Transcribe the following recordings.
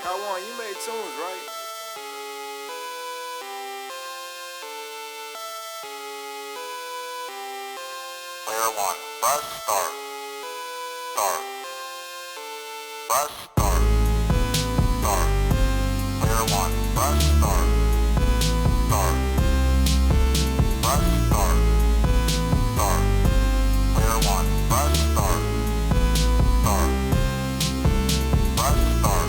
Kawan, you made tunes, right? Player 1, press start. Start. Press start. Start. Player 1, press start. Start. Press start. Start. Player 1, press start. Start. Press start.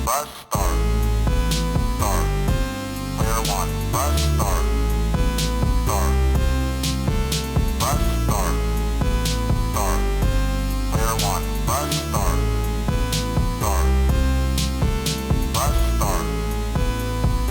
Press start. Start. Player 1, press start. Start. Press start. Start. Player 1, press start. Start. Press start.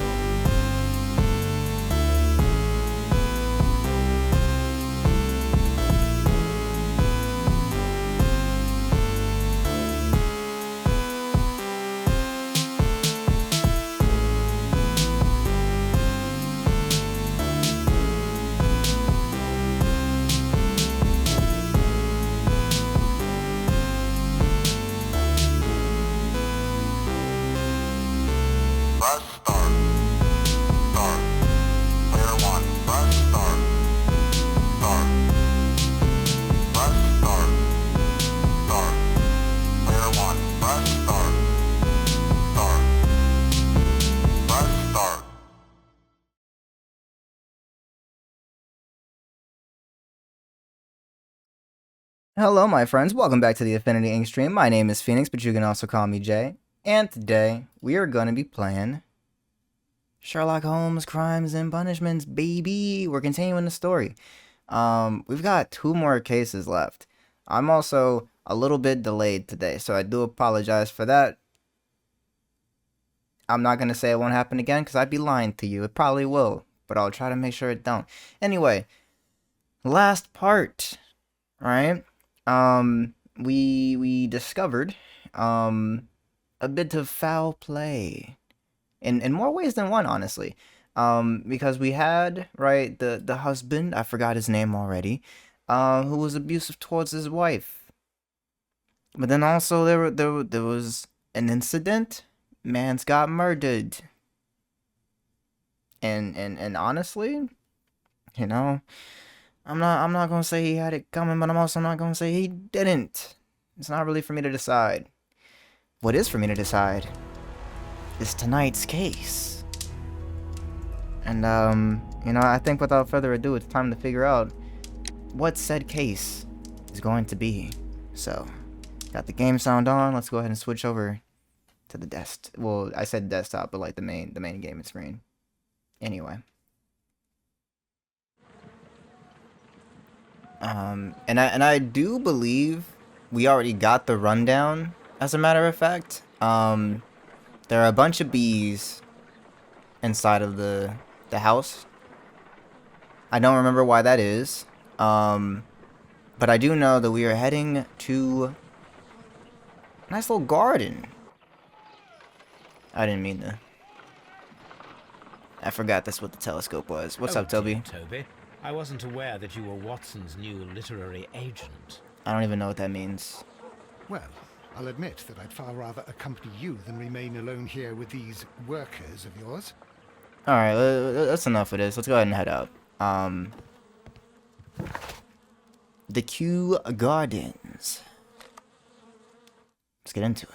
Press start. Start. Player 1, press start. Start. Press start. Start. Player 1, press start. Start. Press start. Hello, my friends. Welcome back to the Affinity Inc. stream. My name is Phoenix, but you can also call me Jay. And today, we are going to be playing Sherlock Holmes Crimes and Punishments, baby. We're continuing the story. We've got 2 more cases left. I'm also a little bit delayed today, so I do apologize for that. I'm not going to say it won't happen again, because I'd be lying to you. It probably will, but I'll try to make sure it don't. Anyway, last part, right? We discovered, a bit of foul play in more ways than one, honestly. Because we had, right, the husband, I forgot his name already, who was abusive towards his wife. But then also there was an incident. Man's got murdered. And honestly, you know, I'm not gonna say he had it coming, but I'm also not gonna say he didn't. It's not really for me to decide. What is for me to decide is tonight's case. And I think without further ado, it's time to figure out what said case is going to be. So, got the game sound on. Let's go ahead and switch over to the desk. Well, I said desktop, but like the main gaming screen. Anyway. And I do believe we already got the rundown, as a matter of fact. There are a bunch of bees inside of the house. I don't remember why that is. But I do know that we are heading to a nice little garden. I didn't mean to. I forgot that's what the telescope was. What's up, Toby? Toby, I wasn't aware that you were Watson's new literary agent. I don't even know what that means. Well, I'll admit that I'd far rather accompany you than remain alone here with these workers of yours. Alright, that's enough of this. Let's go ahead and head out. The Kew Gardens. Let's get into it.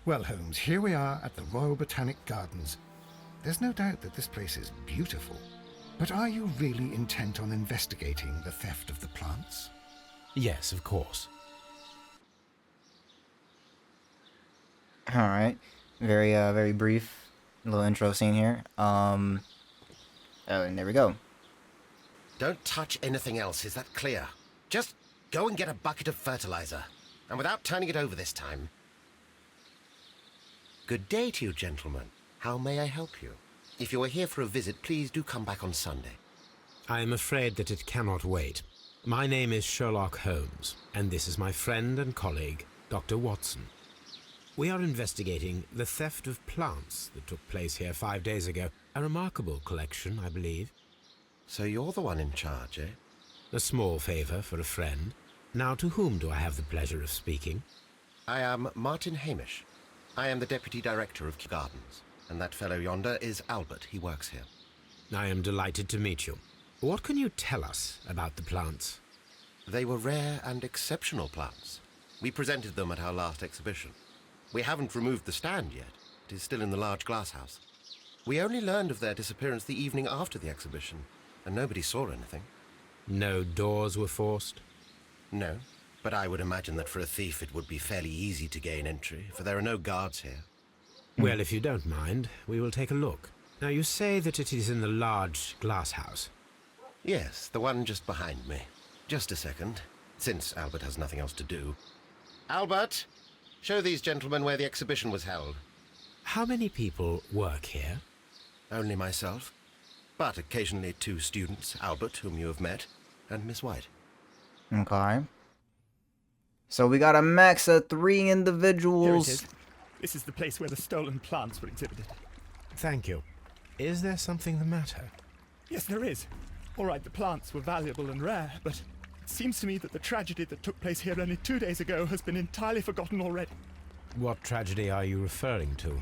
Well, Holmes, here we are at the Royal Botanic Gardens. There's no doubt that this place is beautiful. But are you really intent on investigating the theft of the plants? Yes, of course. All right. Very brief little intro scene here. Oh, and there we go. Don't touch anything else, is that clear? Just go and get a bucket of fertilizer. And without turning it over this time. Good day to you, gentlemen. How may I help you? If you are here for a visit, please do come back on Sunday. I am afraid that it cannot wait. My name is Sherlock Holmes, and this is my friend and colleague, Dr. Watson. We are investigating the theft of plants that took place here 5 days ago. A remarkable collection, I believe. So you're the one in charge, eh? A small favor for a friend. Now, to whom do I have the pleasure of speaking? I am Martyn Hamish. I am the Deputy Director of Kew Gardens. And that fellow yonder is Albert. He works here. I am delighted to meet you. What can you tell us about the plants? They were rare and exceptional plants. We presented them at our last exhibition. We haven't removed the stand yet. It is still in the large glass house. We only learned of their disappearance the evening after the exhibition, and nobody saw anything. No doors were forced? No, but I would imagine that for a thief it would be fairly easy to gain entry, for there are no guards here. Well, if you don't mind, we will take a look. Now, you say that it is in the large glass house. Yes, the one just behind me. Just a second, since Albert has nothing else to do. Albert, show these gentlemen where the exhibition was held. How many people work here? Only myself, but occasionally 2 students, Albert, whom you have met, and Miss White. Okay. So we got a max of 3 Here it individuals. is. This is the place where the stolen plants were exhibited. Thank you. Is there something the matter? Yes, there is. All right, the plants were valuable and rare, but it seems to me that the tragedy that took place here only 2 days ago has been entirely forgotten already. What tragedy are you referring to?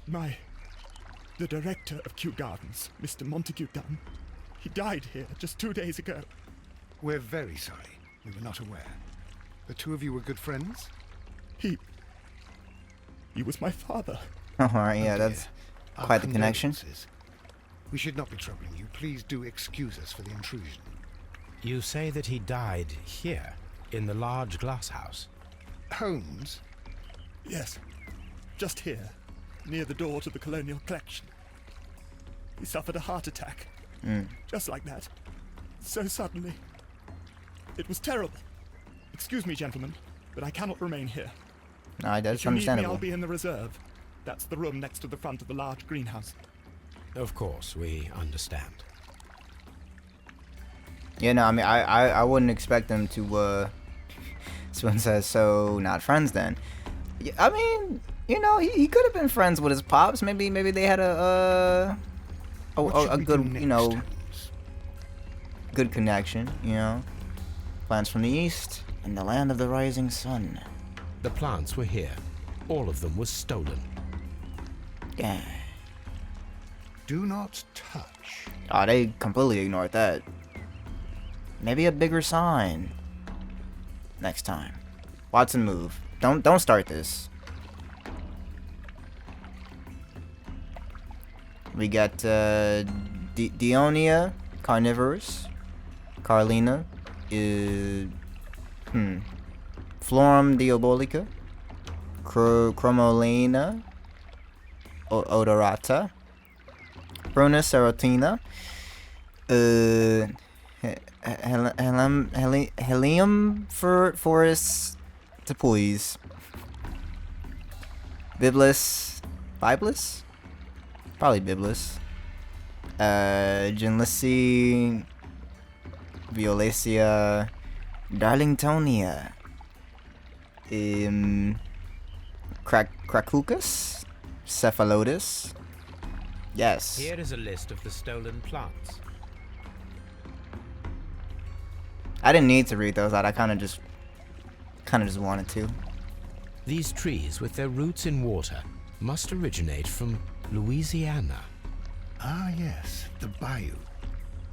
The director of Kew Gardens, Mr. Montague Dunne, he died here just 2 days ago. We're very sorry. We were not aware. The two of you were good friends? He was my father. All right, yeah, Oh, that's dear. Our quite the connection. condolences. We should not be troubling you. Please do excuse us for the intrusion. You say that he died here, in the large glass house. Holmes? Yes, just here, near the door to the colonial collection. He suffered a heart attack. Just like that. So suddenly. It was terrible. Excuse me, gentlemen, but I cannot remain here. No, that's If you need me, understandable. I'll be in the reserve. That's the room next to the front of the large greenhouse. Of course, we understand. Yeah, no, I mean, I wouldn't expect them to, Swin says, so not friends then. Yeah, I mean, you know, he could have been friends with his pops. Maybe they had a What should we good, do next, you know, Holmes? good connection, you know. Plants from the east, in the land of the rising sun. The plants were here. All of them were stolen. Yeah. Do not touch. Oh, they completely ignored that. Maybe a bigger sign. Next time. Watson, move. Don't start this. We got Dionia, carnivorous. Carlina, Florum diabolica. Chromolena, odorata. Bruna serotina. Helium forest tepuis. Biblis? Probably Biblis. Genlissi, Violacea, Darlingtonia. Krakukas, Cephalotus. Yes. Here is a list of the stolen plants. I didn't need to read those out. I kind of just wanted to. These trees, with their roots in water, must originate from Louisiana. Ah, yes, the bayou.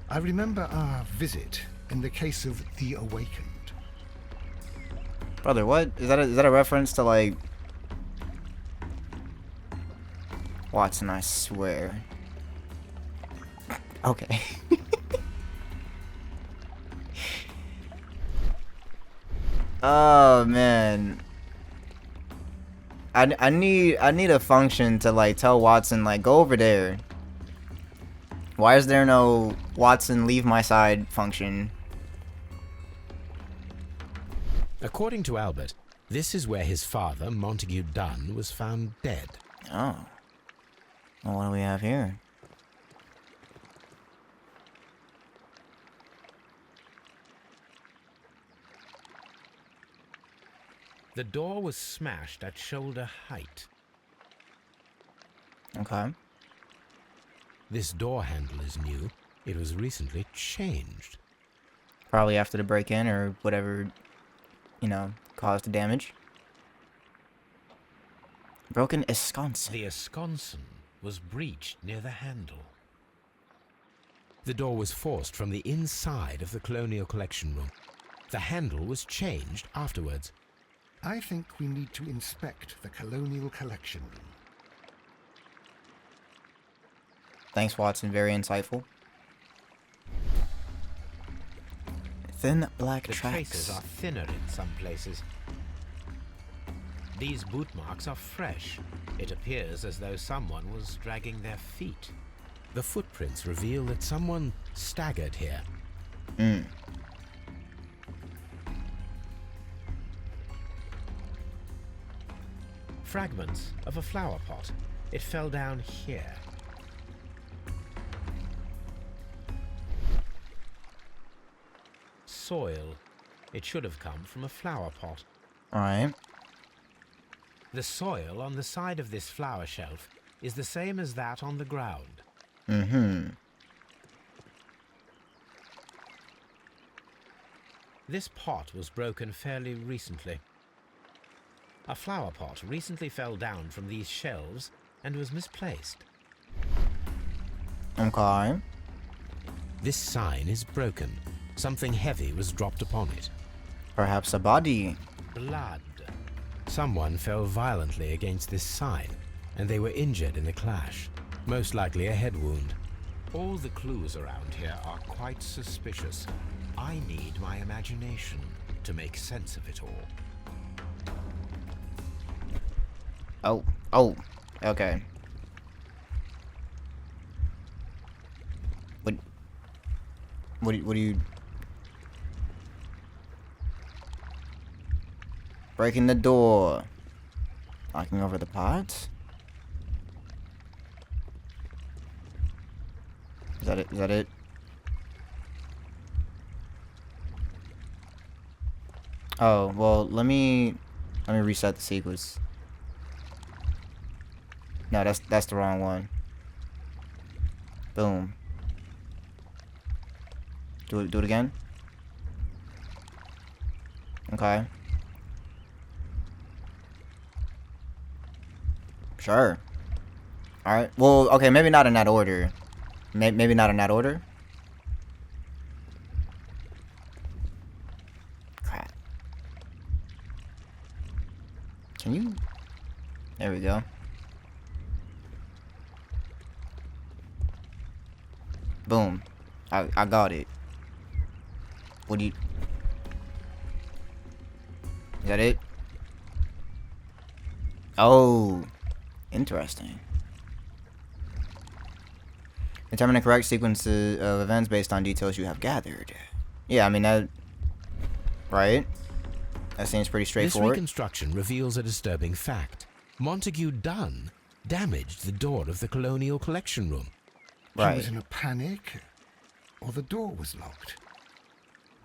I remember our visit in the case of the Awakened. Brother, what? Is that a reference to, like... Watson, I swear. Okay. Oh man. I need a function to like tell Watson like go over there. Why is there no Watson leave my side function? According to Albert, this is where his father, Montague Dunne, was found dead. Oh. Well, what do we have here? The door was smashed at shoulder height. Okay. This door handle is new. It was recently changed. Probably after the break-in or whatever, you know, caused the damage. Broken ensconce. The ensconce was breached near the handle. The door was forced from the inside of the Colonial Collection Room. The handle was changed afterwards. I think we need to inspect the Colonial Collection Room. Thanks, Watson. Very insightful. Thin black The tracks. traces are thinner in some places. These boot marks are fresh. It appears as though someone was dragging their feet. The footprints reveal that someone staggered here. Fragments of a flower pot. It fell down here. Soil. It should have come from a flower pot. Alright. The soil on the side of this flower shelf is the same as that on the ground. This pot was broken fairly recently. A flower pot recently fell down from these shelves and was misplaced. Okay. This sign is broken. Something heavy was dropped upon it. Perhaps a body. Blood. Someone fell violently against this sign, and they were injured in the clash. Most likely a head wound. All the clues around here are quite suspicious. I need my imagination to make sense of it all. Oh. Okay. What do you... Breaking the door. Knocking over the pots. Is that it? Is that it? Oh, well, let me reset the sequence. No, that's the wrong one. Boom. Do it again. Okay. Sure. Alright. Well, okay, maybe not in that order. Maybe not in that order. Crap. Can you... There we go. Boom. I got it. What do you... Is that it? Oh. Interesting. Determine the correct sequence of events based on details you have gathered. Yeah, I mean that... Right? That seems pretty straightforward. This reconstruction reveals a disturbing fact. Montague Dunne damaged the door of the Colonial Collection Room. He was Right. in a panic, or the door was locked.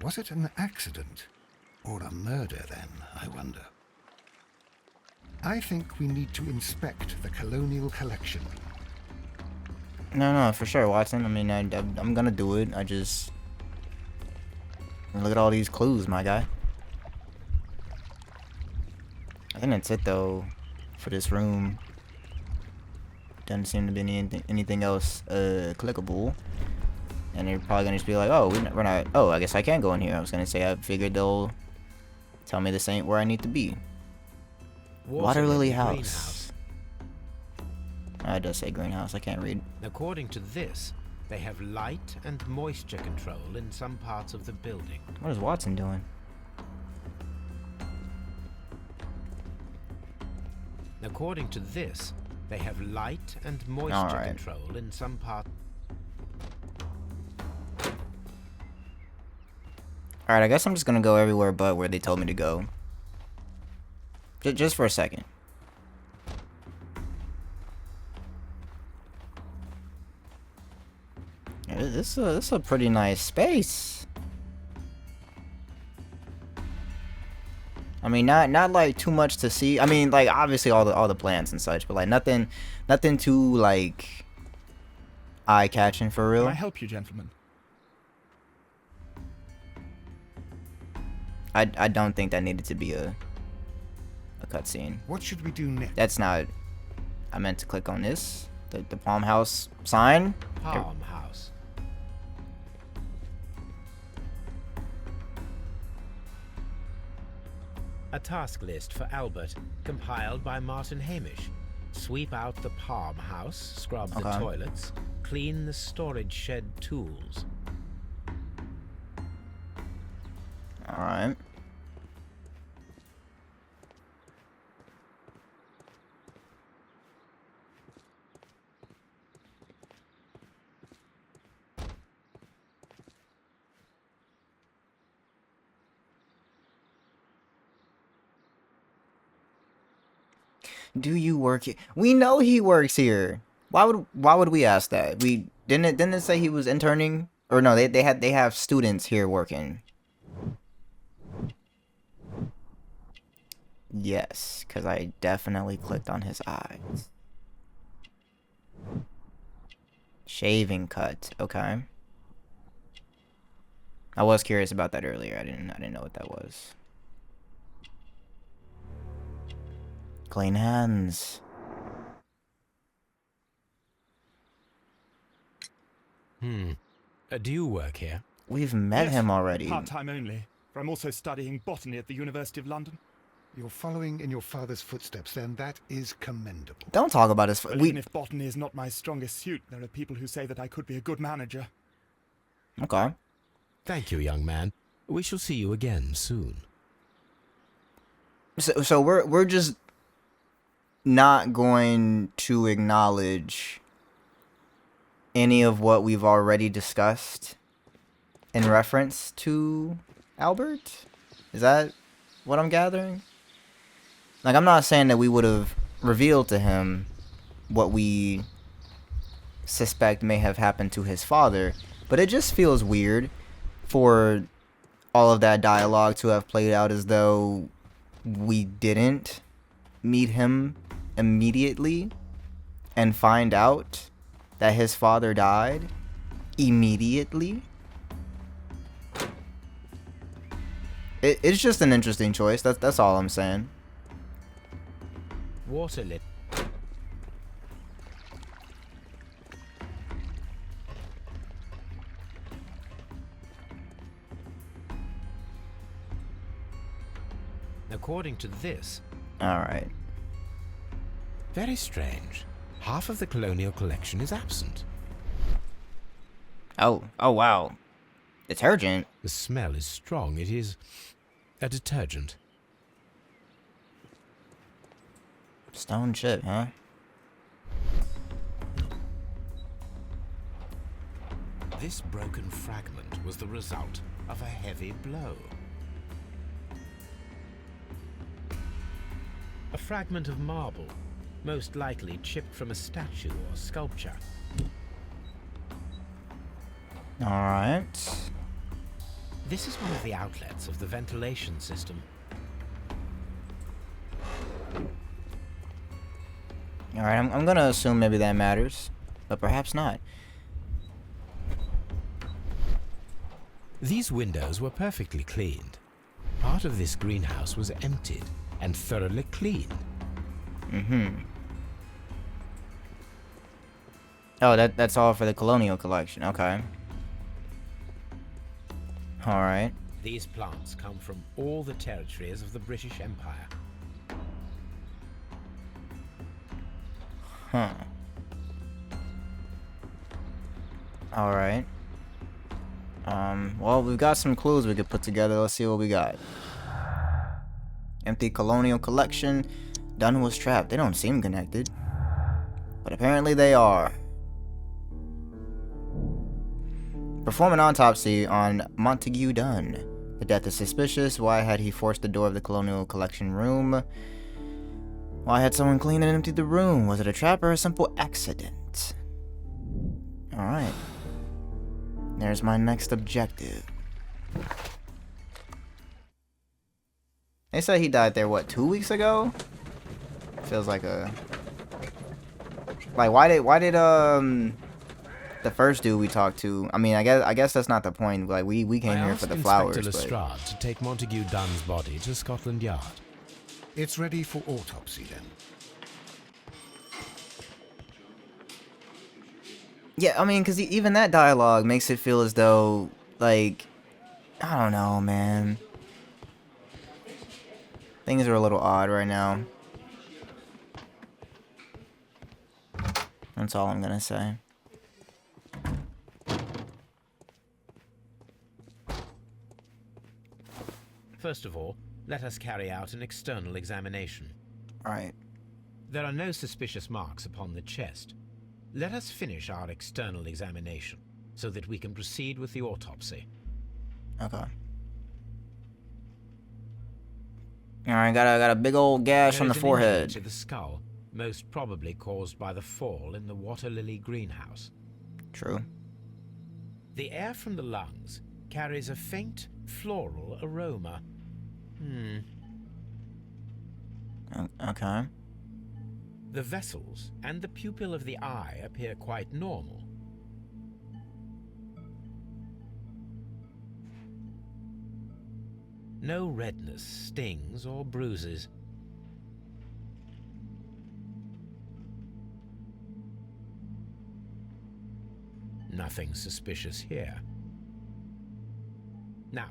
Was it an accident, or a murder then, I wonder? I think we need to inspect the Colonial Collection Room. No, for sure, Watson. I mean, I'm gonna do it. I just... Look at all these clues, my guy. I think that's it, though, for this room. Doesn't seem to be anything else clickable. And they're probably gonna just be like, oh, we're not... Oh, I guess I can't go in here. I was gonna say I figured they'll tell me this ain't where I need to be. Water Lily House. It does say greenhouse. I can't read. According to this, they have light and moisture control in some parts of the building. What is Watson doing? According to this, they have light and moisture Alright. control in some part. Alright, I guess I'm just gonna go everywhere but where they told me to go. Just for a second. Yeah, this is a pretty nice space. I mean, not like too much to see. I mean, like obviously all the plants and such, but like nothing too like eye catching for real. Can I help you, gentlemen? I don't think that needed to be a cutscene. What should we do next? That's not. I meant to click on this. The Palm House sign. Palm House. A task list for Albert, compiled by Martyn Hamish. Sweep out the Palm House, scrub the Okay. toilets, clean the storage shed tools. All right. Do you work here? We know he works here. Why would we ask that? We didn't it say he was interning? Or no, they have students here working. Yes, because I definitely clicked on his eyes. Shaving cut. Okay. I was curious about that earlier. I didn't know what that was. Clean hands. Do you work here? We've met Yes, him already. Part-time only. For I'm also studying botany at the University of London. You're following in your father's footsteps, then. That is commendable. Don't talk about his. But even if botany is not my strongest suit, there are people who say that I could be a good manager. Okay. Thank you, young man. We shall see you again soon. So we're just not going to acknowledge any of what we've already discussed in reference to Albert? Is that what I'm gathering? Like, I'm not saying that we would have revealed to him what we suspect may have happened to his father, but it just feels weird for all of that dialogue to have played out as though we didn't meet him immediately and find out that his father died immediately. It's just an interesting choice. That's all I'm saying. Water lit. According to this, All right. very strange. Half of the colonial collection is absent. Oh wow. Detergent. The smell is strong. It is a detergent. Stone chip, huh? This broken fragment was the result of a heavy blow. A fragment of marble, most likely chipped from a statue or sculpture. All right. This is one of the outlets of the ventilation system. All right. I'm gonna assume maybe that matters, but perhaps not. These windows were perfectly cleaned. Part of this greenhouse was emptied and thoroughly cleaned. Oh, that's all for the colonial collection. Okay. All right. These plants come from all the territories of the British Empire. Huh. All right. Well, we've got some clues we could put together. Let's see what we got. Empty colonial collection. Dunne was trapped. They don't seem connected. But apparently they are. Perform an autopsy on Montague Dunne. The death is suspicious. Why had he forced the door of the Colonial Collection room? Why had someone cleaned and emptied the room? Was it a trap or a simple accident? Alright. There's my next objective. They said he died there, what, 2 weeks ago? Feels like a... Like, why did the first dude we talked to... I mean, I guess that's not the point. Like, we came here for the flowers, Inspector but... Lestrade to take Montague Dunne's body to Scotland Yard. It's ready for autopsy then. Yeah, I mean, because even that dialogue makes it feel as though, like... I don't know, man. Things are a little odd right now. That's all I'm gonna say. First of all, let us carry out an external examination. Alright. There are no suspicious marks upon the chest. Let us finish our external examination, so that we can proceed with the autopsy. Okay. Alright, got a big old gash on the There is an injury forehead. to the skull, most probably caused by the fall in the water lily greenhouse. True. The air from the lungs carries a faint floral aroma. Okay. The vessels and the pupil of the eye appear quite normal. No redness, stings, or bruises. Nothing suspicious here. Now,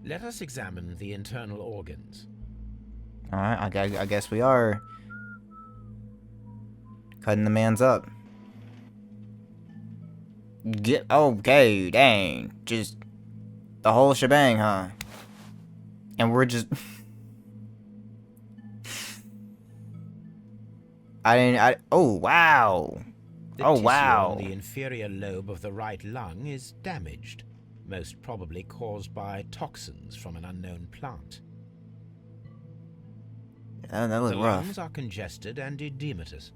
let us examine the internal organs. Alright, I guess we are cutting the man's up. Okay, dang. Just the whole shebang, huh? And we're just... Oh, wow. The Oh, tissue wow. on the inferior lobe of the right lung is damaged, most probably caused by toxins from an unknown plant. That The looked rough. lungs are congested and edematous.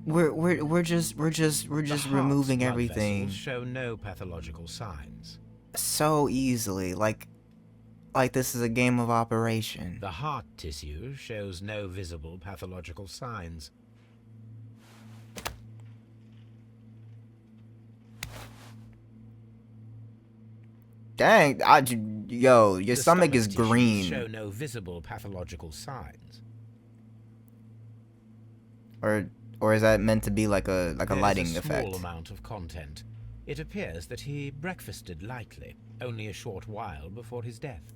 We're just The removing heart's blood everything vessels show no pathological signs. so easily, like this is a game of Operation. The heart tissue shows no visible pathological signs. Dang, yo, your The stomach is tissue green. show no visible pathological signs. Or is that meant to be like a There is lighting a effect? small amount of content. It appears that he breakfasted lightly, only a short while before his death.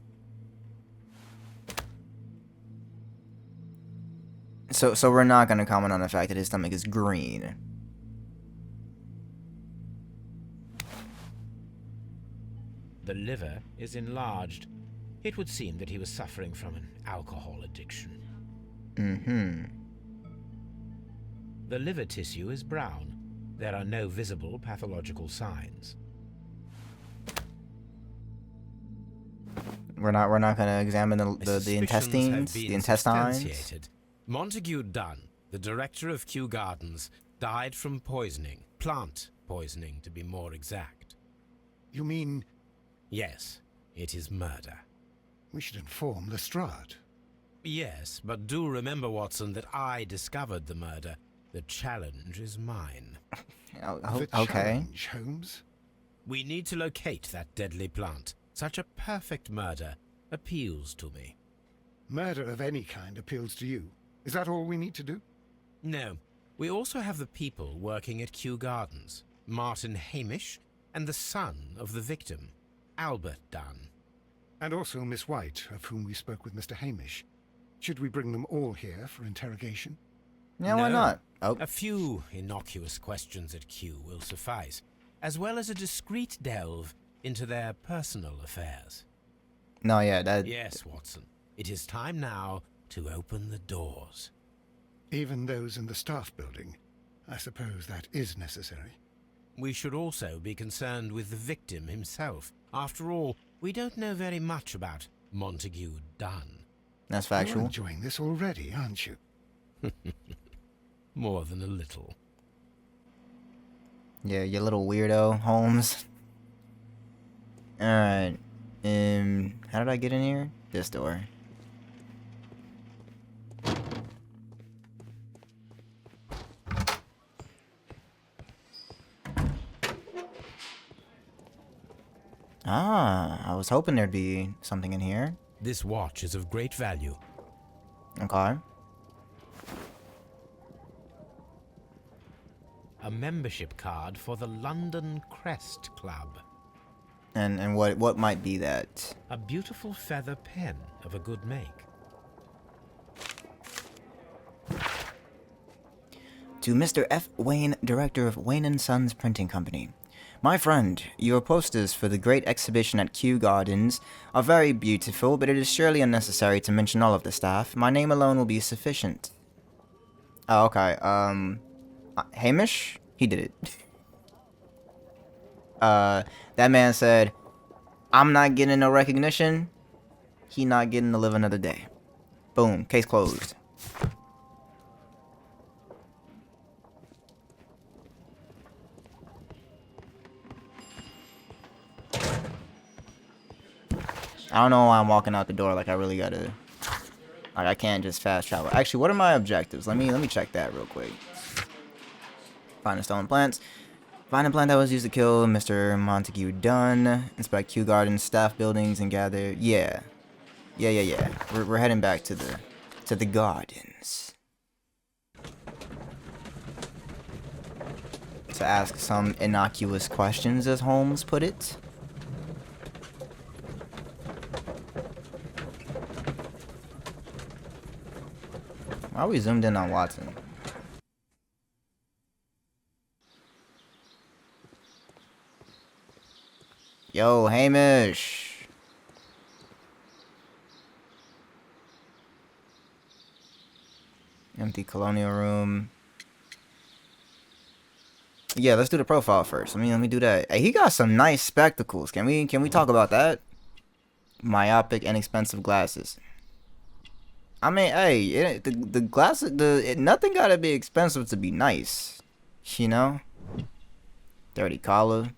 So we're not gonna comment on the fact that his stomach is green. The liver is enlarged. It would seem that he was suffering from an alcohol addiction. Mm-hmm. The liver tissue is brown. There are no visible pathological signs. We're not gonna examine the Suspicions intestines, have the been intestines. substantiated. Montague Dunne, the director of Kew Gardens, died from poisoning. Plant poisoning, to be more exact. You mean Yes, it is murder. we should inform Lestrade? Yes, but do remember, Watson, that I discovered the murder. The challenge is mine. The Okay. challenge, Holmes? We need to locate that deadly plant. Such a perfect murder appeals to me. Murder of any kind appeals to you. Is that all we need to do? No, we also have the people working at Kew Gardens. Martyn Hamish and the son of the victim, Albert Dunne. And also Miss White, of whom we spoke with Mr. Hamish. Should we bring them all here for interrogation? Yeah, why No. not? Oh, A few innocuous questions at Kew will suffice. as well as a discreet delve into their personal affairs. No, yeah, that... Yes, Watson. It is time now to open the doors. Even those in the staff building. I suppose that is necessary. We should also be concerned with the victim himself. After all, we don't know very much about Montague Dunne. That's You're factual. enjoying this already, aren't you? More than a little. Yeah, you little weirdo, Holmes. Alright. How did I get in here? This door. Ah, I was hoping there'd be something in here. This watch is of great value. Okay. A membership card for the London Crest Club. And what might be that? A beautiful feather pen of a good make. To Mr. F. Wayne, Director of Wayne & Sons Printing Company. My friend, your posters for the great exhibition at Kew Gardens are very beautiful, but it is surely unnecessary to mention all of the staff. My name alone will be sufficient. Oh, okay. Hamish? He did it. That man said, I'm not getting no recognition. He not getting to live another day. Boom. Case closed. I don't know why I'm walking out the door like I really gotta... Like, I can't just fast travel. Actually, what are my objectives? Let me check that real quick. Find a stolen plants. Find a plant that was used to kill Mr. Montague Dunne. Inspect Kew Gardens staff buildings and gather... Yeah. Yeah. We're heading back to the gardens. To ask some innocuous questions, as Holmes put it. Why are we zoomed in on Watson? Yo, Hamish. Empty colonial room. Yeah, let's do the profile first. Let me do that. Hey, he got some nice spectacles. Can we talk about that? Myopic, inexpensive glasses. I mean, hey, the glasses, nothing gotta be expensive to be nice, you know. Dirty collar.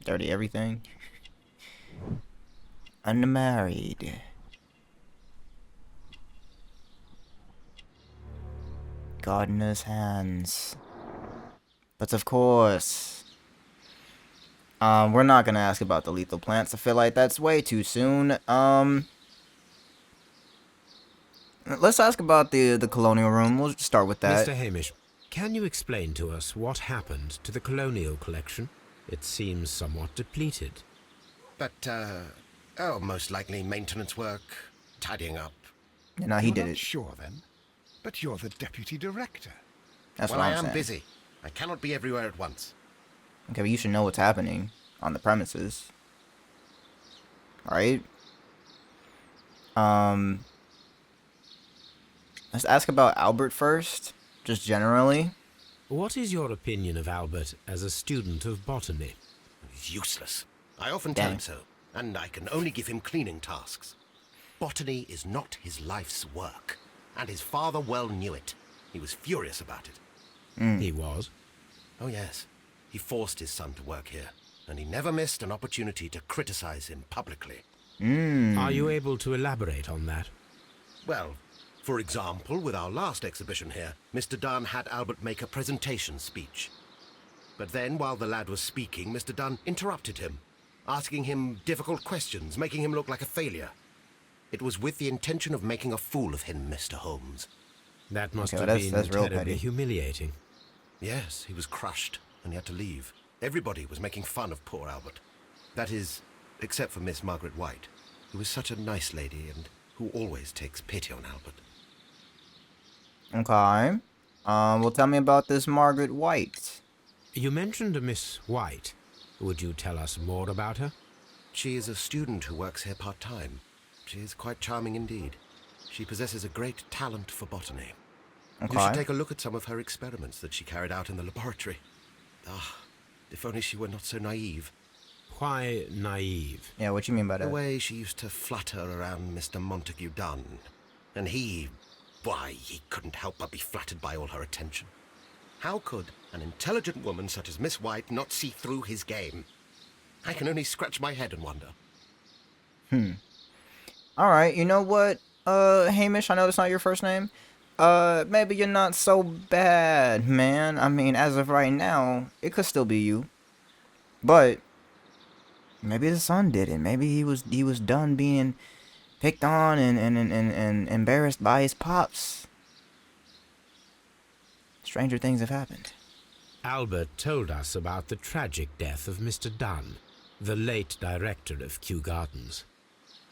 Dirty everything. Unmarried. Gardener's hands. But of course. We're not gonna ask about the lethal plants. I feel like that's way too soon. Let's ask about the colonial room. We'll start with that. Mr. Hamish, can you explain to us what happened to the colonial collection? It seems somewhat depleted. But, most likely maintenance work, tidying up. You know, he You're did not it. sure then, but you're the deputy director. That's Well, what I I'm am saying. busy. I cannot be everywhere at once. Okay, but you should know what's happening on the premises. Alright? Let's ask about Albert first, just generally. What is your opinion of Albert as a student of botany? Useless. I often tell Dang. him so, and I can only give him cleaning tasks. Botany is not his life's work, and his father well knew it. He was furious about it. He was. Oh yes, he forced his son to work here, and he never missed an opportunity to criticize him publicly. Are you able to elaborate on that? Well, for example, with our last exhibition here, Mr. Dunne had Albert make a presentation speech. But then, while the lad was speaking, Mr. Dunne interrupted him, asking him difficult questions, making him look like a failure. It was with the intention of making a fool of him, Mr. Holmes. That must Okay, have well, been that's real terribly petty. humiliating. Yes, he was crushed, and he had to leave. Everybody was making fun of poor Albert. That is, except for Miss Margaret White, who is such a nice lady and who always takes pity on Albert. Okay. Well, tell me about this Margaret White. You mentioned a Miss White. Would you tell us more about her? She is a student who works here part-time. She is quite charming indeed. She possesses a great talent for botany. You should Okay. take a look at some of her experiments that she carried out in the laboratory. Ah, if only she were not so naive. Why naive? Yeah, what you mean by The that? way she used to flutter around Mr. Montague Dunne. And why, he couldn't help but be flattered by all her attention. How could an intelligent woman such as Miss White not see through his game? I can only scratch my head and wonder. All right, you know what, Hamish, I know that's not your first name. Maybe you're not so bad, man. I mean, as of right now, it could still be you. But maybe the son did it. Maybe he was done being picked on and embarrassed by his pops. Stranger things have happened. Albert told us about the tragic death of Mr. Dunne, the late director of Kew Gardens.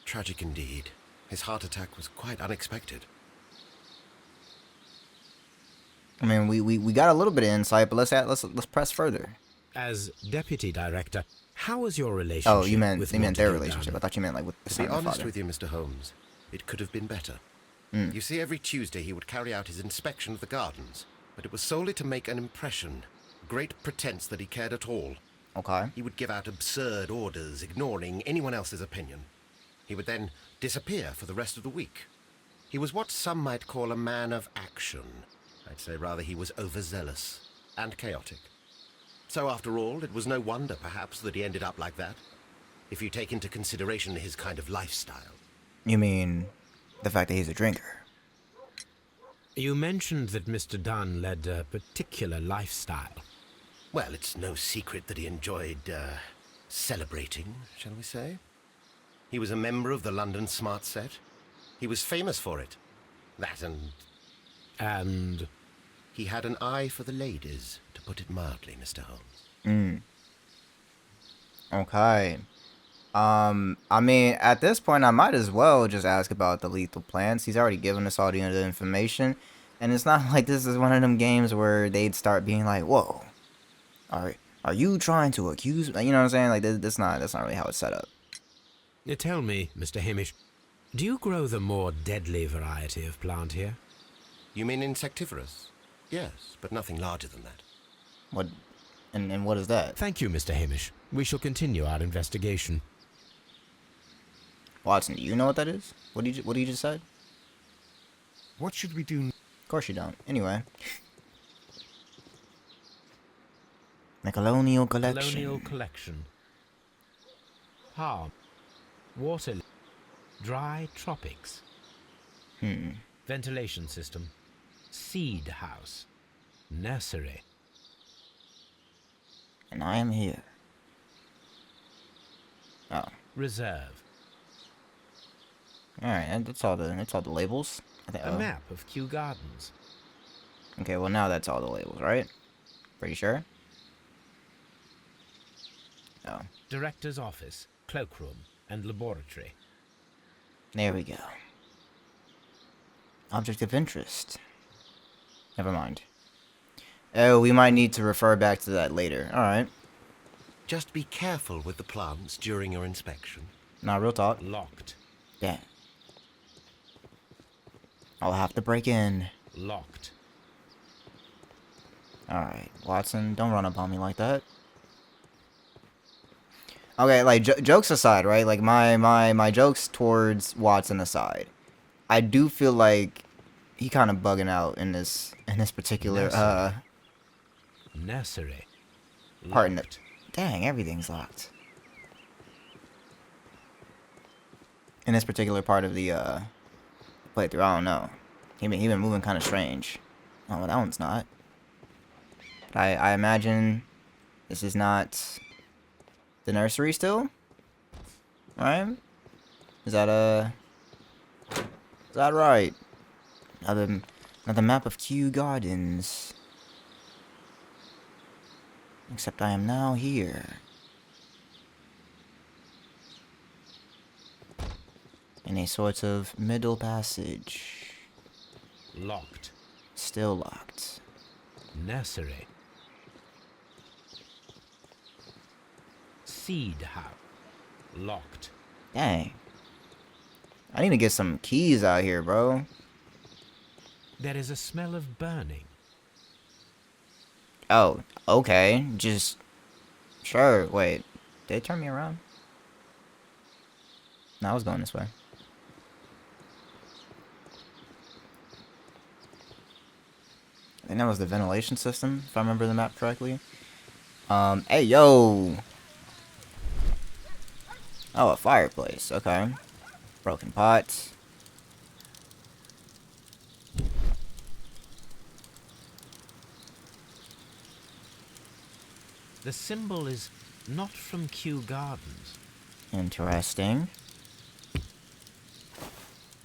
Tragic indeed. His heart attack was quite unexpected. I mean, we got a little bit of insight, but let's press further. As deputy director, how was your relationship Oh, you meant with their Montague relationship. Dunne? I thought you meant like with the To son be and the honest father. with you, Mr. Holmes, it could have been better. You see, every Tuesday he would carry out his inspection of the gardens, but it was solely to make an impression, great pretense that he cared at all. Okay. He would give out absurd orders, ignoring anyone else's opinion. He would then disappear for the rest of the week. He was what some might call a man of action. I'd say rather he was overzealous and chaotic. So after all, it was no wonder, perhaps, that he ended up like that, if you take into consideration his kind of lifestyle. You mean the fact that he's a drinker? You mentioned that Mr. Dunne led a particular lifestyle. Well, it's no secret that he enjoyed, celebrating, shall we say? He was a member of the London Smart Set. He was famous for it. That And he had an eye for the ladies, to put it mildly, Mr. Holmes. Okay. I mean, at this point, I might as well just ask about the lethal plants. He's already given us all the other information, and it's not like this is one of them games where they'd start being like, "Whoa, are you trying to accuse me?" You know what I'm saying? Like, that's not really how it's set up. tell me, Mr. Hamish, do you grow the more deadly variety of plant here? You mean insectivorous? Yes, but nothing larger than that. What, and what is that? Thank you, Mr. Hamish. We shall continue our investigation. Watson, do you know what that is? What you just said? What should we do? Of course you don't. Anyway. The Colonial Collection. Colonial collection. Palm. Water. Dry tropics. Ventilation system. Seed house. Nursery. And I am here. Oh. Reserve. Alright, and that's all the labels. I think, A map of Kew Gardens. Okay, well now that's all the labels, right? Pretty sure? Oh. Director's office. Cloakroom. And laboratory. There we go. Object of interest. Never mind. Oh, we might need to refer back to that later. Alright. Just be careful with the plants during your inspection. Nah, real talk. Locked. Yeah. I'll have to break in. Locked. Alright, Watson, don't run up on me like that. Okay, like, jokes aside, right? Like, my jokes towards Watson aside. I do feel like he kind of bugging out in this particular, Nursery. part in Locked. it. Dang, everything's locked. In this particular part of the, playthrough, I don't know. He been moving kind of strange. Oh, well, that one's not. But I imagine this is not the nursery still? Right? Is that right? Another map of Kew Gardens. Except I am now here. In a sort of middle passage. Locked. Still locked. Nursery. Seed house. Locked. Dang. I need to get some keys out here, bro. There is a smell of burning. Oh, okay. Just... Sure, wait. Did it turn me around? No, I was going this way. I think that was the ventilation system, if I remember the map correctly. Hey, yo! Oh, a fireplace. Okay. Broken pots. The symbol is not from Kew Gardens. Interesting.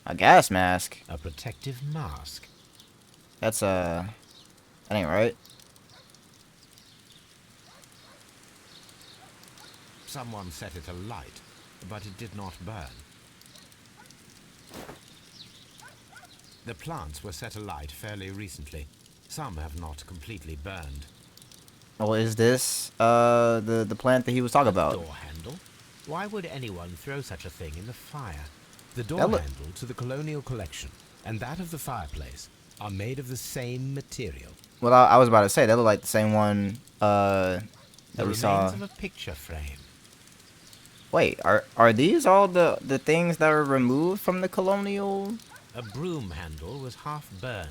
A gas mask. A protective mask. That's, that ain't right. Someone set it alight, but it did not burn. The plants were set alight fairly recently. Some have not completely burned. Oh, is this, the plant that he was talking about? Door handle? Why would anyone throw such a thing in the fire? The door That handle to the colonial collection and that of the fireplace are made of the same material. Well, I was about to say, that looked like the same one, The that we remains saw. of a picture frame. Wait, are these all the things that are removed from the colonial? A broom handle was half burned.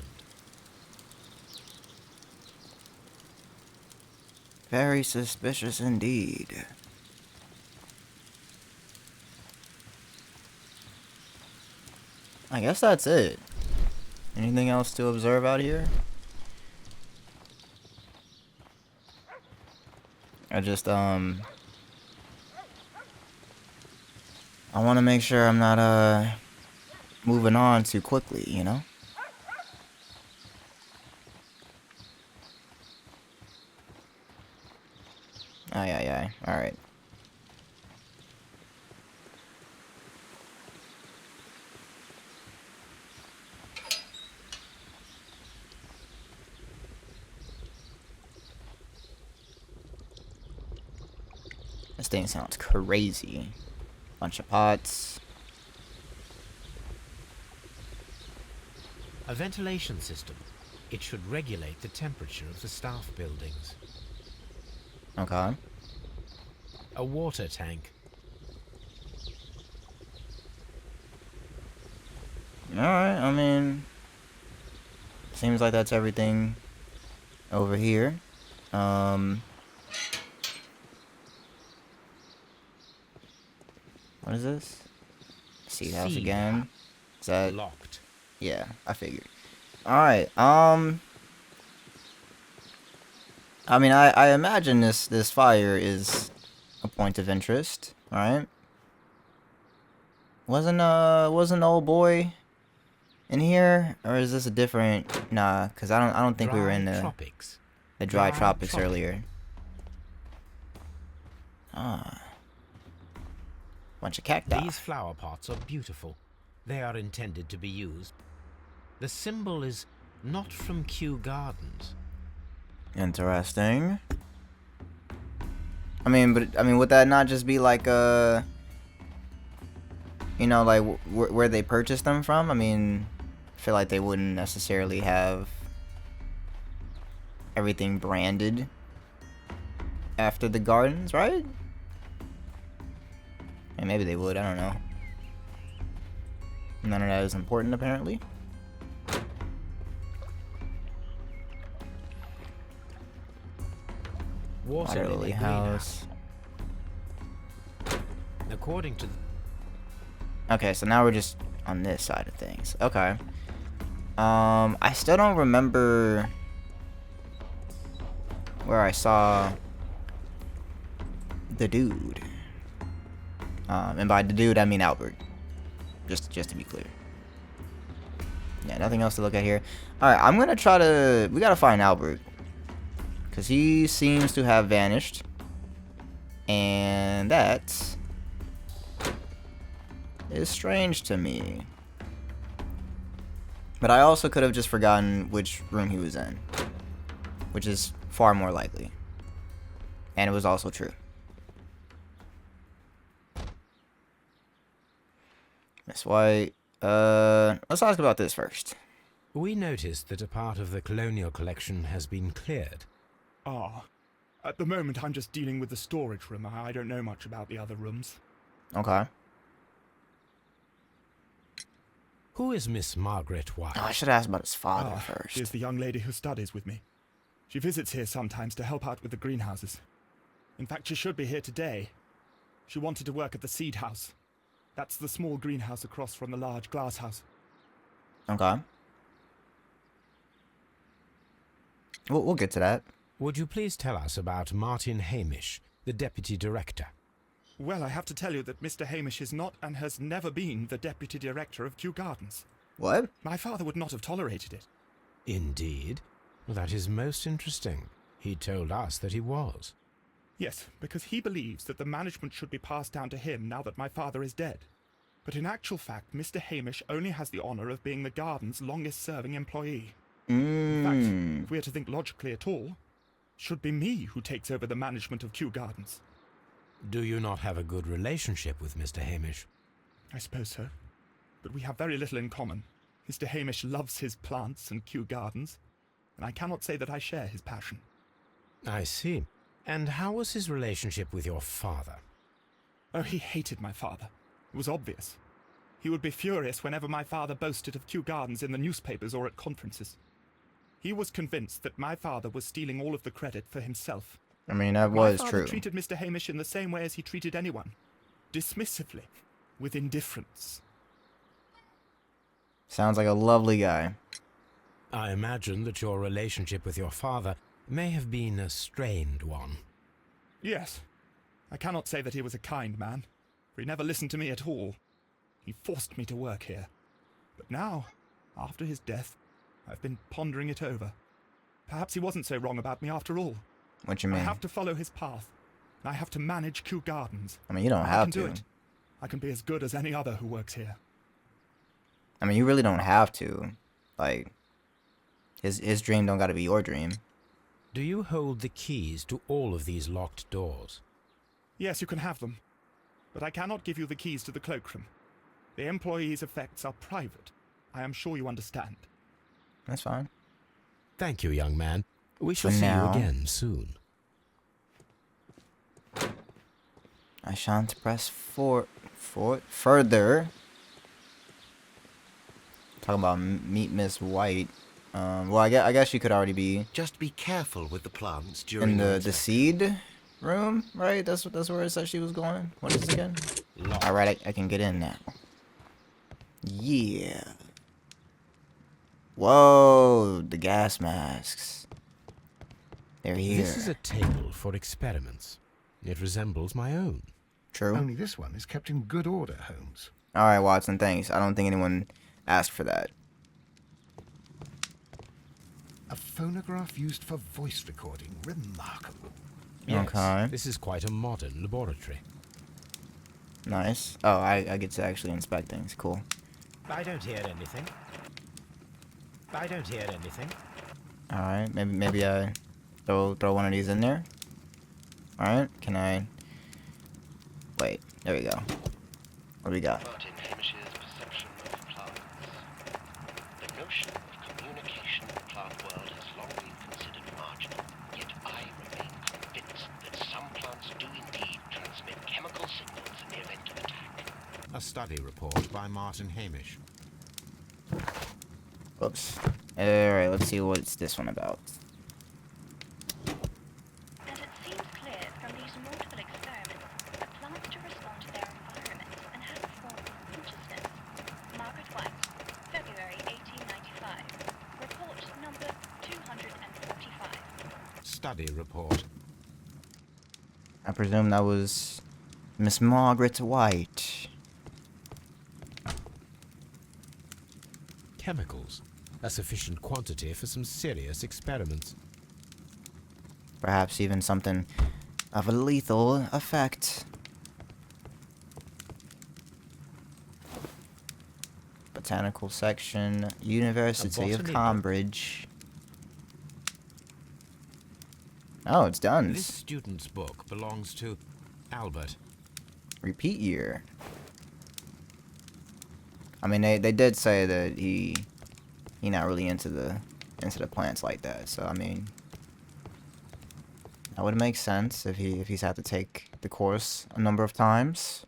Very suspicious indeed. I guess that's it. Anything else to observe out here? I just, I want to make sure I'm not, moving on too quickly, you know? Aye, aye, aye. Alright. This thing sounds crazy. Bunch of pots. A ventilation system. It should regulate the temperature of the staff buildings. Okay. A water tank. Alright, I mean... Seems like that's everything over here. What is this? Seed house Seed again. Is that... Locked. Yeah, I figured. Alright, I mean, I imagine this fire is a point of interest, alright? Wasn't the old boy in here? Or is this a different... Nah, because I don't think we were in Dry the tropics. dry Dry tropics tropics. earlier. Ah. Bunch of cacti. These flower pots are beautiful. They are intended to be used. The symbol is not from Kew Gardens. Interesting. I mean, would that not just be like you know, like where they purchased them from? I mean, I feel like they wouldn't necessarily have everything branded after the gardens, right? And maybe they would. I don't know. None of that is important, apparently. Water Water lily lily greenhouse. house. According to Okay, so now we're just on this side of things. Okay. I still don't remember where I saw the dude. And by the dude, I mean Albert. Just to be clear. Yeah, nothing else to look at here. Alright, I'm gonna try to... We gotta find Albert. Because he seems to have vanished. And that is strange to me. But I also could have just forgotten which room he was in. which is far more likely. And it was also true. Miss White. Let's ask about this first. We noticed that a part of the colonial collection has been cleared. Ah. At the moment, I'm just dealing with the storage room. I don't know much about the other rooms. Okay. Who is Miss Margaret White? Oh, I should ask about his father Ah, first. she's the young lady who studies with me. She visits here sometimes to help out with the greenhouses. In fact, she should be here today. She wanted to work at the seed house. That's the small greenhouse across from the large glass house. Okay. We'll get to that. Would you please tell us about Martyn Hamish, the deputy director? Well, I have to tell you that Mr. Hamish is not and has never been the deputy director of Kew Gardens. What? My father would not have tolerated it. Indeed? Well, that is most interesting. He told us that he was. Yes, because he believes that the management should be passed down to him now that my father is dead. But in actual fact, Mr. Hamish only has the honour of being the garden's longest-serving employee. In fact, if we are to think logically at all, it should be me who takes over the management of Kew Gardens. Do you not have a good relationship with Mr. Hamish? I suppose so. But we have very little in common. Mr. Hamish loves his plants and Kew Gardens, and I cannot say that I share his passion. I see. And how was his relationship with your father? Oh, he hated my father. It was obvious. He would be furious whenever my father boasted of Kew Gardens in the newspapers or at conferences. He was convinced that my father was stealing all of the credit for himself. I mean, that My was father true. treated Mr. Hamish in the same way as he treated anyone. Dismissively. With indifference. Sounds like a lovely guy. I imagine that your relationship with your father may have been a strained one. Yes. I cannot say that he was a kind man, for he never listened to me at all. He forced me to work here. But now, after his death, I've been pondering it over. Perhaps he wasn't so wrong about me after all. What you I mean? have to follow his path. And I have to manage Kew Gardens. I mean, you don't I have can do to. it. I can be as good as any other who works here. I mean, you really don't have to. Like, his dream don't gotta be your dream. Do you hold the keys to all of these locked doors? Yes, you can have them. But I cannot give you the keys to the cloakroom. The employees' effects are private. I am sure you understand. That's fine. Thank you, young man. We shall For see now. you again soon. I shan't press further. Talking about meet Miss White. Well, I guess she could already be Just be careful with the plants during in your the inspection. seed room, right? That's where it said she was going. What is it again? Locked. All right, I can get in now. Yeah. Whoa, the gas masks. They're here. This is a table for experiments. It resembles my own. True. Only this one is kept in good order, Holmes. All right, Watson, thanks. I don't think anyone asked for that. A phonograph used for voice recording. Remarkable. Yes, Okay. this is quite a modern laboratory. Nice. Oh, I get to actually inspect things. Cool. I don't hear anything. I don't hear anything. All right, maybe I throw one of these in there. All right, can I? Wait, there we go. What do we got? Martyn Hamish's perception of plants. The notion of communication in the plant world has long been considered marginal, yet I remain convinced that some plants do indeed transmit chemical signals in the event of attack. A study report by Martyn Hamish. Oops. All right, let's see what's this one about. As it seems clear from these multiple experiments that plants to respond to their environment and have a form of consciousness. Margaret White, February 1895. Report number 245. Study report. I presume that was Miss Margaret White. Chemicals. A sufficient quantity for some serious experiments. Perhaps even something of a lethal effect. Botanical section, University of botany book. Cambridge. Oh, it's done. This student's book belongs to Albert. Repeat year. I mean, they did say that he not really into the plants like that. So I mean, that would make sense if he's had to take the course a number of times.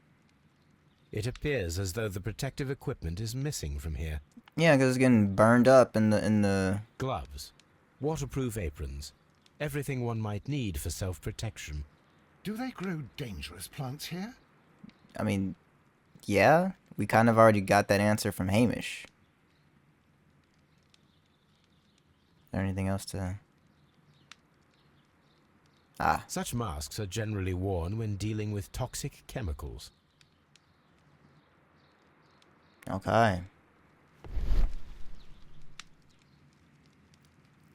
It appears as though the protective equipment is missing from here. Yeah, because it's getting burned up in the. Gloves, waterproof aprons, everything one might need for self-protection. Do they grow dangerous plants here? I mean, yeah, we kind of already got that answer from Hamish. Is there anything else to... Ah. Such masks are generally worn when dealing with toxic chemicals. Okay.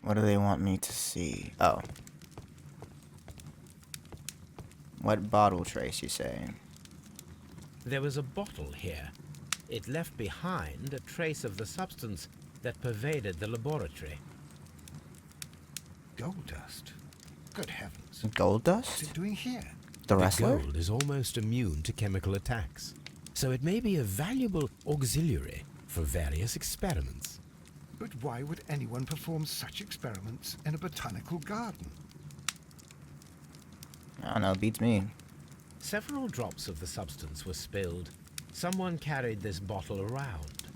What do they want me to see? Oh. What bottle trace, you say? There was a bottle here. It left behind a trace of the substance that pervaded the laboratory. Gold dust? Good heavens. Gold What's dust? it doing here? The wrestler? Gold is almost immune to chemical attacks, so it may be a valuable auxiliary for various experiments. But why would anyone perform such experiments in a botanical garden? I don't know, it beats me. Several drops of the substance were spilled. Someone carried this bottle around.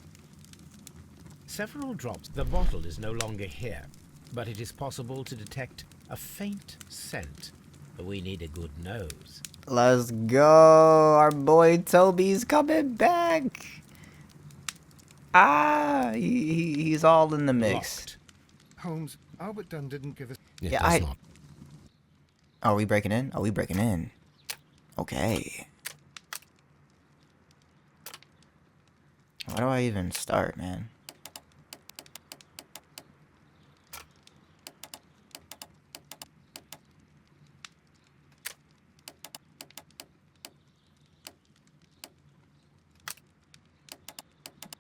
Several drops. The bottle is no longer here, but it is possible to detect a faint scent. We need a good nose. Let's go! Our boy Toby's coming back! Ah! He's all in the mix. Locked. Holmes, Albert Dunne didn't give us... It Yeah, does not. Are we breaking in? Are we breaking in? Okay. Where do I even start, man?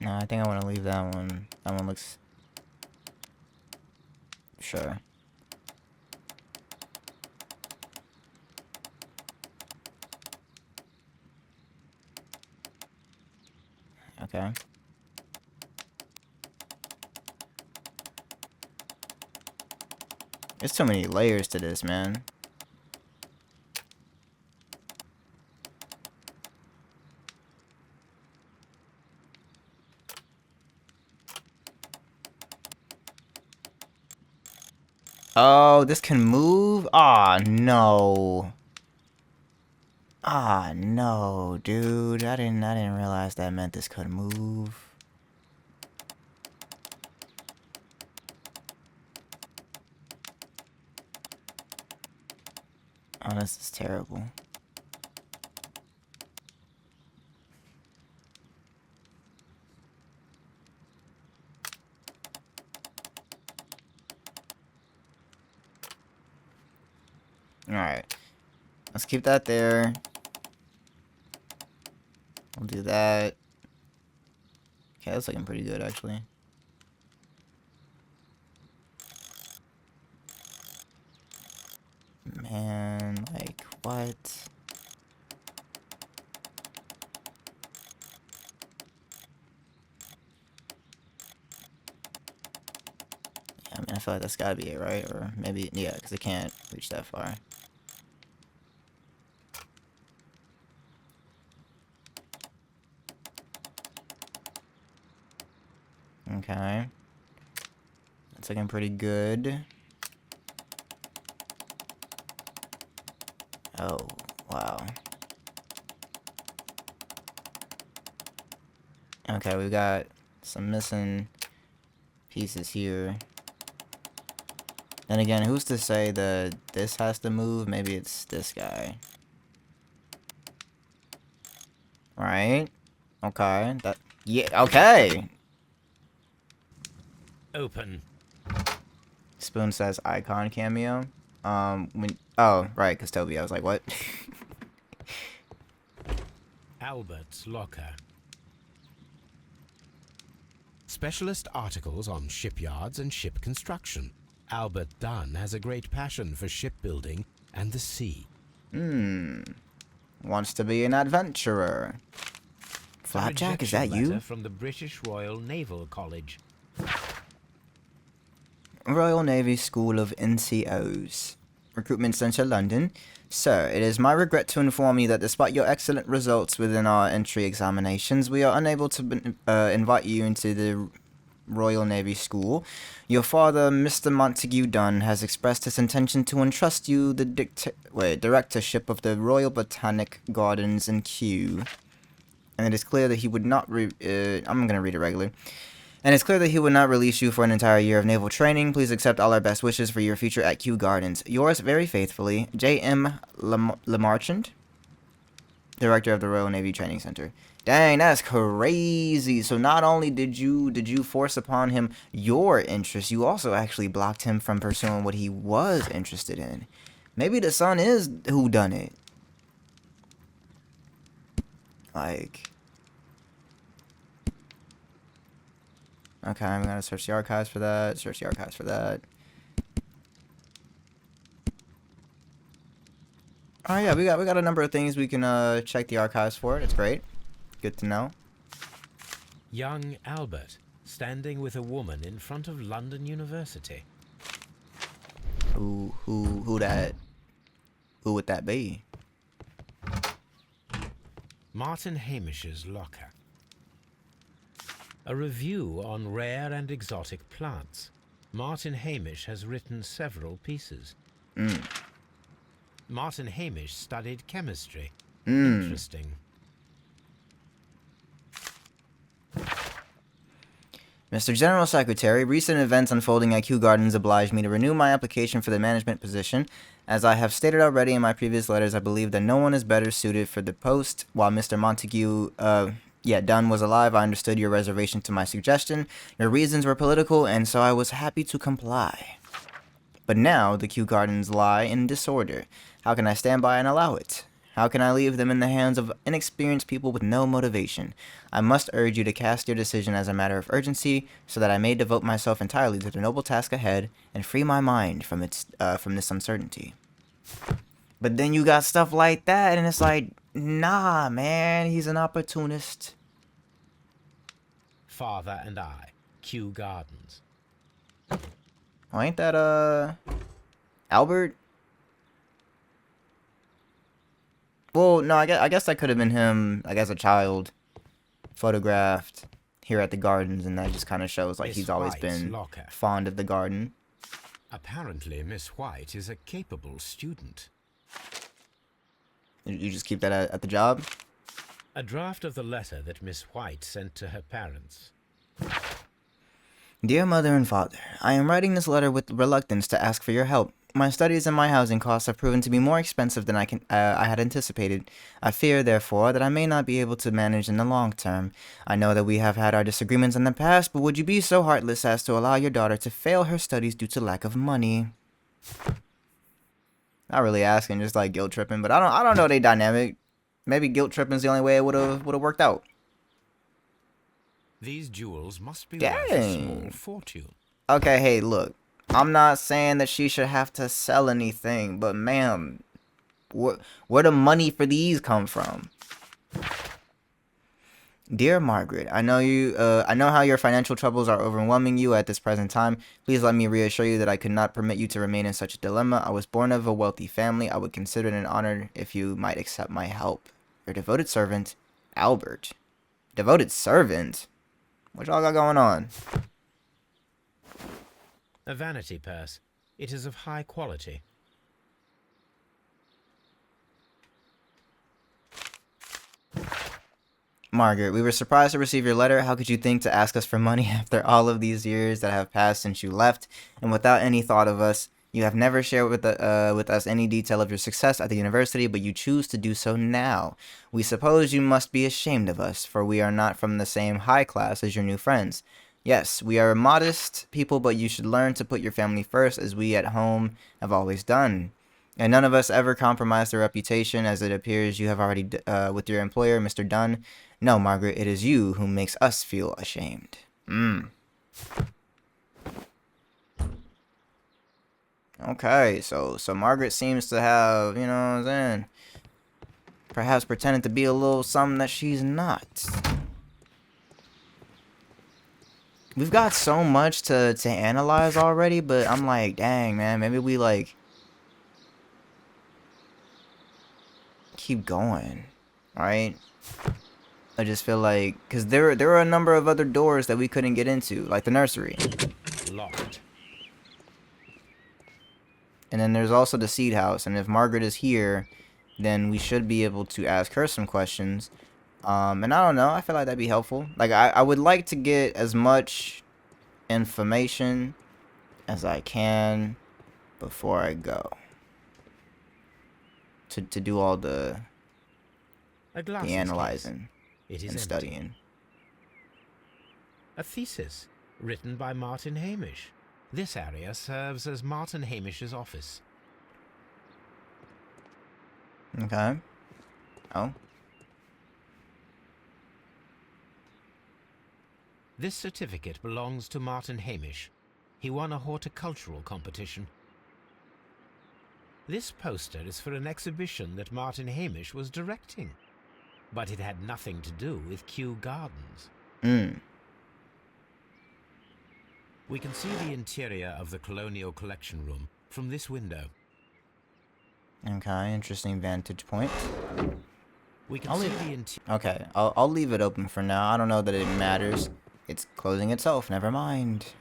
No, I think I want to leave that one. That one looks... Sure. Okay. There's too many layers to this, man. Oh, this can move? Ah, no. Ah, no, dude. I didn't realize that meant this could move. Oh, this is terrible. Alright. Let's keep that there. We'll do that. Okay, that's looking pretty good, actually. Man, like, what? Yeah, I mean, I feel like that's gotta be it, right? Or maybe, yeah, because it can't reach that far. Okay. That's looking pretty good. Oh, wow. Okay, we got some missing pieces here. Then again, who's to say that this has to move? Maybe it's this guy. Right? Okay. That, yeah, okay. Open. Spoon says icon cameo. Oh, right, because Toby, I was like, what? Albert's locker. Specialist articles on shipyards and ship construction. Albert Dunne has a great passion for shipbuilding and the sea. Wants to be an adventurer. A Flapjack, is rejection that you? letter from the British Royal Naval College. Royal Navy School of NCOs. Recruitment Centre, London. Sir, it is my regret to inform you that despite your excellent results within our entry examinations, we are unable to invite you into the Royal Navy School. Your father, Mr. Montague Dunne, has expressed his intention to entrust you the directorship of the Royal Botanic Gardens in Kew. And it is clear that he would not I'm going to read it regularly. And it's clear that he would not release you for an entire year of naval training. Please accept all our best wishes for your future at Kew Gardens. Yours very faithfully, J.M. Lemarchand, Director of the Royal Navy Training Center. Dang, that's crazy. So not only did you force upon him your interest, you also actually blocked him from pursuing what he was interested in. Maybe the son is who done it. Like, okay, I'm gonna search the archives for that. Search the archives for that. Oh yeah, we got a number of things we can check the archives for. It's great. Good to know. Young Albert, standing with a woman in front of London University. Who would that be? Martyn Hamish's locker. A review on rare and exotic plants. Martyn Hamish has written several pieces. Martyn Hamish studied chemistry. Interesting. Mr. General Secretary, recent events unfolding at Kew Gardens oblige me to renew my application for the management position. As I have stated already in my previous letters, I believe that no one is better suited for the post. While Mr. Montague Dunne was alive, I understood your reservation to my suggestion. Your reasons were political, and so I was happy to comply. But now the Kew Gardens lie in disorder. How can I stand by and allow it? How can I leave them in the hands of inexperienced people with no motivation? I must urge you to cast your decision as a matter of urgency, so that I may devote myself entirely to the noble task ahead and free my mind from this uncertainty. But then you got stuff like that, and it's like, nah, man, he's an opportunist. Father and I, Kew Gardens. Oh, ain't that Albert? Well, no, I guess that could have been him, like, as a child, photographed here at the gardens, and that just kind of shows, like, Miss he's always White's been locker. fond of the garden. Apparently, Miss White is a capable student. You just keep that at the job? A draft of the letter that Miss White sent to her parents. Dear Mother and Father, I am writing this letter with reluctance to ask for your help. My studies and my housing costs have proven to be more expensive than I had anticipated. I fear, therefore, that I may not be able to manage in the long term. I know that we have had our disagreements in the past, but would you be so heartless as to allow your daughter to fail her studies due to lack of money? Not really asking, just like guilt tripping, but I don't know they dynamic. Maybe guilt tripping is the only way it would have worked out. These jewels must be worth a small fortune. Okay, hey, look. I'm not saying that she should have to sell anything, but ma'am, where the money for these come from? Dear Margaret, I know how your financial troubles are overwhelming you at this present time. Please let me reassure you that I could not permit you to remain in such a dilemma. I was born of a wealthy family. I would consider it an honor if you might accept my help. Your devoted servant, Albert. Devoted servant? What y'all got going on? A vanity purse. It is of high quality. Margaret, we were surprised to receive your letter. How could you think to ask us for money after all of these years that have passed since you left, and without any thought of us? You have never shared with us any detail of your success at the university, but you choose to do so now. We suppose you must be ashamed of us, for we are not from the same high class as your new friends. Yes, we are modest people, but you should learn to put your family first, as we at home have always done. And none of us ever compromised their reputation, as it appears you have already with your employer, Mr. Dunne. No, Margaret, it is you who makes us feel ashamed. Okay, so Margaret seems to have, you know what I'm saying, perhaps pretending to be a little something that she's not. We've got so much to analyze already, but I'm like, dang, man, maybe we, like, keep going, right? I just feel like, because there are a number of other doors that we couldn't get into, like the nursery. Locked. And then there's also the seed house, and if Margaret is here, then we should be able to ask her some questions. And I don't know, I feel like that'd be helpful. Like, I would like to get as much information as I can before I go. To do all the analyzing It is and empty. studying. A thesis written by Martyn Hamish. This area serves as Martyn Hamish's office. Okay. Oh. This certificate belongs to Martyn Hamish. He won a horticultural competition. This poster is for an exhibition that Martyn Hamish was directing, but it had nothing to do with Kew Gardens. We can see the interior of the Colonial Collection Room from this window. Okay, interesting vantage point. We can see the interior. Okay, I'll leave it open for now. I don't know that it matters. It's closing itself. Never mind.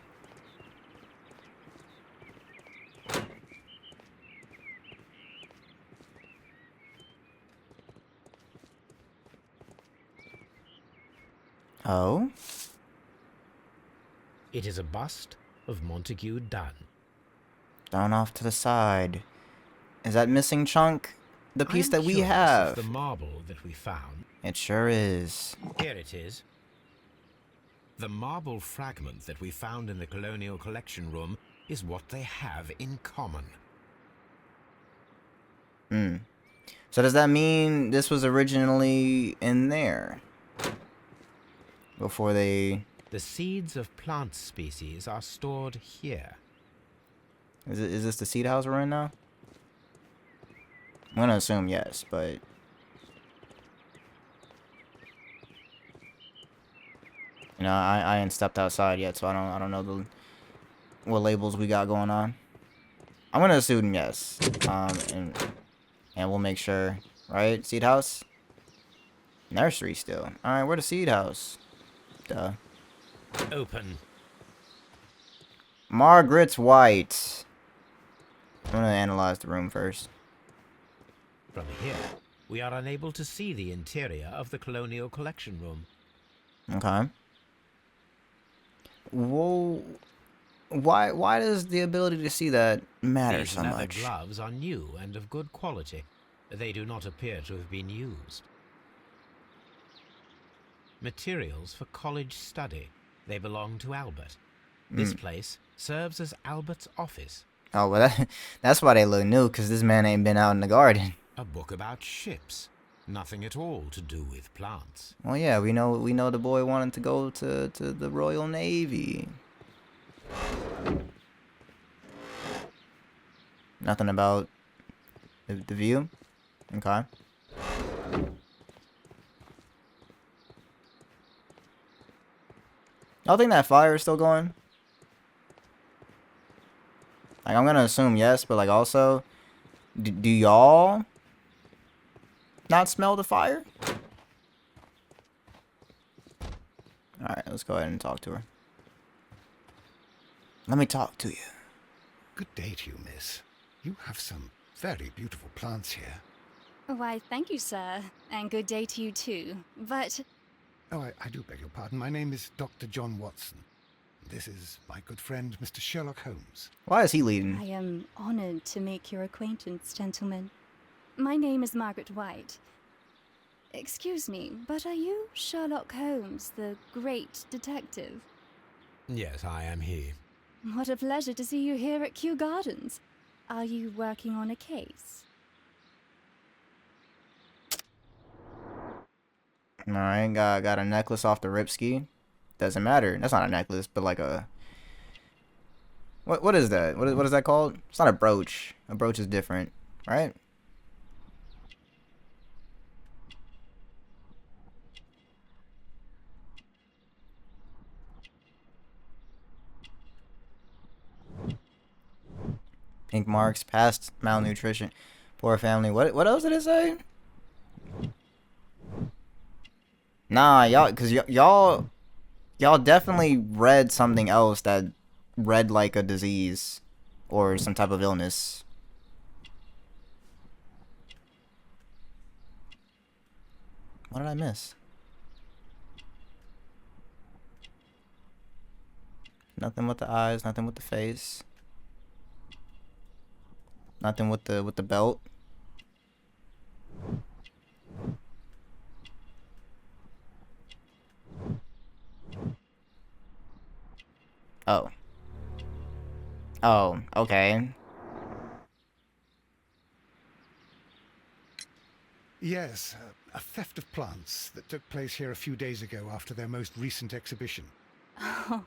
Oh? It is a bust of Montague Dunne. Down off to the side. Is that missing chunk the piece that we curious have? if the marble that we found. It sure is. Here it is. The marble fragment that we found in the Colonial Collection Room is what they have in common. So does that mean this was originally in there? Before they... The seeds of plant species are stored here. Is this the seed house we're in now? I'm gonna assume yes, but... You know, I ain't stepped outside yet, so I don't know what labels we got going on. I'm gonna assume yes. And we'll make sure, right? Seed house? Nursery still. Alright, where the seed house? Duh. Open. Margaret's white. I'm gonna analyze the room first. From here, we are unable to see the interior of the Colonial Collection Room. Okay. Whoa. Why does the ability to see that matter These so leather much? gloves are new and of good quality. They do not appear to have been used. Materials for college study. They belong to Albert. This place serves as Albert's office. Oh, well, that's why they look new, because this man ain't been out in the garden. A book about ships. Nothing at all to do with plants. Well, yeah, we know the boy wanted to go to the Royal Navy. Nothing about the view? Okay. I think that fire is still going. Like, I'm gonna assume yes, but like also, do y'all not smell the fire? Alright, let's go ahead and talk to her. Let me talk to you. Good day to you, miss. You have some very beautiful plants here. Why, thank you, sir. And good day to you, too. But... Oh, I do beg your pardon. My name is Dr. John Watson. This is my good friend, Mr. Sherlock Holmes. Why is he leading? I am honored to make your acquaintance, gentlemen. My name is Margaret White. Excuse me, but are you Sherlock Holmes, the great detective? Yes, I am he. What a pleasure to see you here at Kew Gardens. Are you working on a case? Alright, got a necklace off the Ripski. Doesn't matter. That's not a necklace, but like a What is that? What is that called? It's not a brooch. A brooch is different, right? Pink marks, past malnutrition, poor family. What else did it say? Nah, y'all definitely read something else that read like a disease or some type of illness. What did I miss? Nothing with the eyes, nothing with the face. Nothing with the belt. Oh. Oh, okay. Yes, a theft of plants that took place here a few days ago after their most recent exhibition. Oh,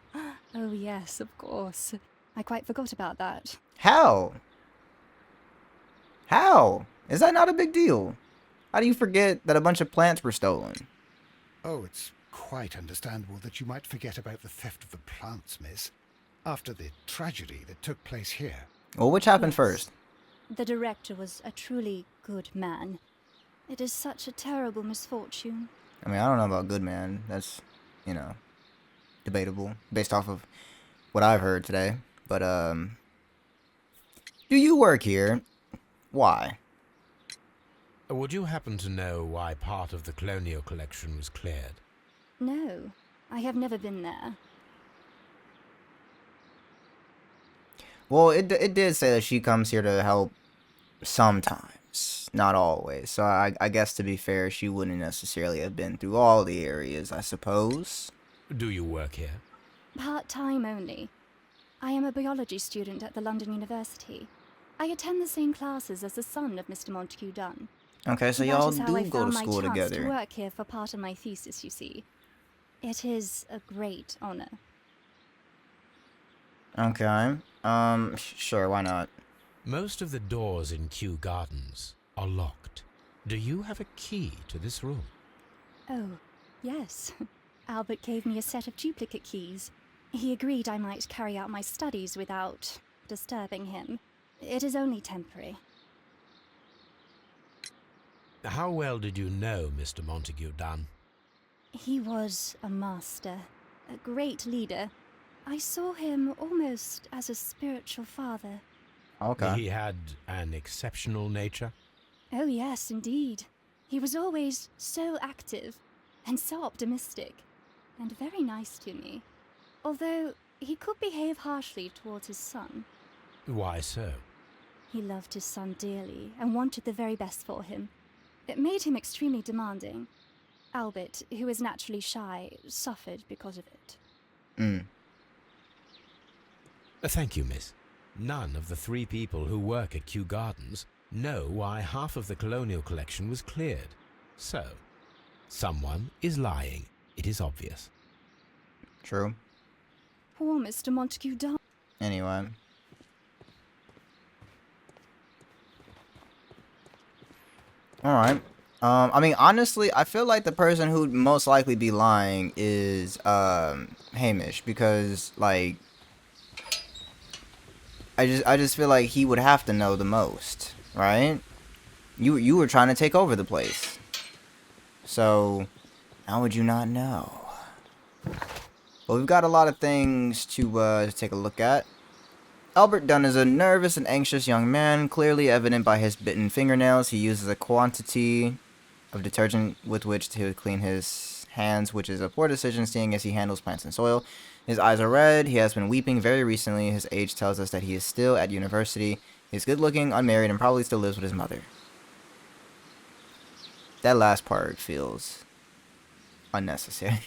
yes, of course. I quite forgot about that. How? How? Is that not a big deal? How do you forget that a bunch of plants were stolen? Oh, it's quite understandable that you might forget about the theft of the plants, miss, after the tragedy that took place here. Well, which happened Yes. first? The director was a truly good man. It is such a terrible misfortune. I mean, I don't know about good man. That's, debatable based off of what I've heard today. But, do you work here? Why? Would you happen to know why part of the colonial collection was cleared? No, I have never been there. Well, it did say that she comes here to help sometimes, not always. So I guess to be fair, she wouldn't necessarily have been through all the areas, I suppose. Do you work here? Part-time only. I am a biology student at the London University. I attend the same classes as the son of Mr. Montague Dunne. Okay, so That y'all is how do I go found to my school chance together. to work here for part of my thesis, you see. It is a great honor. Okay. Sure, why not? Most of the doors in Kew Gardens are locked. Do you have a key to this room? Oh, yes. Albert gave me a set of duplicate keys. He agreed I might carry out my studies without disturbing him. It is only temporary. How well did you know Mr. Montague Dunne? He was a master, a great leader. I saw him almost as a spiritual father. Okay. He had an exceptional nature? Oh, yes, indeed. He was always so active and so optimistic and very nice to me. Although he could behave harshly towards his son. Why so? He loved his son dearly and wanted the very best for him. It made him extremely demanding. Albert, who is naturally shy, suffered because of it. Thank you, miss. None of the 3 people who work at Kew Gardens know why half of the colonial collection was cleared. So, someone is lying. It is obvious. True. Poor Mr. Montague Dunne. Anyway. Alright. I mean, honestly, I feel like the person who'd most likely be lying is, Hamish, because, like, I just feel like he would have to know the most, right? You were trying to take over the place. So, how would you not know? Well, we've got a lot of things to take a look at. Albert Dunne is a nervous and anxious young man, clearly evident by his bitten fingernails. He uses a quantity of detergent with which to clean his hands, which is a poor decision seeing as he handles plants and soil. His eyes are red. He has been weeping very recently. His age tells us that he is still at university. He's good-looking, unmarried, and probably still lives with his mother. That last part feels unnecessary.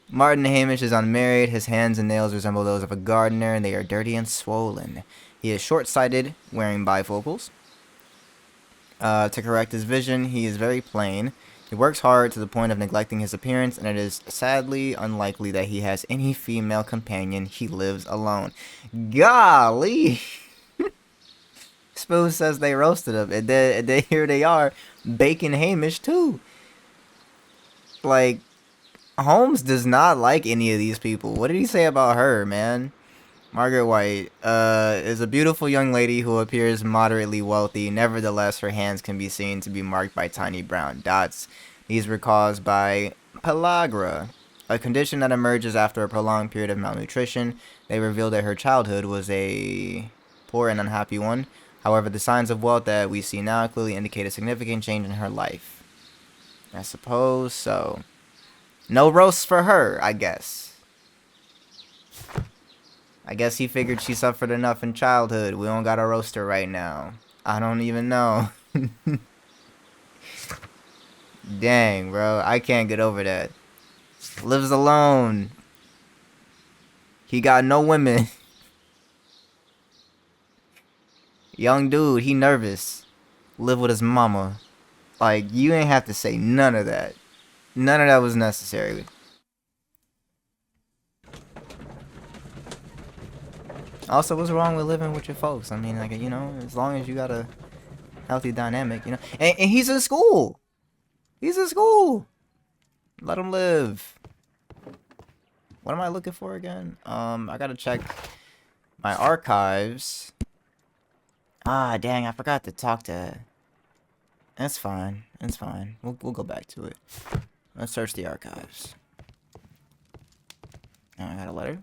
Martyn Hamish is unmarried. His hands and nails resemble those of a gardener, and they are dirty and swollen. He is short-sighted, wearing bifocals. To correct his vision, he is very plain. He works hard to the point of neglecting his appearance, and it is sadly unlikely that he has any female companion. He lives alone. Golly! Spoon says they roasted him, and then here they are, baking Hamish too. Like, Holmes does not like any of these people. What did he say about her, man? Margaret White is a beautiful young lady who appears moderately wealthy. Nevertheless, her hands can be seen to be marked by tiny brown dots. These were caused by pellagra, a condition that emerges after a prolonged period of malnutrition. They revealed that her childhood was a poor and unhappy one. However, the signs of wealth that we see now clearly indicate a significant change in her life. I suppose so. No roasts for her, I guess. I guess he figured she suffered enough in childhood. We don't got a roaster right now. I don't even know. Dang, bro. I can't get over that. Lives alone. He got no women. Young dude, he nervous. Live with his mama. Like, you ain't have to say none of that. None of that was necessary. Also, what's wrong with living with your folks? I mean, like, you know, as long as you got a healthy dynamic, you know. And he's in school. He's in school. Let him live. What am I looking for again? I gotta check my archives. Ah, dang, I forgot to talk to... That's fine. That's fine. We'll go back to it. Let's search the archives. Oh, I got a letter.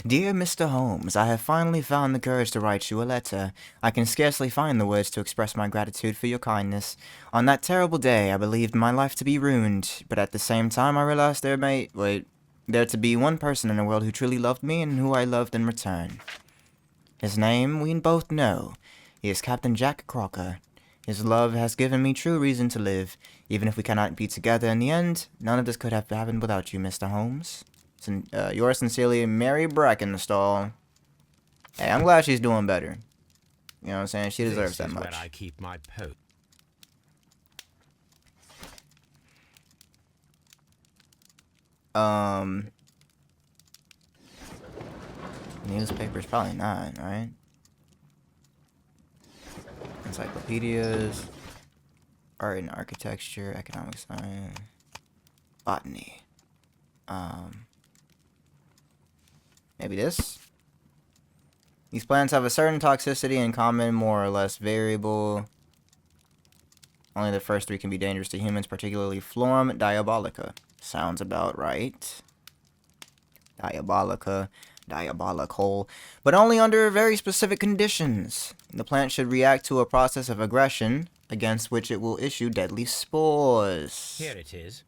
Dear Mr. Holmes, I have finally found the courage to write you a letter. I can scarcely find the words to express my gratitude for your kindness. On that terrible day, I believed my life to be ruined, but at the same time I realized there to be one person in the world who truly loved me and who I loved in return. His name we both know. He is Captain Jack Crocker. His love has given me true reason to live. Even if we cannot be together in the end, none of this could have happened without you, Mr. Holmes. Yours sincerely, Mary Brackenstall. Hey, I'm glad she's doing better. You know what I'm saying? She deserves that much. Where I keep my post. Newspapers probably not, right? Encyclopedias, art and architecture, economic science, botany. Maybe this? These plants have a certain toxicity in common, more or less variable. Only the first three can be dangerous to humans, particularly Florum diabolica. Sounds about right. Diabolical, but only under very specific conditions. The plant should react to a process of aggression, against which it will issue deadly spores. Here it is.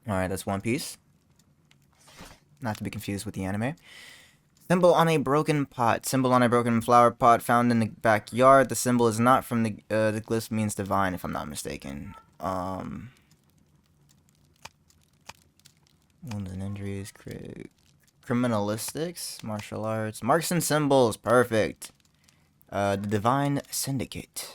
Alright, that's One Piece. Not to be confused with the anime. Symbol on a broken pot. Symbol on a broken flower pot found in the backyard. The symbol is not from the glyph means divine, if I'm not mistaken. Wounds and injuries. Criminalistics. Martial arts. Marks and symbols. Perfect. The Divine Syndicate.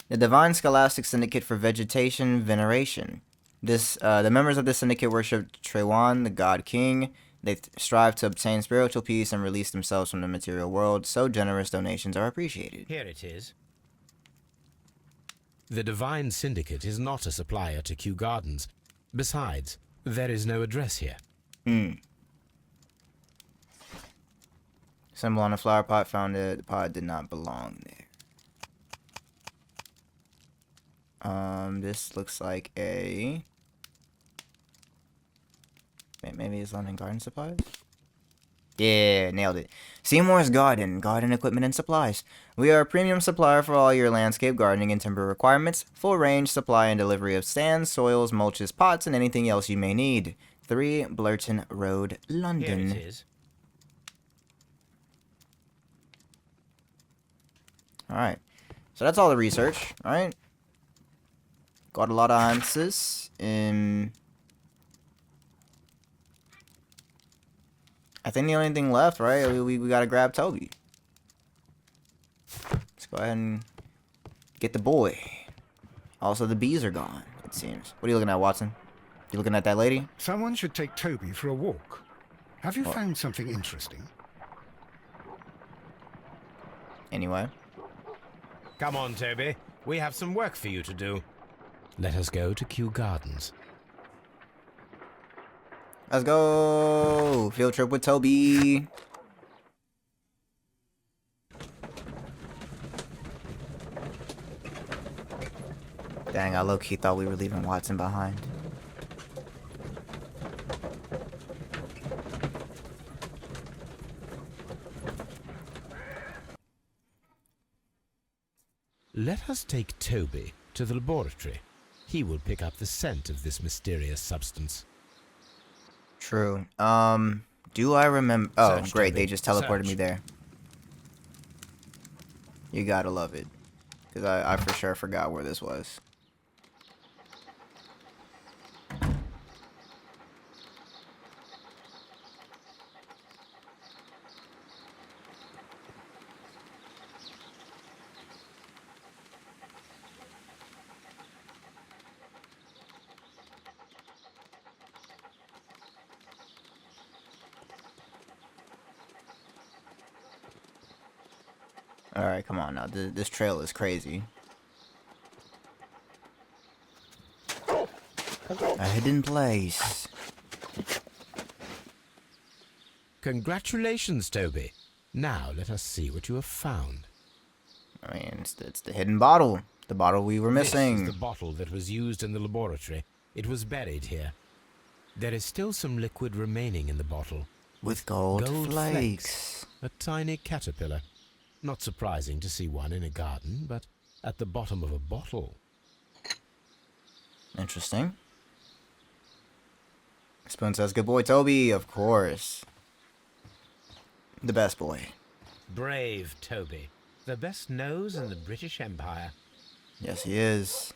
The Divine Scholastic Syndicate for Vegetation Veneration. The members of this syndicate worship Trewan, the God King. They strive to obtain spiritual peace and release themselves from the material world, so generous donations are appreciated. Here it is. The Divine Syndicate is not a supplier to Kew Gardens. Besides, there is no address here. Symbol on a flower pot found that the pot did not belong there. This looks like a... Maybe it's London Garden Supplies? Yeah, nailed it. Seymour's Garden equipment and supplies. We are a premium supplier for all your landscape gardening and timber requirements. Full range supply and delivery of stands, soils, mulches, pots, and anything else you may need. 3 Blurton Road, London. Here it is. Alright. So that's all the research, right? Got a lot of answers. I think the only thing left, right? We gotta grab Toby. Let's go ahead and get the boy. Also, the bees are gone, it seems. What are you looking at, Watson? You looking at that lady? Someone should take Toby for a walk. Have you found something interesting? Anyway. Come on, Toby. We have some work for you to do. Let us go to Kew Gardens. Let's go! Field trip with Toby. Dang, I low-key thought we were leaving Watson behind. Let us take Toby to the laboratory. He will pick up the scent of this mysterious substance. True. Do I remember? Oh, Search, great. Toby. They just teleported Search. me there. You gotta love it. Because I for sure forgot where this was. Alright, come on now. This trail is crazy. A hidden place. Congratulations, Toby. Now let us see what you have found. I mean, it's the hidden bottle. The bottle we were missing. This is the bottle that was used in the laboratory. It was buried here. There is still some liquid remaining in the bottle. With gold, Gold flakes. A tiny caterpillar. Not surprising to see one in a garden, but at the bottom of a bottle. Interesting. Spoon says, good boy, Toby. Of course. The best boy. Brave Toby. The best nose in the British Empire. Yes, he is.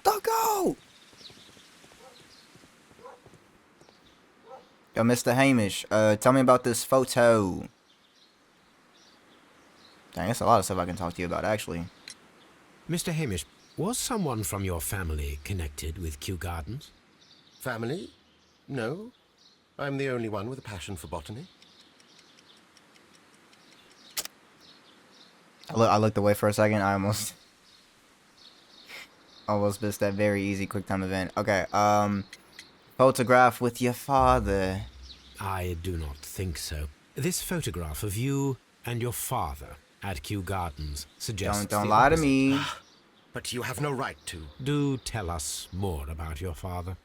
Doggo! Yo, Mr. Hamish, tell me about this photo. Dang, that's a lot of stuff I can talk to you about, actually. Mr. Hamish, was someone from your family connected with Kew Gardens? Family? No. I'm the only one with a passion for botany. I looked away for a second. I almost missed that very easy quick time event. Okay, photograph with your father. I do not think so. This photograph of you and your father at Kew Gardens suggests Don't the lie to opposite. me. But you have no right to. Do tell us more about your father.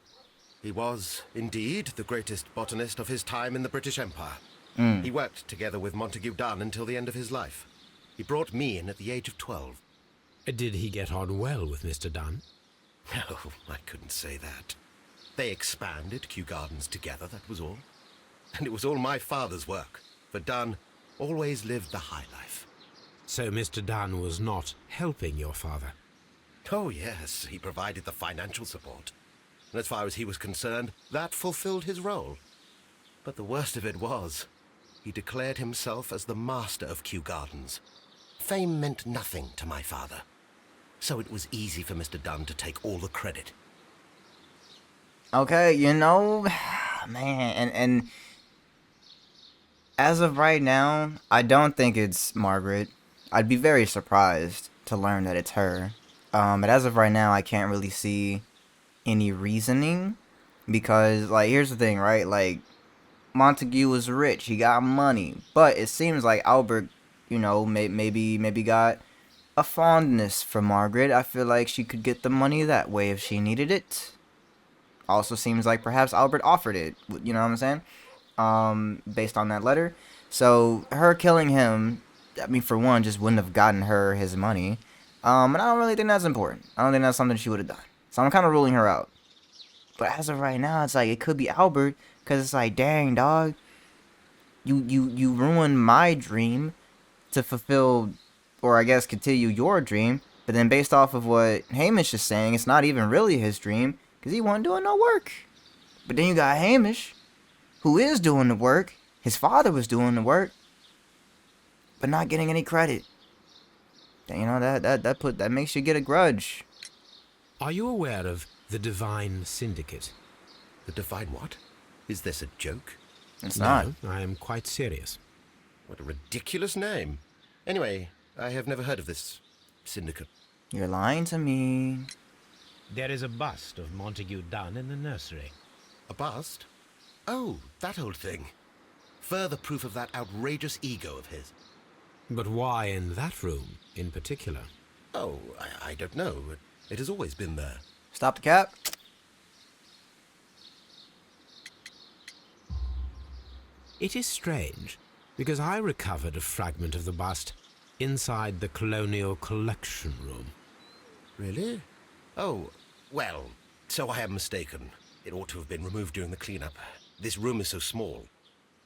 He was, indeed, the greatest botanist of his time in the British Empire. He worked together with Montague Dunne until the end of his life. He brought me in at the age of 12. Did he get on well with Mr. Dunne? No, I couldn't say that. They expanded Kew Gardens together, that was all. And it was all my father's work, for Dunne always lived the high life. So Mr. Dunne was not helping your father? Oh, yes, he provided the financial support. And as far as he was concerned, that fulfilled his role. But the worst of it was, he declared himself as the master of Kew Gardens. Fame meant nothing to my father. So it was easy for Mr. Dunne to take all the credit. Okay, you know, man, and as of right now, I don't think it's Margaret. I'd be very surprised to learn that it's her. But as of right now, I can't really see any reasoning because, like, here's the thing, right? Like, Montague was rich, he got money, but it seems like Albert, you know, maybe got a fondness for Margaret. I feel like she could get the money that way if she needed it. Also seems like perhaps Albert offered it, you know what I'm saying? Based on that letter. So her killing him, I mean, for one, just wouldn't have gotten her his money. And I don't really think that's important. I don't think that's something she would have done. So I'm kind of ruling her out. But as of right now, it's like it could be Albert, because it's like, dang, dog, you ruined my dream to fulfill, or I guess continue your dream. But then based off of what Hamish is saying, it's not even really his dream, because he wasn't doing no work. But then you got Hamish, who is doing the work. His father was doing the work, but not getting any credit. You know, that makes you get a grudge. Are you aware of the Divine Syndicate? The Divine what? Is this a joke? It's not. No, I am quite serious. What a ridiculous name. Anyway, I have never heard of this syndicate. You're lying to me. There is a bust of Montague Dunne in the nursery. A bust? Oh, that old thing. Further proof of that outrageous ego of his. But why in that room in particular? Oh, I don't know. It has always been there. Stop the cap. It is strange, because I recovered a fragment of the bust inside the Colonial Collection Room. Really? Oh, well, so I am mistaken. It ought to have been removed during the cleanup. This room is so small.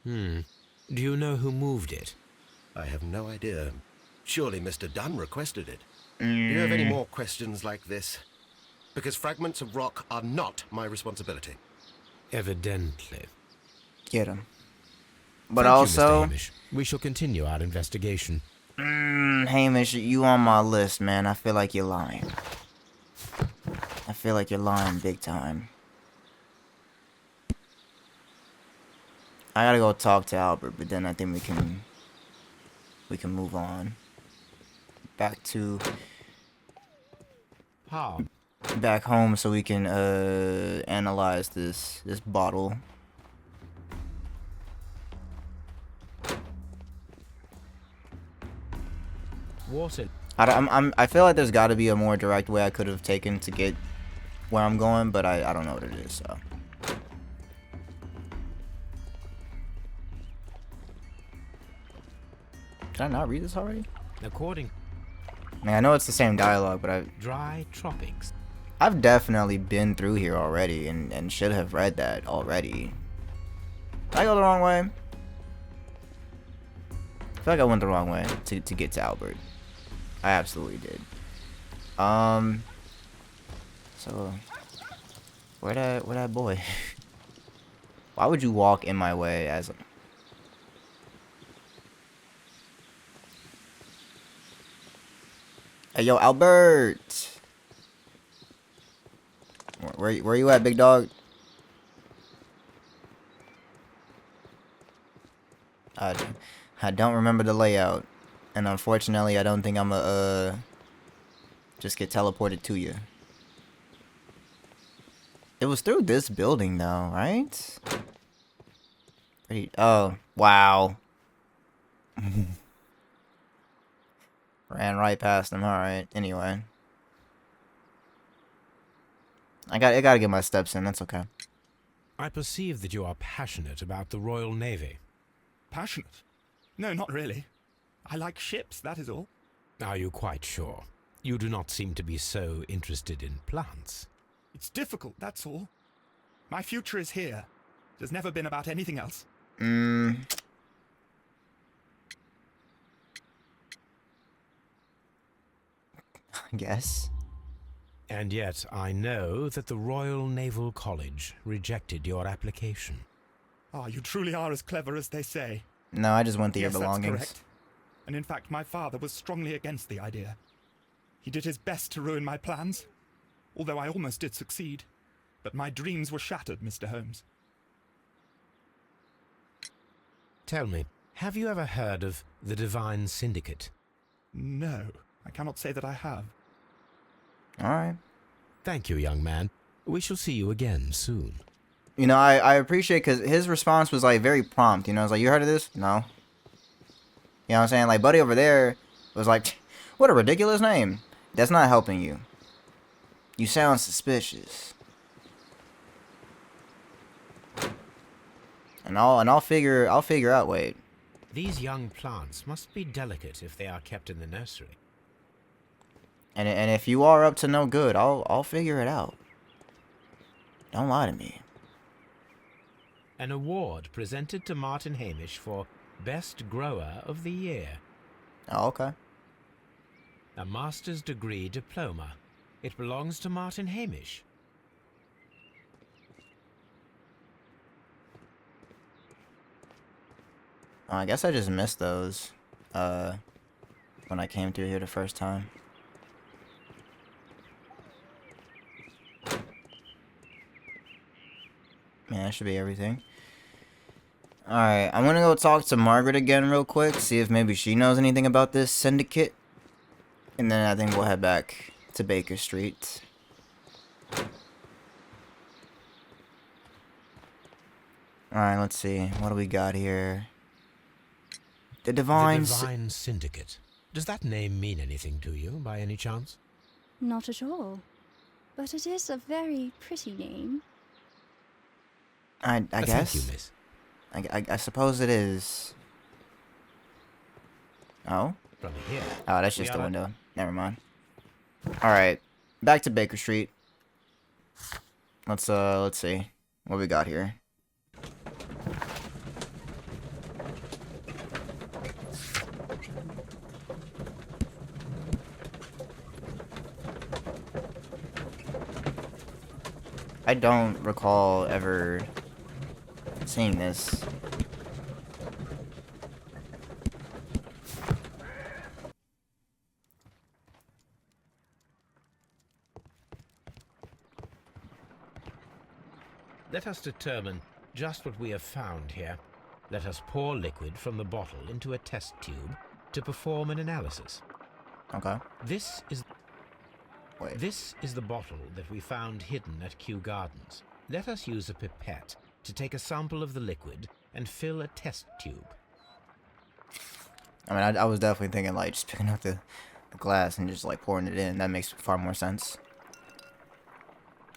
Do you know who moved it? I have no idea. Surely Mr. Dunne requested it. Do you have any more questions like this? Because fragments of rock are not my responsibility. Evidently. Get him. But Thank also, you, Mr. Hamish. We shall continue our investigation. Hamish, you on my list, man. I feel like you're lying. I feel like you're lying big time. I gotta go talk to Albert, but then I think we can move on. Back to How? back home so we can analyze this bottle. Water. I feel like there's got to be a more direct way I could have taken to get where I'm going, but I don't know what it is. So can I not read this already? According I mean, I know it's the same dialogue, but dry tropics. I've definitely been through here already and should have read that already. Did I go the wrong way? I feel like I went the wrong way to get to Albert. I absolutely did. So where that boy? Why would you walk in my way as a... Hey, yo, Albert! Where you at, big dog? I don't remember the layout. And unfortunately, I don't think I'm just get teleported to you. It was through this building, though, right? Oh, wow. Ran right past him. All right. Anyway, I gotta get my steps in. That's okay. I perceive that you are passionate about the Royal Navy. Passionate? No, not really. I like ships, that is all. Are you quite sure? You do not seem to be so interested in plants. It's difficult, that's all. My future is here. It has never been about anything else. I guess. And yet I know that the Royal Naval College rejected your application. Ah, you truly are as clever as they say. No, I just went through your Yes, that's belongings. correct. And in fact, my father was strongly against the idea. He did his best to ruin my plans, although I almost did succeed. But my dreams were shattered, Mr. Holmes. Tell me, have you ever heard of the Divine Syndicate? No, I cannot say that I have. All right. Thank you, young man. We shall see you again soon. You know, I appreciate because his response was like very prompt. You know, I was like, "You heard of this?" No. You know what I'm saying? Like, buddy over there was like, "What a ridiculous name." That's not helping you. You sound suspicious. And I'll figure out. Wait. These young plants must be delicate if they are kept in the nursery. And if you are up to no good, I'll figure it out. Don't lie to me. An award presented to Martyn Hamish for Best Grower of the Year. Oh, okay. A master's degree diploma. It belongs to Martyn Hamish. Oh, I guess I just missed those. When I came through here the first time. Yeah, that should be everything. Alright, I'm gonna go talk to Margaret again real quick, see if maybe she knows anything about this syndicate. And then I think we'll head back to Baker Street. Alright, let's see. What do we got here? The Divine Syndicate. Does that name mean anything to you, by any chance? Not at all. But it is a very pretty name. I guess. Thank you, miss. I suppose it is. Oh? From here. Oh, that's just the window. Never mind. Alright. Back to Baker Street. Let's see. What we got here. I don't recall ever seeing this. Let us determine just what we have found here. Let us pour liquid from the bottle into a test tube to perform an analysis. Okay. This is the bottle that we found hidden at Kew Gardens. Let us use a pipette to take a sample of the liquid and fill a test tube. I mean, I was definitely thinking, like, just picking up the glass and just, like, pouring it in. That makes far more sense.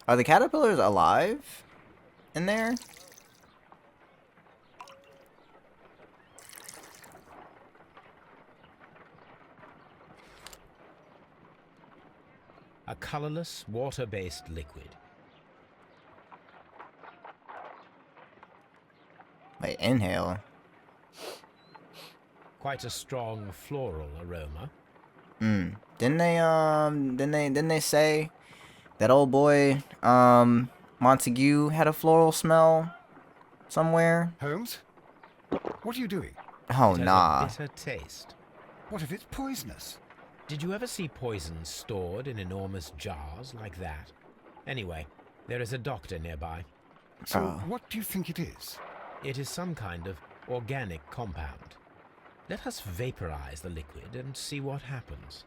Are the caterpillars alive in there? A colorless, water-based liquid. Wait, inhale. Quite a strong floral aroma. Didn't they say that old boy, Montague had a floral smell somewhere? Holmes? What are you doing? Oh, It has nah. a bitter taste. What if it's poisonous? Did you ever see poison stored in enormous jars like that? Anyway, there is a doctor nearby. So, Oh. what do you think it is? It is some kind of organic compound. Let us vaporize the liquid and see what happens.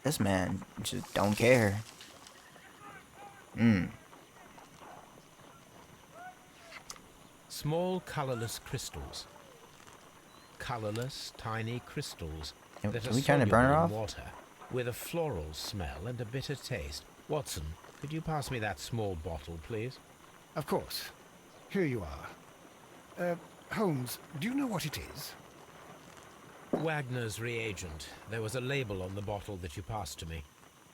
This man just don't care. Small colorless crystals. Colorless, tiny crystals Can that are we turn the burner soluble off? in water, with a floral smell and a bitter taste. Watson, could you pass me that small bottle, please? Of course. Here you are. Holmes, do you know what it is? Wagner's reagent. There was a label on the bottle that you passed to me.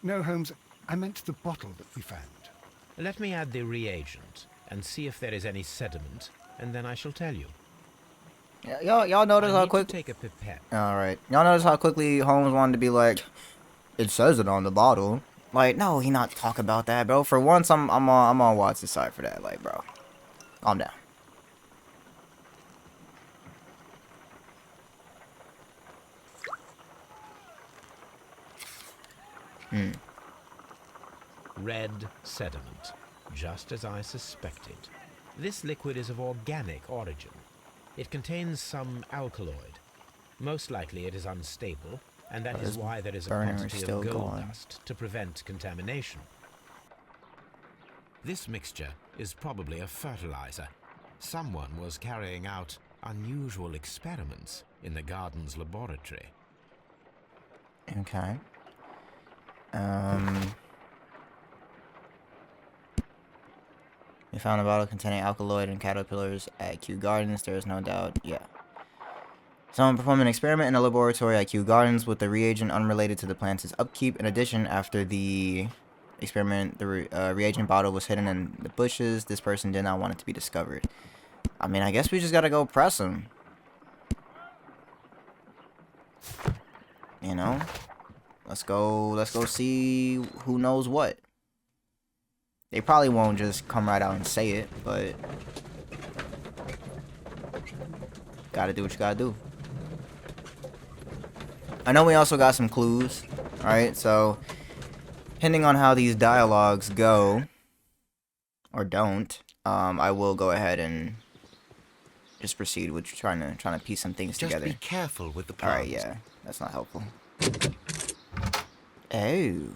No, Holmes, I meant the bottle that we found. Let me add the reagent and see if there is any sediment, and then I shall tell you. Y'all notice I how need quick? to take a pipette. Alright. Y'all notice how quickly Holmes wanted to be like, it says it on the bottle. Like, no, he not talk about that, bro. For once, I'm on Watts' side for that. Like, bro, calm down. Red sediment, just as I suspected. This liquid is of organic origin. It contains some alkaloid. Most likely it is unstable, and that is why there is a burner is quantity still of gold going. dust to prevent contamination. This mixture is probably a fertilizer. Someone was carrying out unusual experiments in the garden's laboratory. Okay. We found a bottle containing alkaloid and caterpillars at Kew Gardens. There is no doubt. Yeah. Someone performed an experiment in a laboratory at Kew Gardens with the reagent unrelated to the plant's upkeep. In addition, after the experiment, the reagent bottle was hidden in the bushes. This person did not want it to be discovered. I mean, I guess we just gotta go press him. You know? Let's go see who knows what. They probably won't just come right out and say it, but gotta do what you gotta do. I know we also got some clues, alright? So, depending on how these dialogues go, or don't, I will go ahead and just proceed with trying to piece some things Just together. be careful with the plans. Alright, yeah. That's not helpful. Oh.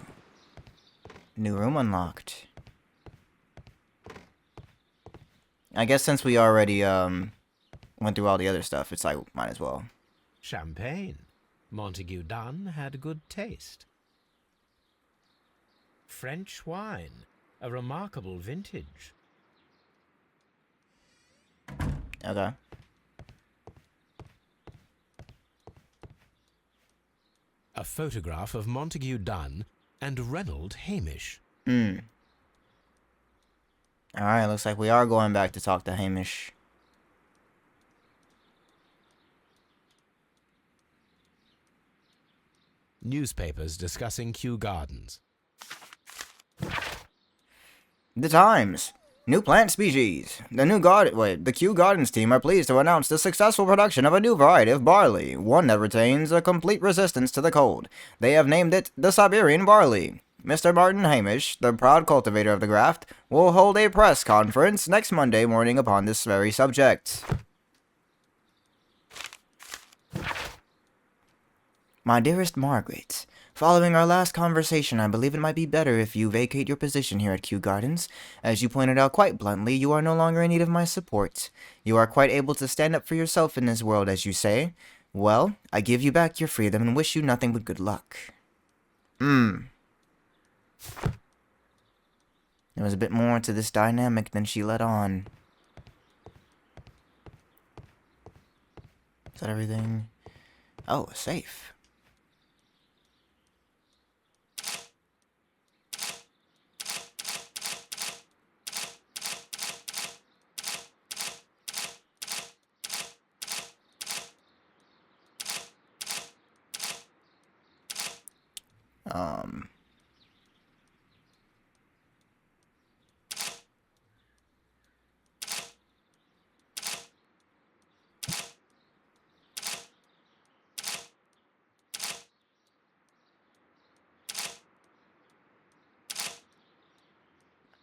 New room unlocked. I guess since we already, went through all the other stuff, it's like, might as well. Champagne. Montague Dunne had good taste. French wine. A remarkable vintage. Okay. A photograph of Montague Dunne and Reynold Hamish. Alright, looks like we are going back to talk to Hamish. Newspapers discussing Kew Gardens. The Times. New plant species. The Kew Gardens team are pleased to announce the successful production of a new variety of barley, one that retains a complete resistance to the cold. They have named it the Siberian barley. Mr. Martyn Hamish, the proud cultivator of the graft, will hold a press conference next Monday morning upon this very subject. My dearest Margaret, following our last conversation, I believe it might be better if you vacate your position here at Kew Gardens. As you pointed out quite bluntly, you are no longer in need of my support. You are quite able to stand up for yourself in this world, as you say. Well, I give you back your freedom and wish you nothing but good luck. There was a bit more to this dynamic than she let on. Is that everything? Oh, a safe.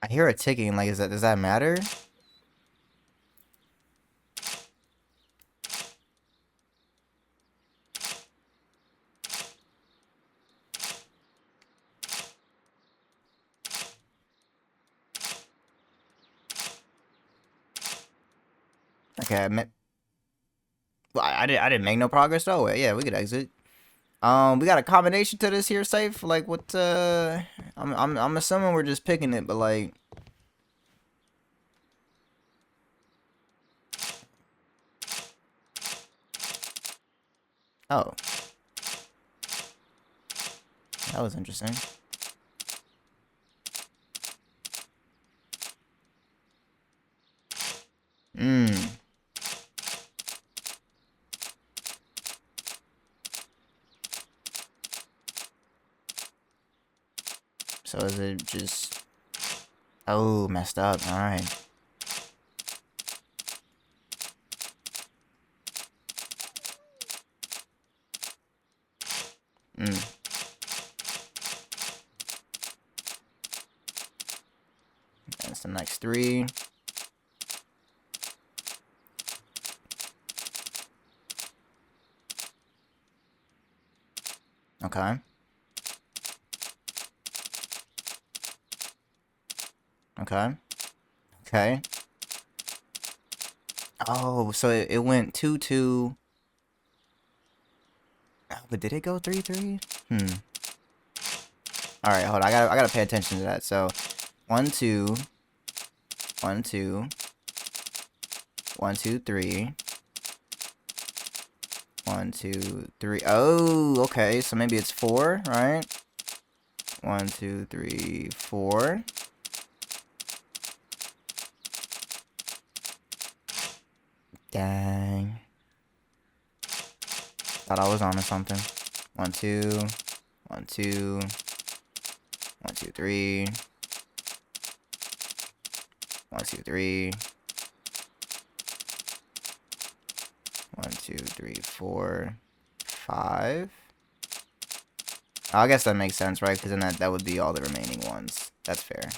I hear a ticking, like, does that matter? Okay, well, I didn't make no progress though. Yeah, we could exit. We got a combination to this here safe. Like what? I'm assuming we're just picking it, but like. Oh, that was interesting. So is it just... Oh, messed up. Alright. That's the next 3. Okay. Okay. Okay. Oh, so it went 2-2. Oh, but did it go 3-3? All right, hold on. I gotta pay attention to that. So, 1-2, 1-2, 1-2-3, 1-2-3. Oh, okay. So maybe it's 4, right? 1-2-3-4. Dang. Thought I was on to something. 1-2, 1-2, 1-2-3, 1, 2, 3. 1, 2, 3, 4, 5. I guess that makes sense, right? Because then that would be all the remaining ones. That's fair.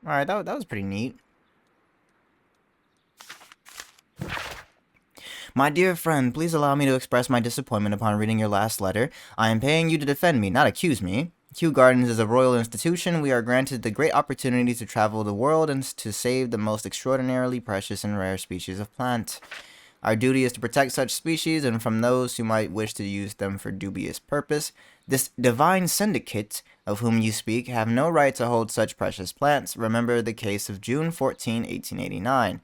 Alright, that was pretty neat. My dear friend, please allow me to express my disappointment upon reading your last letter. I am paying you to defend me, not accuse me. Kew Gardens is a royal institution. We are granted the great opportunity to travel the world and to save the most extraordinarily precious and rare species of plant. Our duty is to protect such species and from those who might wish to use them for dubious purpose. This Divine Syndicate, of whom you speak, have no right to hold such precious plants. Remember the case of June 14, 1889.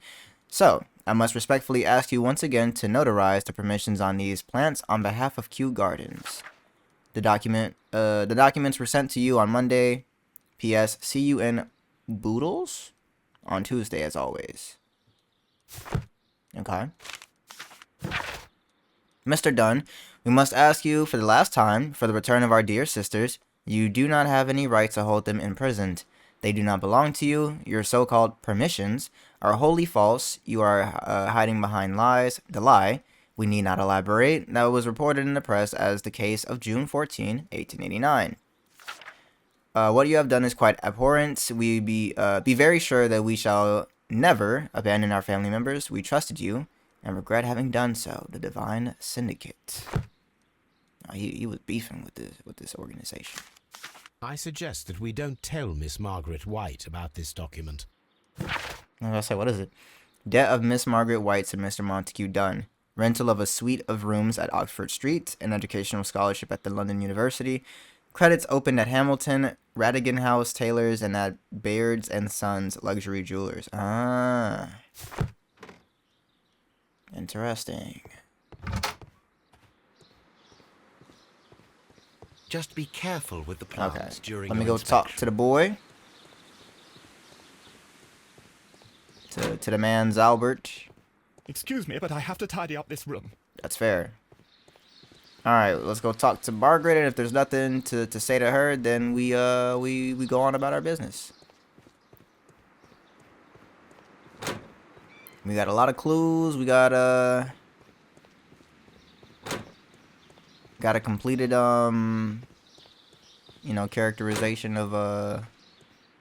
So, I must respectfully ask you once again to notarize the permissions on these plants on behalf of Kew Gardens. The documents were sent to you on Monday. P.S. See you in Boodles on Tuesday, as always. Okay. Mr. Dunne, we must ask you for the last time for the return of our dear sisters. You do not have any right to hold them imprisoned. They do not belong to you. Your so-called permissions are wholly false. You are hiding behind lies. The lie, we need not elaborate, that was reported in the press as the case of June 14, 1889. What you have done is quite abhorrent. We be very sure that we shall never abandon our family members. We trusted you and regret having done so. The Divine Syndicate. He was beefing with this organization. I suggest that we don't tell Miss Margaret White about this document. I was gonna say, what is it? Debt of Miss Margaret White to Mr. Montague Dunne. Rental of a suite of rooms at Oxford Street. An educational scholarship at the London University. Credits opened at Hamilton, Radigan House Tailors, and at Baird's and Sons Luxury Jewelers. Ah. Interesting. Just be careful with the plants during Let me your go inspection. talk to the boy. To the man's Albert. Excuse me, but I have to tidy up this room. That's fair. Alright, let's go talk to Margaret, and if there's nothing to say to her, then we go on about our business. We got a lot of clues. We got a completed characterization of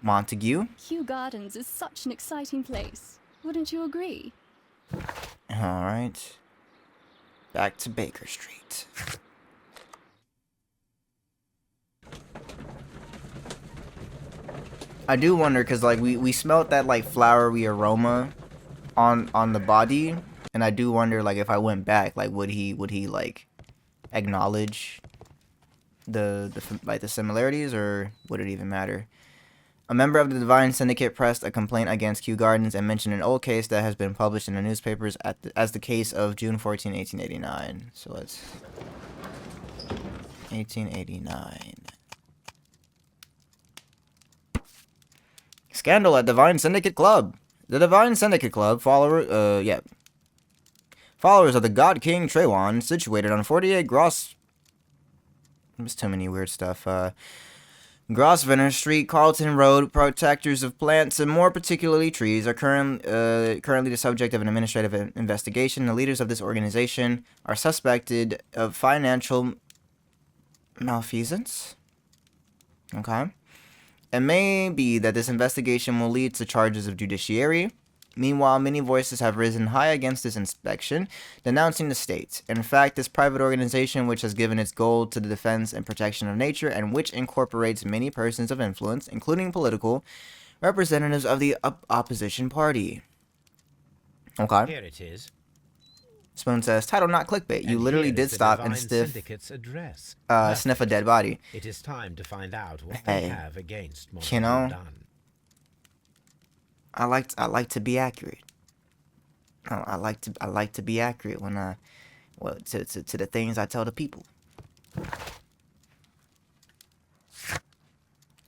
Montague. Kew Gardens is such an exciting place. Wouldn't you agree? Alright. Back to Baker Street. I do wonder, because like we smelt that like flowery aroma on the body, and I do wonder like if I went back, like would he like acknowledge the similarities, or would it even matter? A member of the Divine Syndicate pressed a complaint against Kew Gardens and mentioned an old case that has been published in the newspapers as the case of June 14, 1889. So let's... 1889. Scandal at Divine Syndicate Club. The Divine Syndicate Club followers of the God King Trewan, situated on 48 Gross... There's too many weird stuff. Grosvenor Street, Carlton Road, protectors of plants and more particularly trees are currently the subject of an administrative investigation. The leaders of this organization are suspected of financial malfeasance. Okay. It may be that this investigation will lead to charges of judiciary. Meanwhile, many voices have risen high against this inspection, denouncing the state. In fact, this private organization, which has given its goal to the defense and protection of nature, and which incorporates many persons of influence, including political representatives of the opposition party. Okay. Here it is. Spoon says, title not clickbait. You And literally here did is the stop Divine and Syndicate's address. sniff a dead body. It is time to find out what Hey, they have against Montague you know, Dunne. I like to be accurate. I like to be accurate when to the things I tell the people.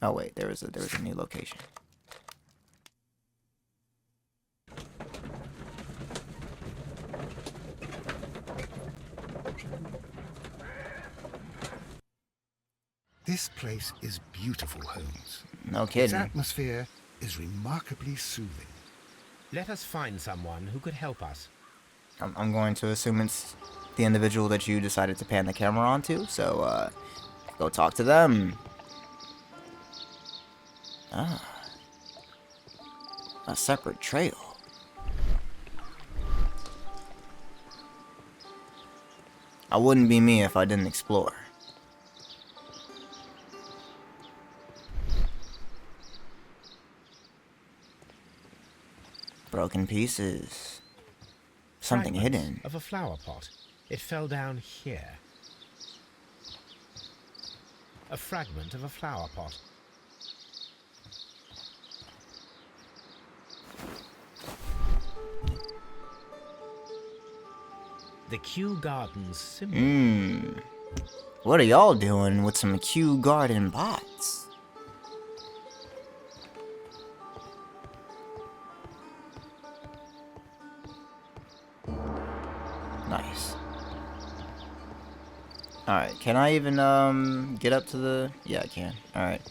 Oh wait, there was a new location. This place is beautiful, Holmes. No Its kidding. atmosphere is remarkably soothing. Let us find someone who could help us. I'm going to assume it's the individual that you decided to pan the camera onto, so, go talk to them. Ah. A separate trail. I wouldn't be me if I didn't explore. Broken pieces. Something Fragments hidden. of a flower pot. It fell down here. A fragment of a flower pot. The Kew Gardens symbol. What are y'all doing with some Kew Garden pots? Nice. Alright, can I even, get up to the... Yeah, I can. Alright.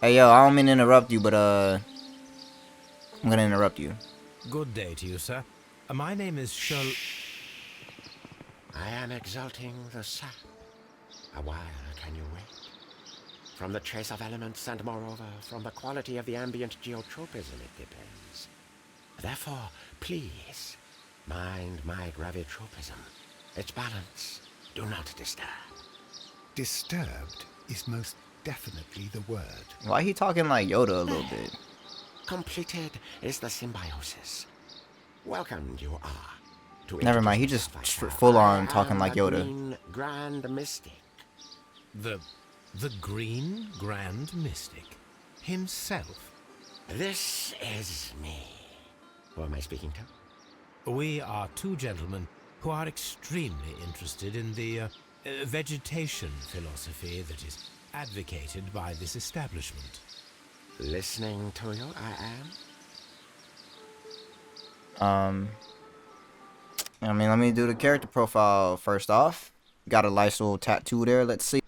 Hey, yo, I don't mean to interrupt you, but, I'm gonna interrupt you. Good day to you, sir. My name is Sherlock... I am exalting the sap. A while can you wait? From the trace of elements and moreover from the quality of the ambient geotropism it depends. Therefore, please, mind my gravitropism. Its balance, do not disturb. Disturbed is most definitely the word. Why he talking like Yoda a little bit? Completed is the symbiosis. Welcomed you are. To Never mind, he introduce just myself. full on I am talking like the Yoda. Green Grand Mystic. The Green Grand Mystic himself. This is me. Who am I speaking to? We are two gentlemen who are extremely interested in the vegetation philosophy that is advocated by this establishment. Listening to you, I am. I mean, let me do the character profile first off. Got a nice little tattoo there. Let's see.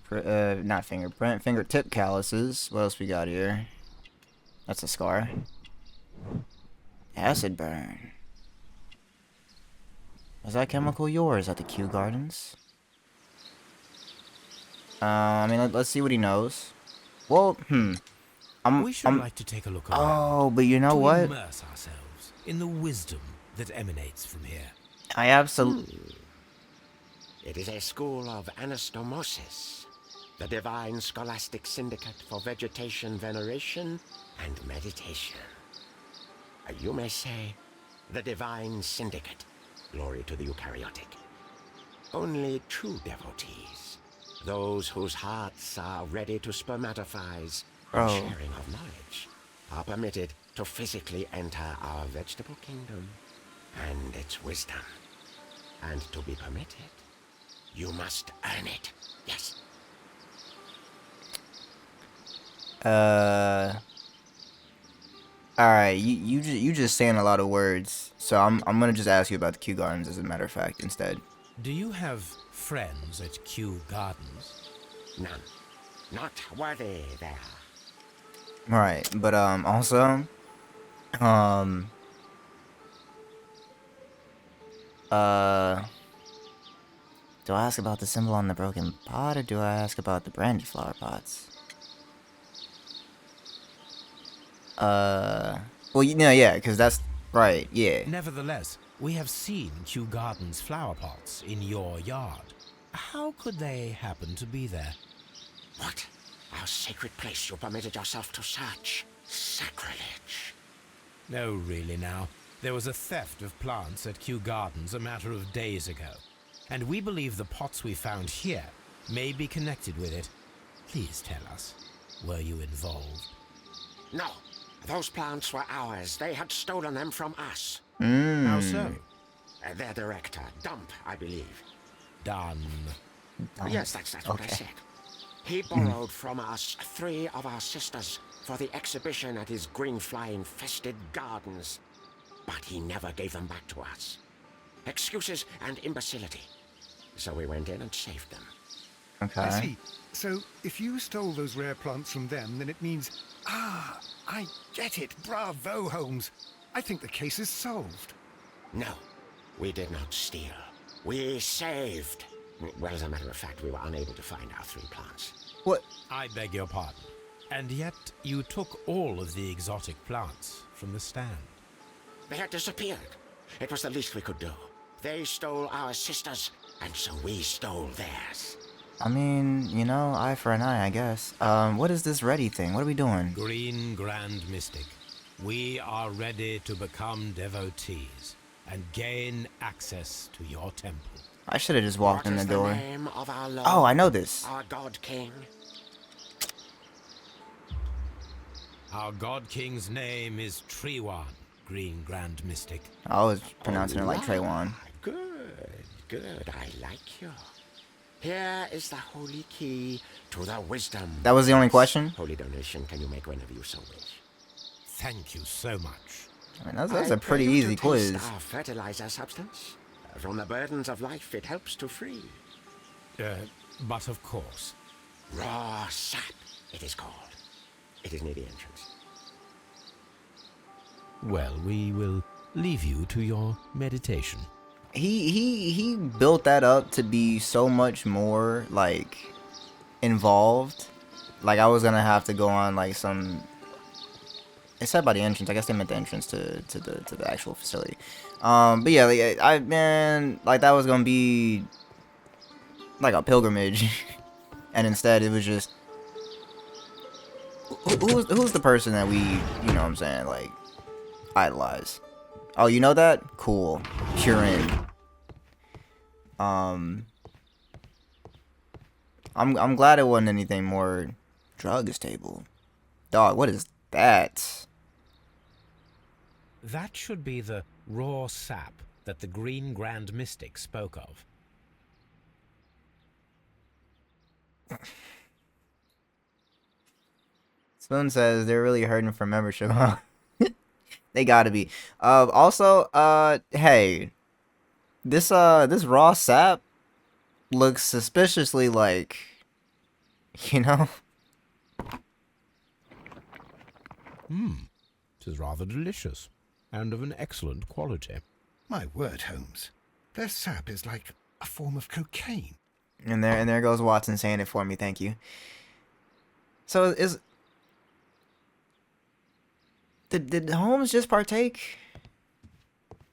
Not fingerprint, fingertip calluses. What else we got here? That's a scar. Acid burn. Was that chemical yours at the Kew Gardens? I mean, let's see what he knows. Well, We should like to take a look around. Oh, but you know to what? immerse ourselves in the wisdom that emanates from here. I absolutely... It is a school of anastomosis, the Divine Scholastic Syndicate for Vegetation Veneration and Meditation. You may say, the Divine Syndicate, glory to the eukaryotic. Only true devotees, those whose hearts are ready to spermatophize and sharing of knowledge, are permitted to physically enter our vegetable kingdom and its wisdom. And to be permitted, you must earn it. Yes. Alright, you just saying a lot of words, so I'm gonna just ask you about the Kew Gardens as a matter of fact instead. Do you have friends at Kew Gardens? None. Not worthy there. Right, but also, do I ask about the symbol on the broken pot, or do I ask about the brandy flower pots? Well, you know, yeah, because that's right, yeah. Nevertheless, we have seen Kew Gardens flower pots in your yard. How could they happen to be there? What? Our sacred place you permitted yourself to search. Sacrilege. No, really now. There was a theft of plants at Kew Gardens a matter of days ago, and we believe the pots we found here may be connected with it. Please tell us, were you involved? No. Those plants were ours. They had stolen them from us. How so? Their director, Dump, I believe. Dunne. Yes, that's what I said. He borrowed from us 3 of our sisters for the exhibition at his green fly-infested gardens. But he never gave them back to us. Excuses and imbecility. So we went in and saved them. Okay. I see. So, if you stole those rare plants from them, then it means... Ah, I get it. Bravo, Holmes. I think the case is solved. No, we did not steal. We saved. Well, as a matter of fact, we were unable to find our 3 plants. What? I beg your pardon. And yet you took all of the exotic plants from the stand. They had disappeared. It was the least we could do. They stole our sisters, and so we stole theirs. I mean, you know, eye for an eye, I guess. What is this ready thing? What are we doing? Green Grand Mystic, we are ready to become devotees and gain access to your temple. I should have just walked What in the is door. name of our Lord, Oh, I know this. our God King? Our God King's name is Trewan, Green Grand Mystic. I was pronouncing it like Trayvon. Good, I like you. Here is the holy key to the wisdom. That was the only question? Holy donation can you make whenever you so wish. Thank you so much. I mean, that's a pretty pray you easy to quiz. taste our fertilizer substance. From the burdens of life it helps to free. But of course. Raw sap, it is called. It is near the entrance. Well, we will leave you to your meditation. He built that up to be so much more like involved. Like I was gonna have to go on like some. It said by the entrance. I guess they meant the entrance to the actual facility. But yeah, like, that was gonna be like a pilgrimage, and instead it was just who's the person that we, you know what I'm saying, like idolize. Oh, you know that? Cool. You're in. I'm glad it wasn't anything more drugs table. Dog, what is that? That should be the raw sap that the Green Grand Mystic spoke of. Spoon says they're really hurting for membership, huh? They gotta be. Also, hey, this raw sap looks suspiciously like, you know. It is rather delicious, and of an excellent quality. My word, Holmes. Their sap is like a form of cocaine. And there goes Watson saying it for me. Thank you. So did Holmes just partake?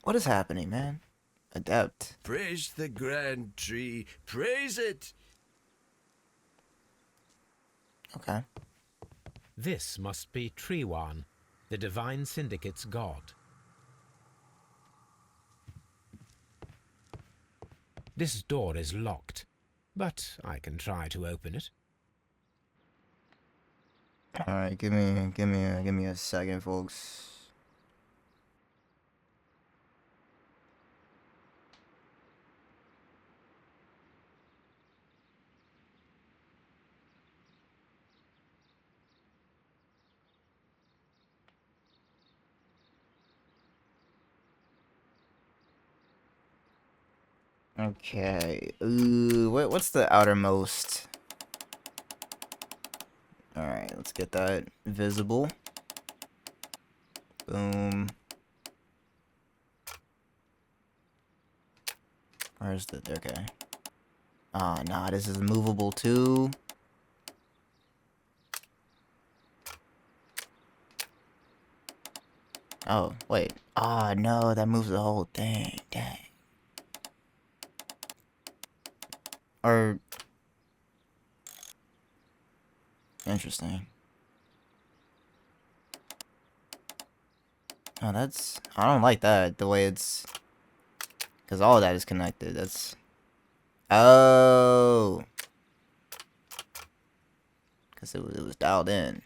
What is happening, man? Adept. Praise the grand tree. Praise it. Okay. This must be Trewan, the Divine Syndicate's god. This door is locked, but I can try to open it. All right, give me a second, folks. Okay. What's the outermost? All right, let's get that visible. Boom. Where's the? Okay. Ah, nah, this is movable too. Oh, wait. Ah, no, that moves the whole thing. Dang. Or interesting. Oh, that's... I don't like that, the way it's... Because all of that is connected, that's... Oh! Because it was dialed in.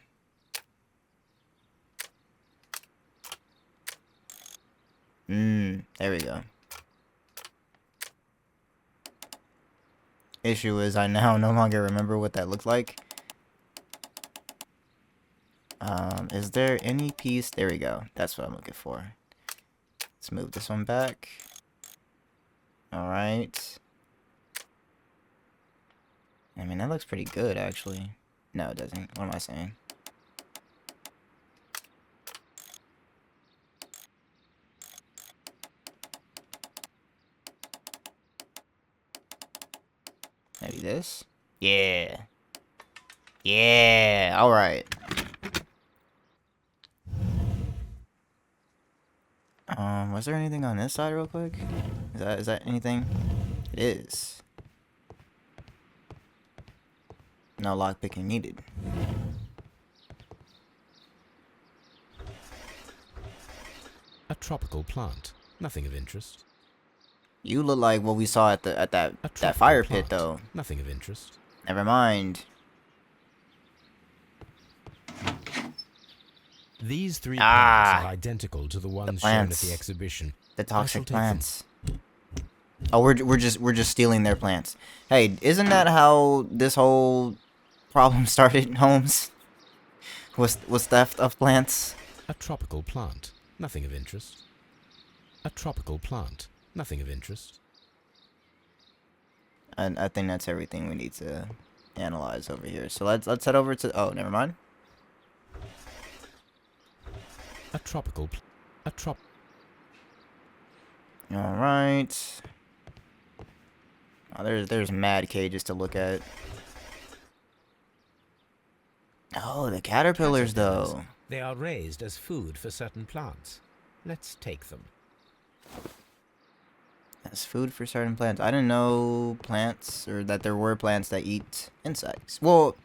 There we go. issue is I now no longer remember what that looked like. Is there any piece? There we go. That's what I'm looking for. Let's move this one back. Alright. I mean, that looks pretty good, actually. No, it doesn't. What am I saying? Maybe this? Yeah. Yeah. Alright. Was there anything on this side real quick? Is that anything? It is. No lockpicking needed. A tropical plant. Nothing of interest. You look like what we saw at that tropical fire plant. pit though. Nothing of interest. Never mind. These three plants are identical to the ones shown at plants. the exhibition. The I shall toxic take them. plants. Oh, we're just stealing their plants. Hey, isn't that how this whole problem started, Holmes? Was theft of plants? A tropical plant. Nothing of interest. A tropical plant. Nothing of interest. And I think that's everything we need to analyze over here. So let's head over to. Oh, never mind. A tropical. All right. Oh, there's mad cages to look at. Oh, the caterpillars though. They are raised as food for certain plants. Let's take them. As food for certain plants. I didn't know plants, or that there were plants that eat insects. Well,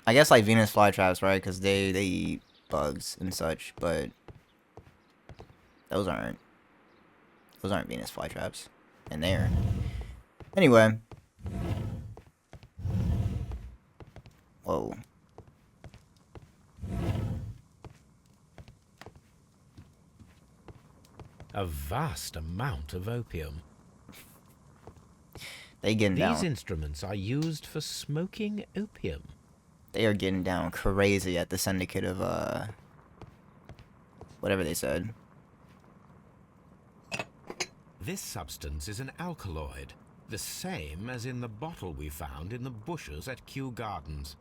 I guess like Venus flytraps, right? Because they eat bugs and such, but those aren't Venus flytraps in there. Anyway. Whoa. A vast amount of opium. They getting These down. instruments are used for smoking opium. They are getting down crazy at the syndicate of whatever they said. This substance is an alkaloid, the same as in the bottle we found in the bushes at Kew Gardens.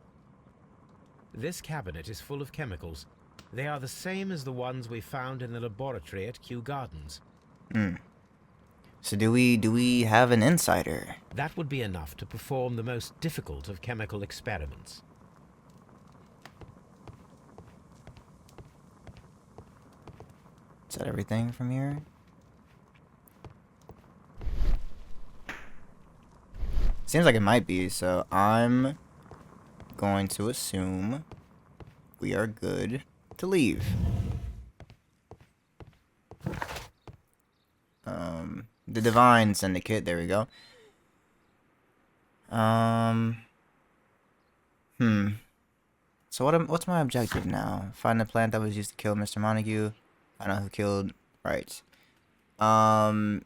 This cabinet is full of chemicals. They are the same as the ones we found in the laboratory at Kew Gardens. So do we have an insider? That would be enough to perform the most difficult of chemical experiments. Is that everything from here? Seems like it might be, so I'm going to assume we are good to leave. The Divine Syndicate, there we go. So what's my objective now? Find the plant that was used to kill Mr. Montague. Find out who killed. Right. The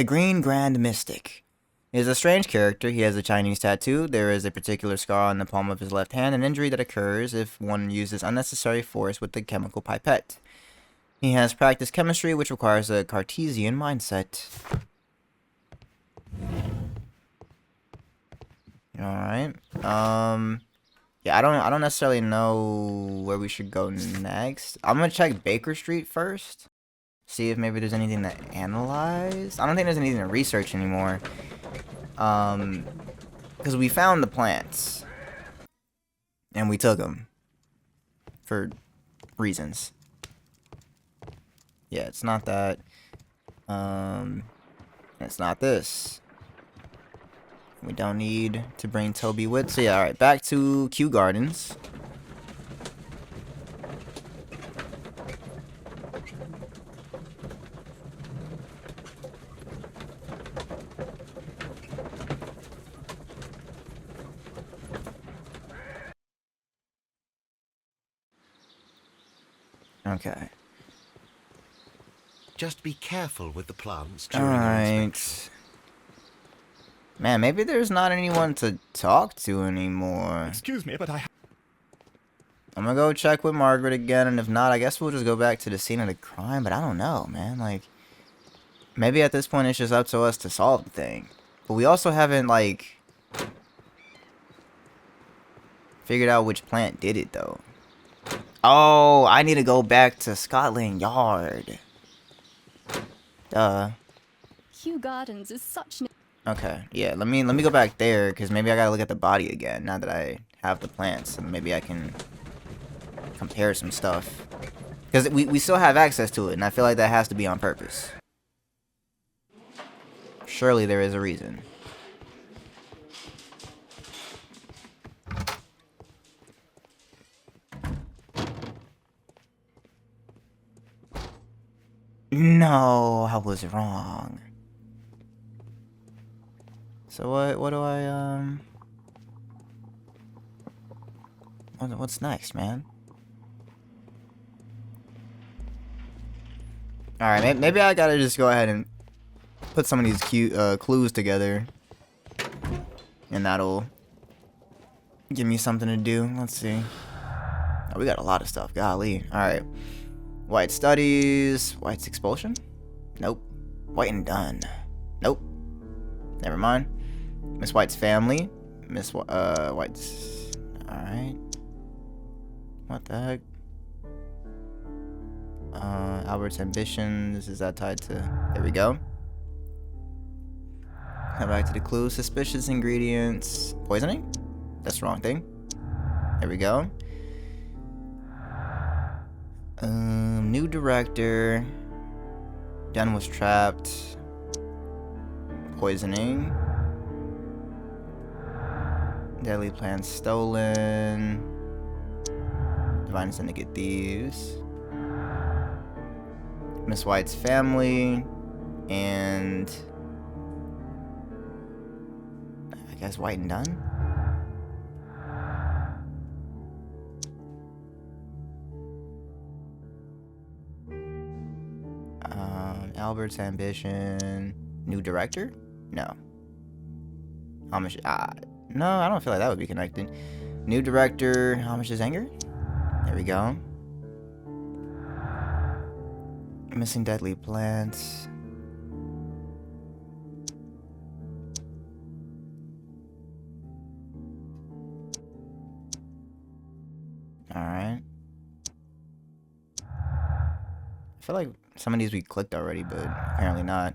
Green Grand Mystic is a strange character. He has a Chinese tattoo. There is a particular scar on the palm of his left hand, an injury that occurs if one uses unnecessary force with the chemical pipette. He has practiced chemistry, which requires a Cartesian mindset. Alright. Yeah, I don't necessarily know where we should go next. I'm gonna check Baker Street first. See if maybe there's anything to analyze. I don't think there's anything to research anymore. Because we found the plants. And we took them. For reasons. Yeah, it's not that. It's not this. We don't need to bring Toby with. So yeah, alright, back to Kew Gardens. Okay. Just be careful with the plants during your inspection. Man, maybe there's not anyone to talk to anymore. Excuse me, but I'm gonna go check with Margaret again, and if not, I guess we'll just go back to the scene of the crime, but I don't know, man. Like, maybe at this point it's just up to us to solve the thing. But we also haven't, like, figured out which plant did it, though. Oh, I need to go back to Scotland Yard. Duh. Kew Gardens is such an... Okay, yeah, let me go back there, because maybe I gotta look at the body again, now that I have the plants, and maybe I can compare some stuff. Because we still have access to it, and I feel like that has to be on purpose. Surely there is a reason. No, I was wrong. So what do I what's next, man? All right, maybe I gotta just go ahead and put some of these clues together, and that'll give me something to do. Let's see. Oh, we got a lot of stuff. Golly. All right. White studies. White's expulsion. Nope. White and Dunne. Nope. Never mind. Miss White's family. Miss White's. All right. What the heck? Albert's ambitions. Is that tied to? There we go. Come back to the clue. Suspicious ingredients. Poisoning? That's the wrong thing. There we go. New director. Dunne was trapped. Poisoning. Deadly plan stolen. Divine Syndicate thieves. Miss White's family. And I guess White and Dunne? Albert's ambition. New director? No. Hamish. No, I don't feel like that would be connected. New director. Hamish's anger? There we go. Missing deadly plants. Alright. I feel like some of these we clicked already, but apparently not.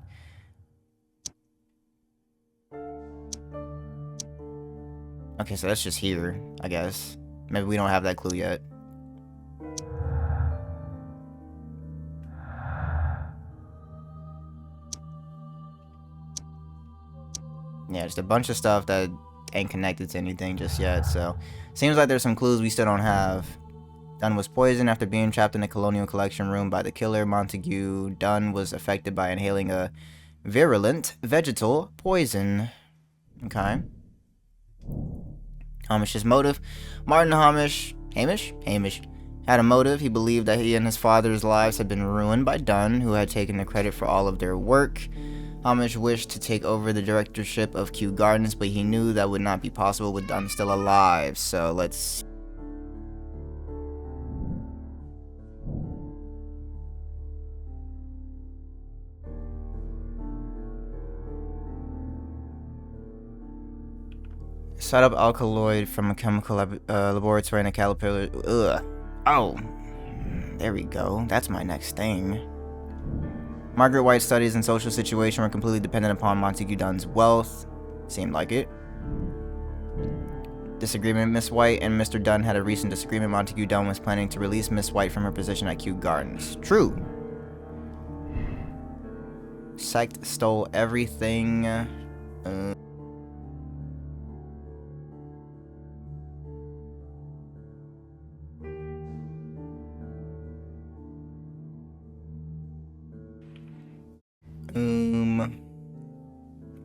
Okay, so that's just here, I guess. Maybe we don't have that clue yet. Yeah, just a bunch of stuff that ain't connected to anything just yet, so seems like there's some clues we still don't have. Dunne was poisoned after being trapped in the Colonial Collection room by the killer. Montague Dunne was affected by inhaling a virulent vegetal poison. Okay. Hamish's motive. Martyn Hamish had a motive. He believed that he and his father's lives had been ruined by Dunne, who had taken the credit for all of their work. Hamish wished to take over the directorship of Kew Gardens, but he knew that would not be possible with Dunne still alive. So let's... set up alkaloid from a chemical laboratory in a caterpillar. Ugh. Oh. There we go. That's my next thing. Margaret White's studies and social situation were completely dependent upon Montague Dunne's wealth. Seemed like it. Disagreement. Miss White and Mr. Dunne had a recent disagreement. Montague Dunne was planning to release Miss White from her position at Kew Gardens. True. Sect stole everything.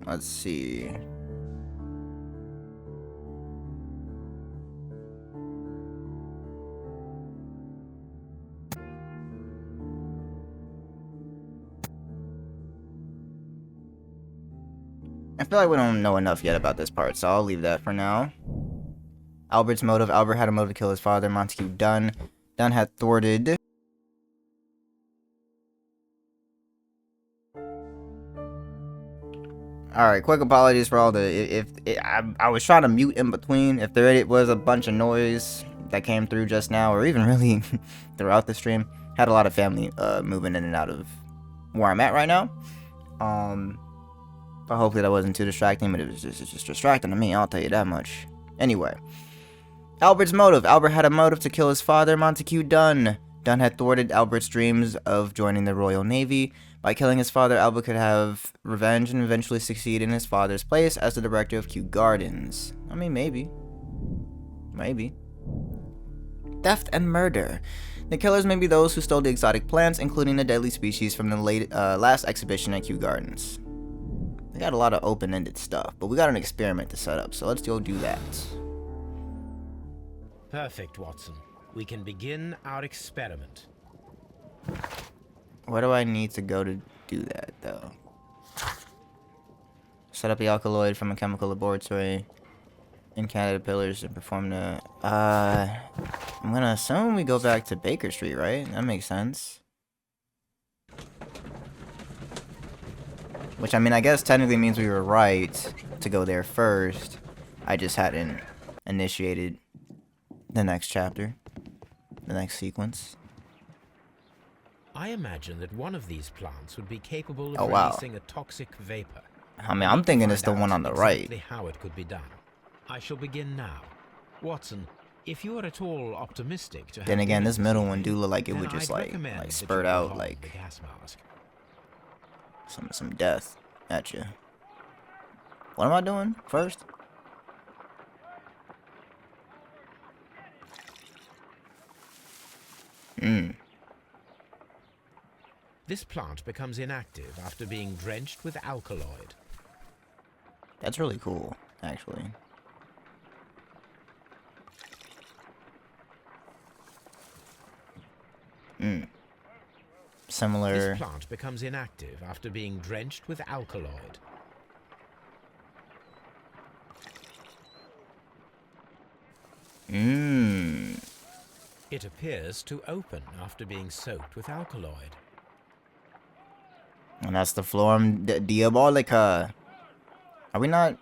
Let's see. I feel like we don't know enough yet about this part, so I'll leave that for now. Albert's motive. Albert had a motive to kill his father, Montague Dunne. Dunne had thwarted... Alright, quick apologies for all the... I was trying to mute in between. If there was a bunch of noise that came through just now, or even really throughout the stream, had a lot of family moving in and out of where I'm at right now. But hopefully that wasn't too distracting, but it's just distracting to me, I'll tell you that much. Anyway. Albert's motive. Albert had a motive to kill his father, Montague Dunne. Dunne had thwarted Albert's dreams of joining the Royal Navy. By killing his father, Albert could have revenge and eventually succeed in his father's place as the director of Kew Gardens. I mean, maybe. Maybe. Theft and murder. The killers may be those who stole the exotic plants, including the deadly species from the last exhibition at Kew Gardens. We got a lot of open-ended stuff, but we got an experiment to set up, so let's go do that. Perfect, Watson. We can begin our experiment. Where do I need to go to do that, though? Set up the alkaloid from a chemical laboratory in caterpillars and perform the... I'm gonna assume we go back to Baker Street, right? That makes sense. Which, I mean, I guess technically means we were right to go there first. I just hadn't initiated the next chapter. The next sequence. I imagine that one of these plants would be capable of Oh, wow. releasing a toxic vapor. I mean, I'm thinking it's the one on the right. Exactly how it could be done. I shall begin now. Watson, if you are at all optimistic to have Then again, dinner this middle evening, one do look like it then would just I'd like recommend that you spurt put out on like the gas mask. some death at you. What am I doing first? This plant becomes inactive after being drenched with alkaloid. That's really cool, actually. Similar. This plant becomes inactive after being drenched with alkaloid. It appears to open after being soaked with alkaloid. And that's the Florum Diabolica. Are we not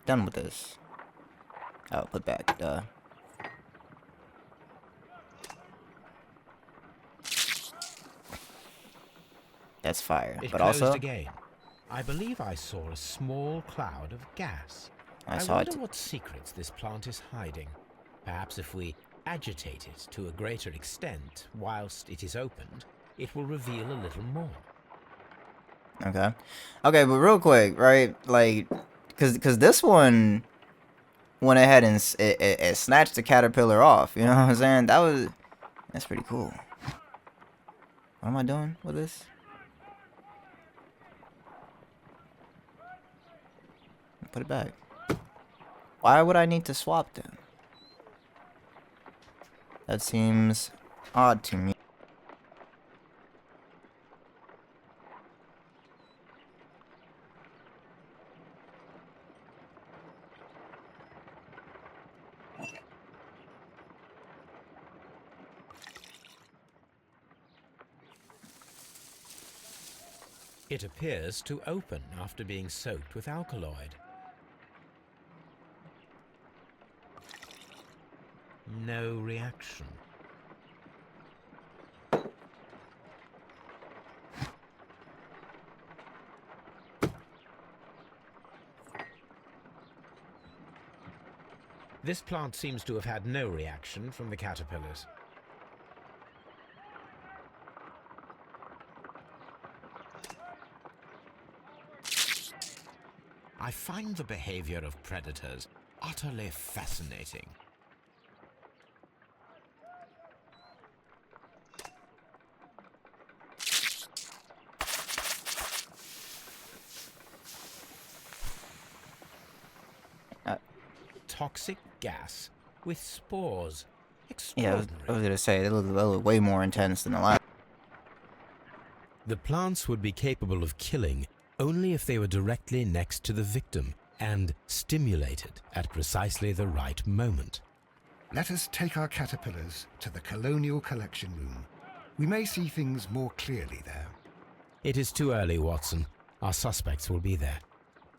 done with this? Oh, put back, duh. That's fire. It But closed also, again. I believe I saw a small cloud of gas. I I saw wonder it. what secrets this plant is hiding. Perhaps if we agitate it to a greater extent whilst it is opened, it will reveal a little more. Okay. Okay, but real quick, right? Like, cause this one went ahead and it snatched the caterpillar off. You know what I'm saying? That's pretty cool. What am I doing with this? Put it back. Why would I need to swap them? That seems odd to me. It appears to open after being soaked with alkaloid. No reaction. This plant seems to have had no reaction from the caterpillars. I find the behavior of predators utterly fascinating. Toxic gas with spores. Yeah, Extraordinary. I was gonna say, they look way more intense than the last. The plants would be capable of killing only if they were directly next to the victim and stimulated at precisely the right moment. Let us take our caterpillars to the Colonial Collection Room. We may see things more clearly there. It is too early, Watson. Our suspects will be there.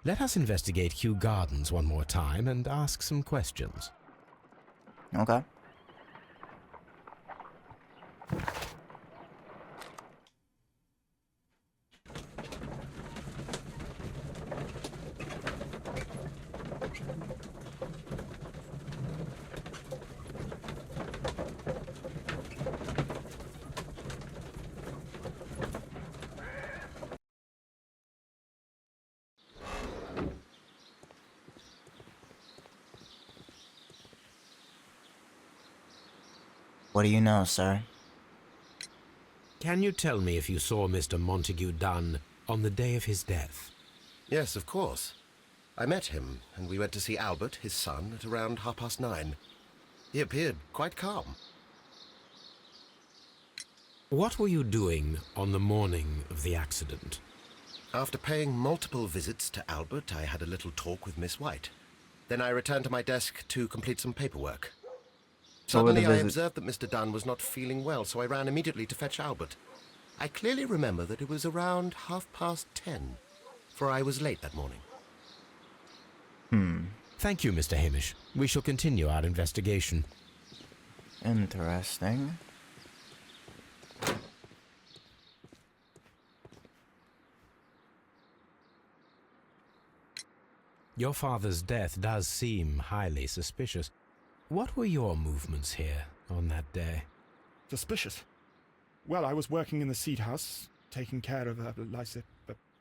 Let us investigate Kew Gardens one more time and ask some questions. Okay. What do you know, sir? Can you tell me if you saw Mr. Montague Dunne on the day of his death? Yes, of course. I met him, and we went to see Albert, his son, at around 9:30. He appeared quite calm. What were you doing on the morning of the accident? After paying multiple visits to Albert, I had a little talk with Miss White. Then I returned to my desk to complete some paperwork. What were the Suddenly, I visits? observed that Mr. Dunne was not feeling well, so I ran immediately to fetch Albert. I clearly remember that it was around 10:30, for I was late that morning. Thank you, Mr. Hamish. We shall continue our investigation. Interesting. Your father's death does seem highly suspicious. What were your movements here on that day? Suspicious. Well, I was working in the seed house, taking care of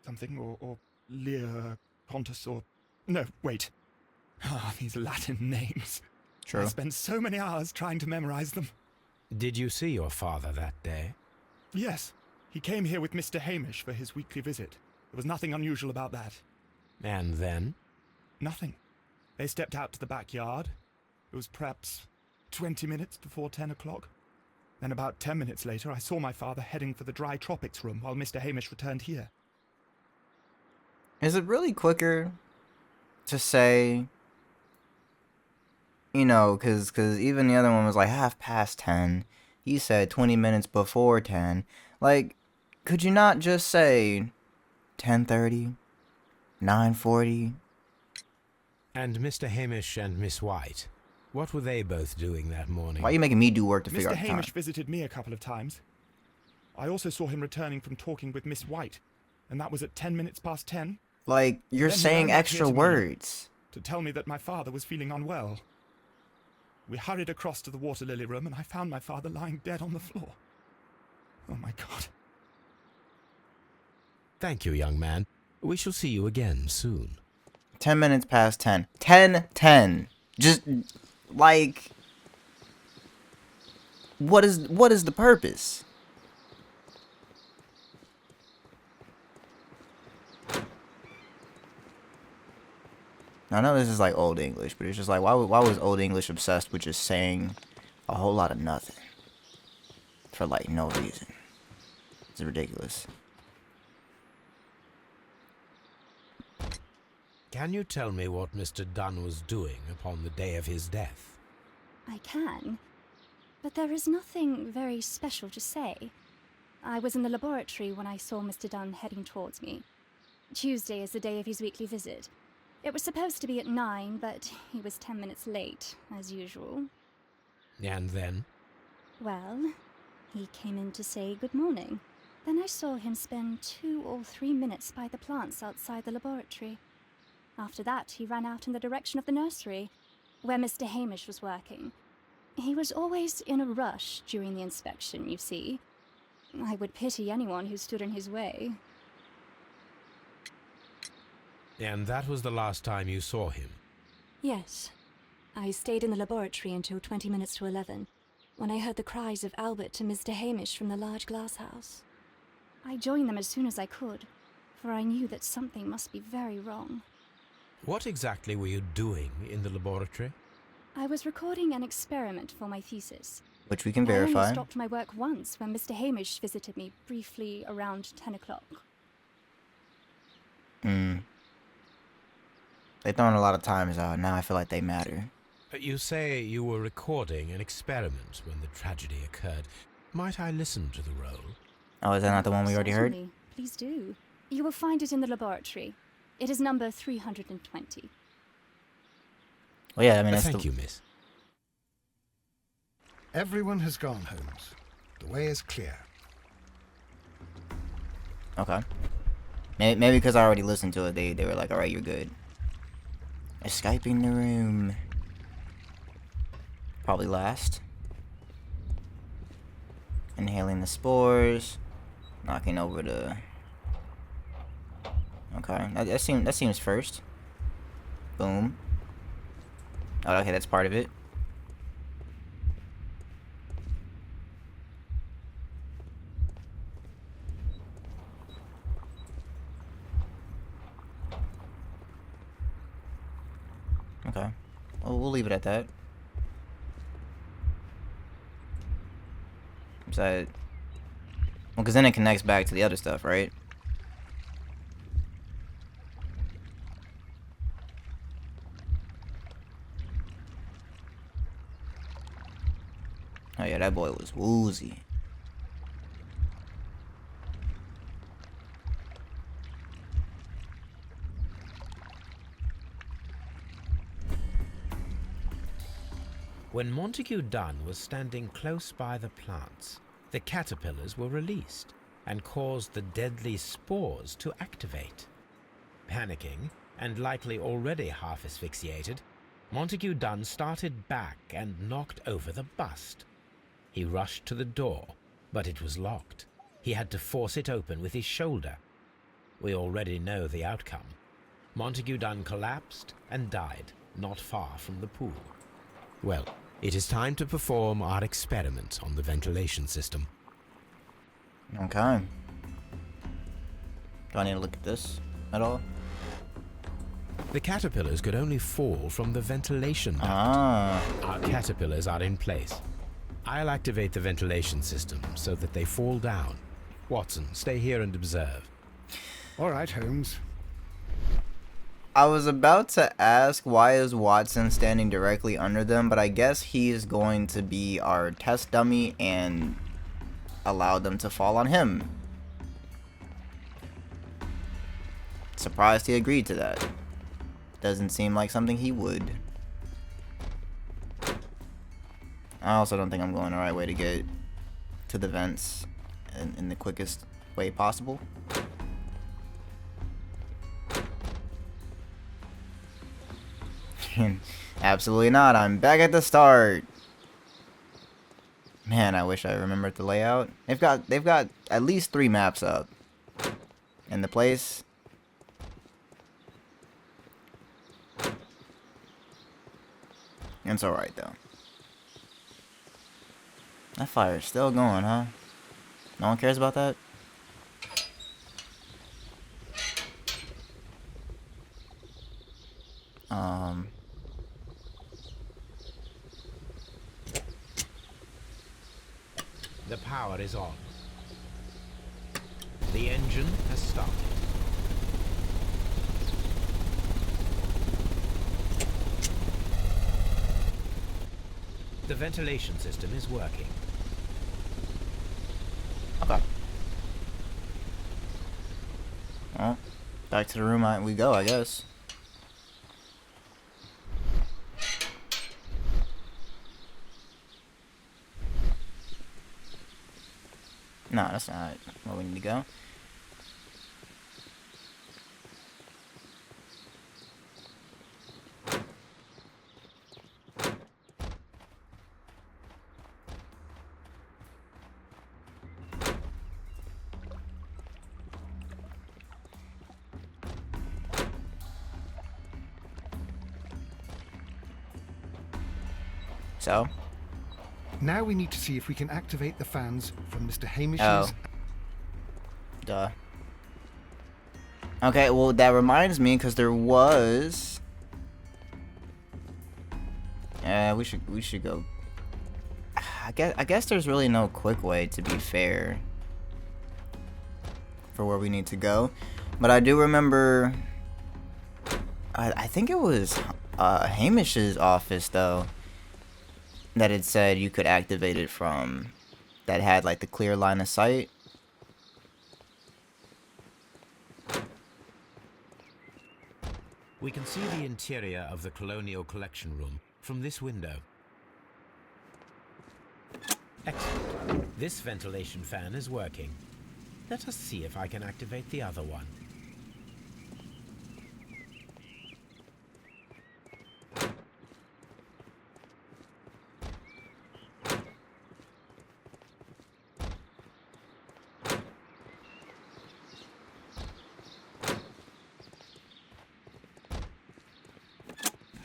something, or Lear Pontus, or... No, wait. Ah, these Latin names. True. I spent so many hours trying to memorize them. Did you see your father that day? Yes, he came here with Mr. Hamish for his weekly visit. There was nothing unusual about that. And then? Nothing. They stepped out to the backyard. It was perhaps 20 minutes before 10 o'clock. Then about 10 minutes later, I saw my father heading for the dry tropics room while Mr. Hamish returned here. Is it really quicker to say, you know, because even the other one was like 10:30. He said 20 minutes before 10. Like, could you not just say 10:30, 9:40? And Mr. Hamish and Miss White, what were they both doing that morning? Why are you making me do work to figure Mr. out the time? Hamish visited me a couple of times. I also saw him returning from talking with Miss White, and that was at 10 minutes past 10. Like, you're Then he saying ran back extra here to me words. to tell me that my father was feeling unwell. We hurried across to the water lily room, and I found my father lying dead on the floor. Oh my God. Thank you, young man. We shall see you again soon. 10 minutes past 10. 10:10. Just, like... What is the purpose? I know this is like Old English, but it's just like, why was Old English obsessed with just saying a whole lot of nothing? For like no reason. It's ridiculous. Can you tell me what Mr. Dunne was doing upon the day of his death? I can, but there is nothing very special to say. I was in the laboratory when I saw Mr. Dunne heading towards me. Tuesday is the day of his weekly visit. It was supposed to be at 9, but he was 10 minutes late, as usual. And then? Well, he came in to say good morning. Then I saw him spend 2 or 3 minutes by the plants outside the laboratory. After that, he ran out in the direction of the nursery, where Mr. Hamish was working. He was always in a rush during the inspection, you see. I would pity anyone who stood in his way. And that was the last time you saw him? Yes. I stayed in the laboratory until 20 minutes to 11, when I heard the cries of Albert and Mr. Hamish from the large glass house. I joined them as soon as I could, for I knew that something must be very wrong. What exactly were you doing in the laboratory? I was recording an experiment for my thesis. Which we can I only verify. stopped my work once when Mr. Hamish visited me briefly around 10 o'clock. They're throwing a lot of times out. Now I feel like they matter. You say you were recording an experiment when the tragedy occurred. Might I listen to the roll? Oh, is that not the one we already heard? Certainly. Please do. You will find it in the laboratory. It is number 320. Well, yeah, I mean, that's Thank you, miss. Everyone has gone, Holmes. The way is clear. Okay. Maybe because I already listened to it, they were like, alright, you're good. Escaping the room. Probably last. Inhaling the spores. Knocking over the... Okay, that seems first. Boom. Oh, okay, that's part of it. Okay. Well, we'll leave it at that. Well, because then it connects back to the other stuff, right? Oh yeah, that boy was woozy. When Montague Dunne was standing close by the plants, the caterpillars were released and caused the deadly spores to activate. Panicking, and likely already half asphyxiated, Montague Dunne started back and knocked over the bust. He rushed to the door, but it was locked. He had to force it open with his shoulder. We already know the outcome. Montague Dunne collapsed and died not far from the pool. Well, it is time to perform our experiment on the ventilation system. Okay. Do I need to look at this at all? The caterpillars could only fall from the ventilation duct. Our caterpillars are in place. I'll activate the ventilation system so that they fall down. Watson, stay here and observe. All right, Holmes. I was about to ask why is Watson standing directly under them, but I guess he's going to be our test dummy and allow them to fall on him. Surprised he agreed to that. Doesn't seem like something he would. I also don't think I'm going the right way to get to the vents in the quickest way possible. Absolutely not. I'm back at the start. Man, I wish I remembered the layout. They've got at least 3 maps up. And the place. It's alright though. That fire is still going, huh? No one cares about that? The power is on. The engine has started. The ventilation system is working. Okay. Well, back to the room we go, I guess. No, that's not where we need to go. So? Now we need to see if we can activate the fans from Mr. Hamish's... Oh. Duh. Okay, well, that reminds me, because there was... Yeah, we should go... I guess there's really no quick way, to be fair, for where we need to go. But I do remember, I think it was Hamish's office though, that it said you could activate it from, that had like the clear line of sight. We can see the interior of the Colonial Collection Room from this window. Excellent. This ventilation fan is working. Let us see if I can activate the other one.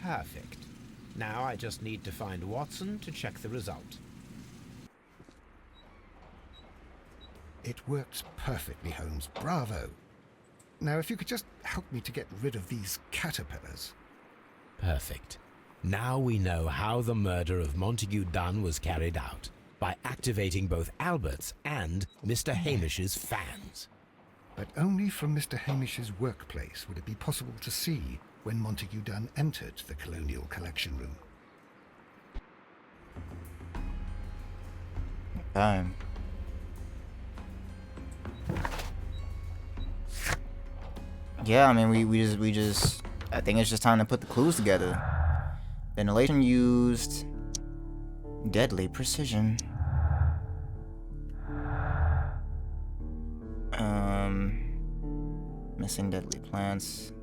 Perfect. Now I just need to find Watson to check the result. It works perfectly, Holmes. Bravo. Now, if you could just help me to get rid of these caterpillars. Perfect. Now we know how the murder of Montague Dunne was carried out, by activating both Albert's and Mr. Hamish's fans. But only from Mr. Hamish's workplace would it be possible to see when Montague Dunne entered the Colonial Collection Room. Time. Yeah, I mean, we just, I think it's just time to put the clues together. Ventilation used. Deadly precision. Missing deadly plants.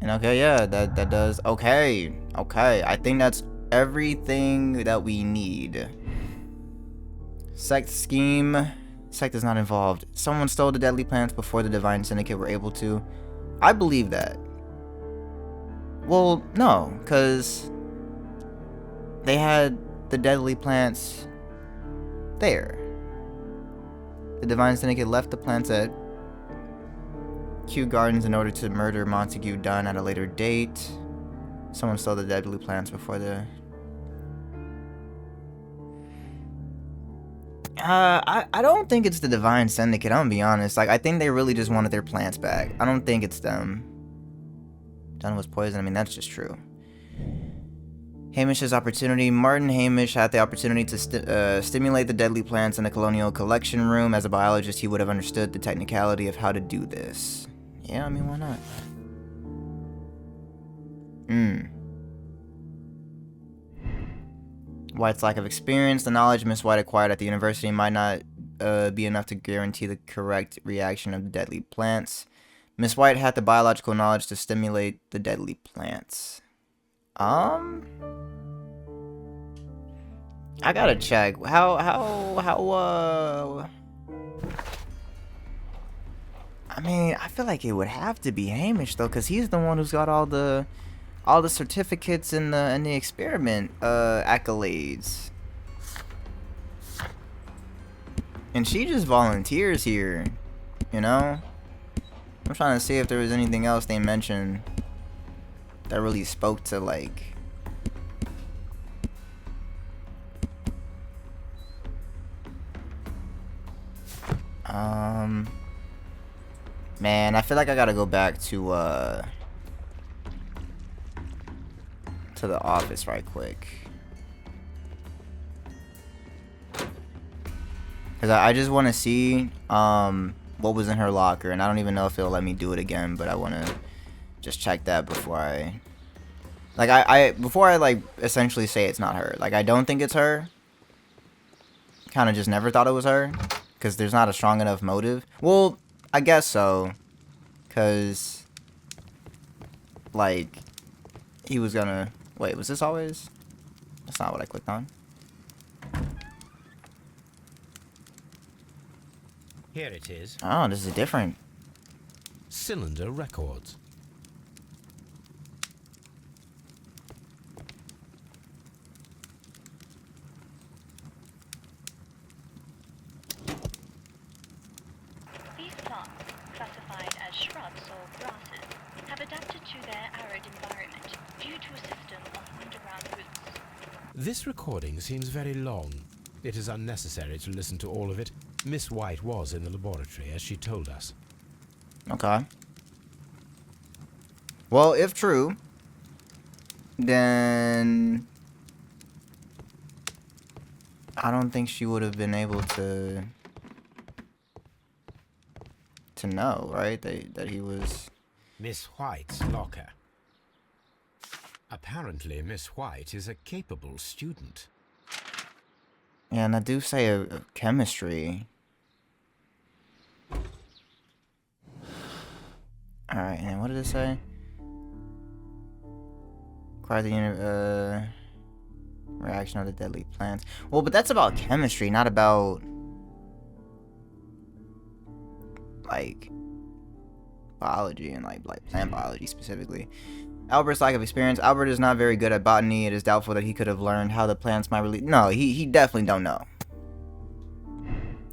And okay, yeah, that does, okay, I think that's everything that we need. Sect scheme. Sect is not involved. Someone stole the deadly plants before the Divine Syndicate were able to. I believe that. Well, no, because they had the deadly plants there. The Divine Syndicate left the plants at Kew Gardens in order to murder Montague Dunne at a later date. Someone stole the deadly plants before the... I don't think it's the Divine Syndicate, I'm gonna be honest. Like, I think they really just wanted their plants back. I don't think it's them. Dunne was poisoned, I mean, that's just true. Hamish's opportunity. Martyn Hamish had the opportunity to stimulate the deadly plants in the Colonial Collection Room. As a biologist, he would have understood the technicality of how to do this. Yeah, I mean, why not? White's lack of experience. The knowledge Miss White acquired at the university might not be enough to guarantee the correct reaction of the deadly plants. Miss White had the biological knowledge to stimulate the deadly plants. I gotta check. How I mean, I feel like it would have to be Hamish though, because he's the one who's got all the certificates and the experiment accolades. And she just volunteers here, you know? I'm trying to see if there was anything else they mentioned that really spoke to, like... Man, I feel like I gotta go back to the office right quick. Because I just want to see what was in her locker, and I don't even know if it'll let me do it again, but I want to just check that before I... Like, before I, like, essentially say it's not her. Like, I don't think it's her. Kind of just never thought it was her. Because there's not a strong enough motive. Well, I guess so. Because, like, he was gonna... Wait, was this always... That's not what I clicked on. Here it is. Oh, this is different. Cylinder Records. These plants, classified as shrubs or grasses, have adapted to their arid environment due to a system of underground roots. This recording seems very long. It is unnecessary to listen to all of it. Miss White was in the laboratory, as she told us. Okay. Well, if true, then I don't think she would have been able to know, right? That he was... Miss White's locker. Apparently, Miss White is a capable student. Yeah, and I do say a chemistry. Alright, and what did it say? Require the reaction of the deadly plants. Well, but that's about chemistry, not about like biology and like plant biology specifically. Albert's lack of experience. Albert is not very good at botany. It is doubtful that he could have learned how the plants might really... No, he definitely don't know.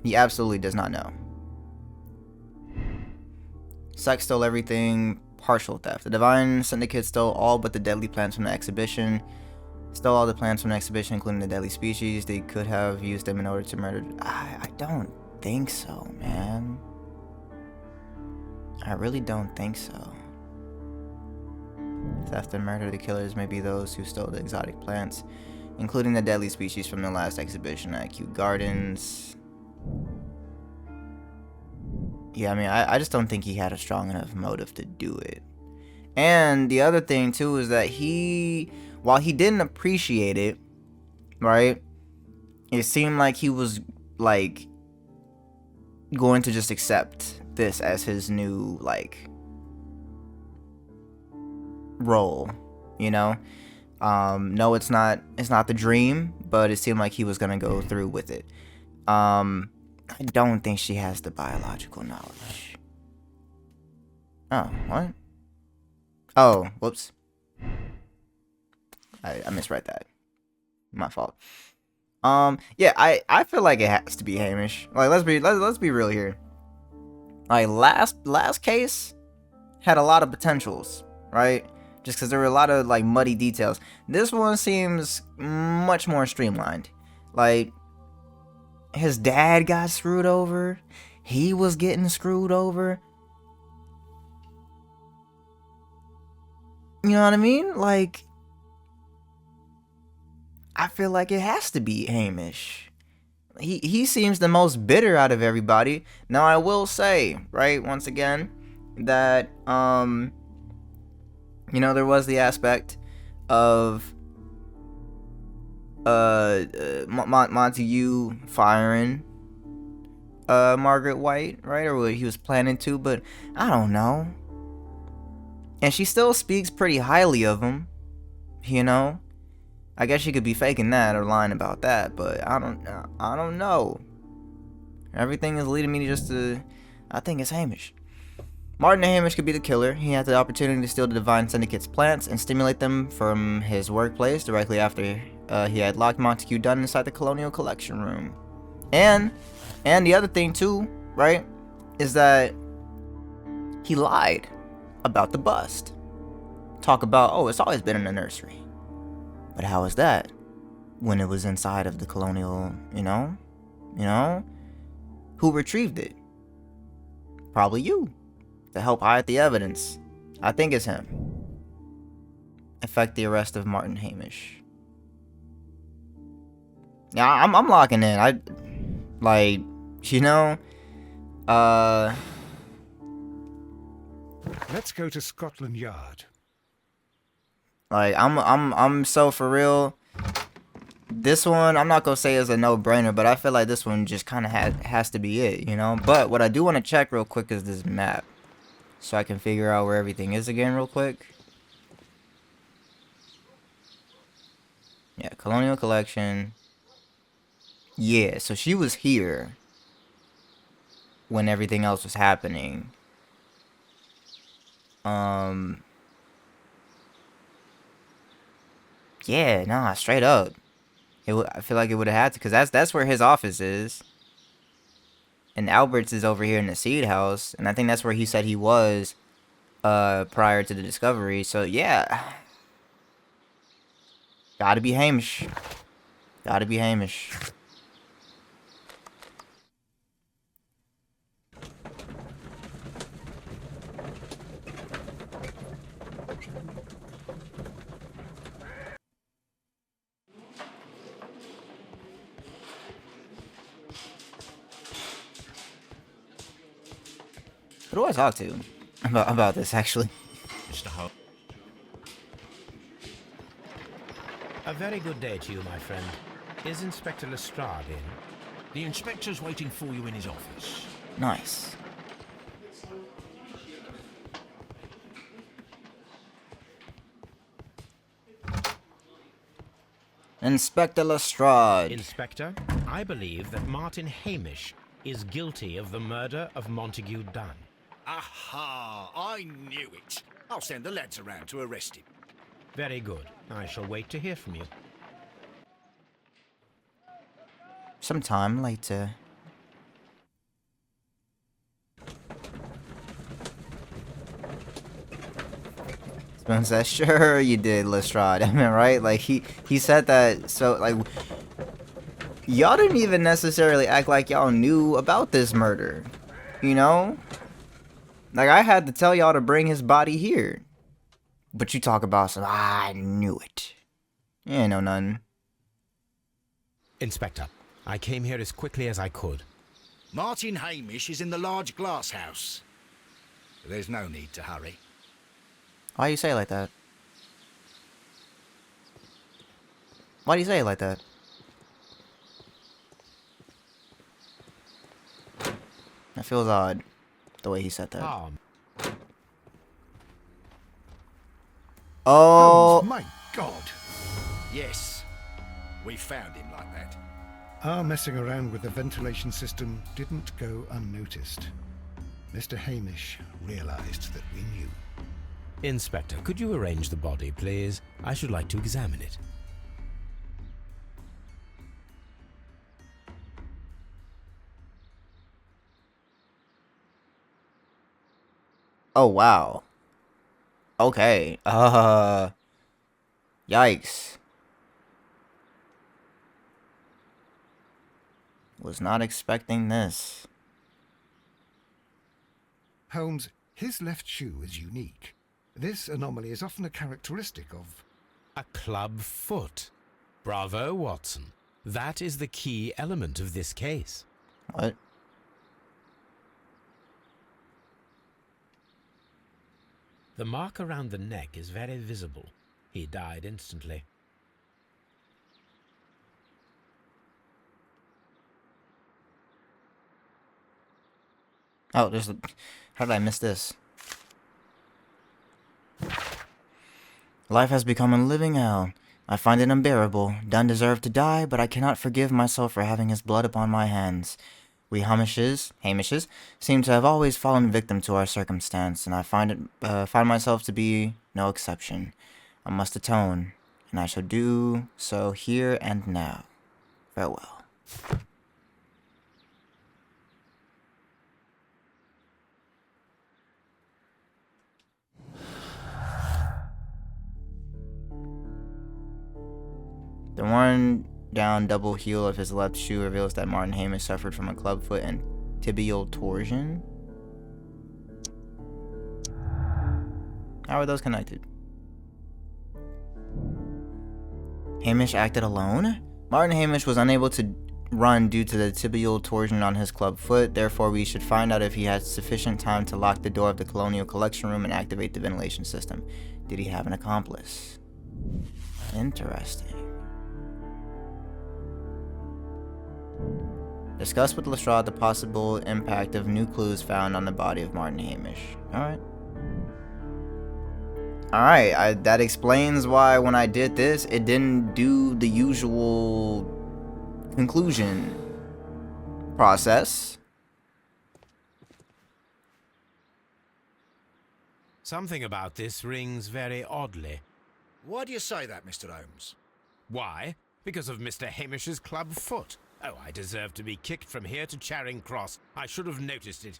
He absolutely does not know. Sykes stole everything. Partial theft. The Divine Syndicate stole all but the deadly plants from the exhibition. Stole all the plants from the exhibition, including the deadly species. They could have used them in order to murder... I don't think so, man. I really don't think so. Theft and murder. The killers may be those who stole the exotic plants, including the deadly species from the last exhibition at Kew Gardens. Yeah, I mean, I just don't think he had a strong enough motive to do it. And the other thing, too, is that while he didn't appreciate it, right, it seemed like he was, like, going to just accept this as his new, like, role, you know? No, it's not the dream, but it seemed like he was gonna go through with it. I don't think she has the biological knowledge. Oh, what? Oh, whoops. I misread that. My fault. Yeah, I feel like it has to be Hamish. Like, let's be real here. Like, last case had a lot of potentials, right? Just because there were a lot of, like, muddy details. This one seems much more streamlined. Like, his dad got screwed over. He was getting screwed over. You know what I mean? Like, I feel like it has to be Hamish. He seems the most bitter out of everybody. Now, I will say, right, once again, that, you know, there was the aspect of Montague firing Margaret White, right? Or what he was planning to, but I don't know. And she still speaks pretty highly of him, you know? I guess she could be faking that or lying about that, but I don't know. Everything is leading me just to... I think it's Hamish. Martyn Hamish could be the killer. He had the opportunity to steal the Divine Syndicate's plants and stimulate them from his workplace directly after he had locked Montague Dunne inside the Colonial Collection Room. And the other thing too, right, is that he lied about the bust. Talk about, oh, it's always been in the nursery. But how is that when it was inside of the Colonial, you know? Who retrieved it? Probably you. To help hide the evidence. I think it's him. Effect the arrest of Martyn Hamish. Yeah, I'm locking in. I like, you know, Let's go to Scotland Yard. Like, I'm so for real. This one, I'm not gonna say is a no-brainer, but I feel like this one just kind of has to be it, you know? But what I do want to check real quick is this map. So I can figure out where everything is again real quick. Yeah, Colonial Collection. Yeah, so she was here when everything else was happening. Yeah, nah, straight up. I feel like it would have had to, because that's where his office is. And Albert's is over here in the seed house. And I think that's where he said he was prior to the discovery. So, yeah. Gotta be Hamish. Gotta be Hamish. Who do I talk to about this, actually? Mr. Holmes. A very good day to you, my friend. Is Inspector Lestrade in? The inspector's waiting for you in his office. Nice. Inspector Lestrade. Inspector, I believe that Martyn Hamish is guilty of the murder of Montague Dunne. Aha! I knew it. I'll send the lads around to arrest him. Very good. I shall wait to hear from you. Sometime later. Spoon says, "Sure you did, Lestrade." I mean, right? Like he said that. So like, y'all didn't even necessarily act like y'all knew about this murder. You know? Like I had to tell y'all to bring his body here. But you talk about some, I knew it. You ain't know nothing. Inspector, I came here as quickly as I could. Martyn Hamish is in the large glass house. There's no need to hurry. Why you say it like that? Why do you say it like that? That feels odd, the way he said that. Oh, My God! Yes, we found him like that. Our messing around with the ventilation system didn't go unnoticed. Mr. Hamish realized that we knew. Inspector, could you arrange the body, please? I should like to examine it. oh wow. Okay. Yikes. Was not expecting this. Holmes, his left shoe is unique. This anomaly is often a characteristic of... A club foot. Bravo, Watson. That is the key element of this case. What? The mark around the neck is very visible. He died instantly. Oh, there's a... How did I miss this? Life has become a living hell. I find it unbearable. Dunne deserved to die, but I cannot forgive myself for having his blood upon my hands. We Hamishes seem to have always fallen victim to our circumstance, and I find myself to be no exception. I must atone, and I shall do so here and now. Farewell. The worn down double heel of his left shoe reveals that Martyn Hamish suffered from a clubfoot and tibial torsion. How are those connected? Hamish acted alone? Martyn Hamish was unable to run due to the tibial torsion on his club foot. Therefore, we should find out if he had sufficient time to lock the door of the colonial collection room and activate the ventilation system. Did he have an accomplice? Interesting. Discuss with Lestrade the possible impact of new clues found on the body of Martyn Hamish. Alright, that explains why when I did this, it didn't do the usual conclusion process. Something about this rings very oddly. Why do you say that, Mr. Holmes? Why? Because of Mr. Hamish's club foot. Oh, I deserve to be kicked from here to Charing Cross. I should have noticed it.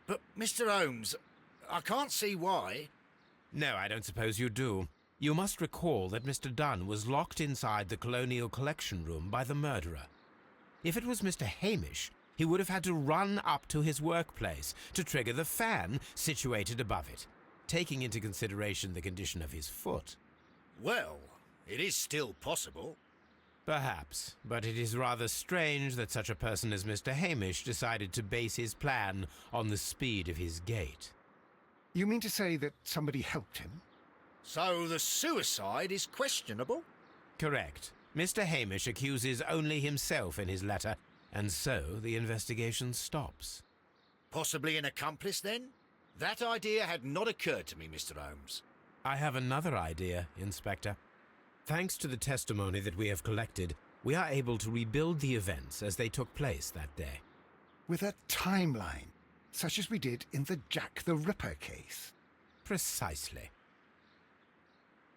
But, Mr. Holmes, I can't see why. No, I don't suppose you do. You must recall that Mr. Dunne was locked inside the Colonial Collection Room by the murderer. If it was Mr. Hamish, he would have had to run up to his workplace to trigger the fan situated above it, taking into consideration the condition of his foot. Well, it is still possible. Perhaps, but it is rather strange that such a person as Mr. Hamish decided to base his plan on the speed of his gait. You mean to say that somebody helped him? So the suicide is questionable? Correct. Mr. Hamish accuses only himself in his letter, and so the investigation stops. Possibly an accomplice, then? That idea had not occurred to me, Mr. Holmes. I have another idea, Inspector. Thanks to the testimony that we have collected, we are able to rebuild the events as they took place that day. With a timeline, such as we did in the Jack the Ripper case. Precisely.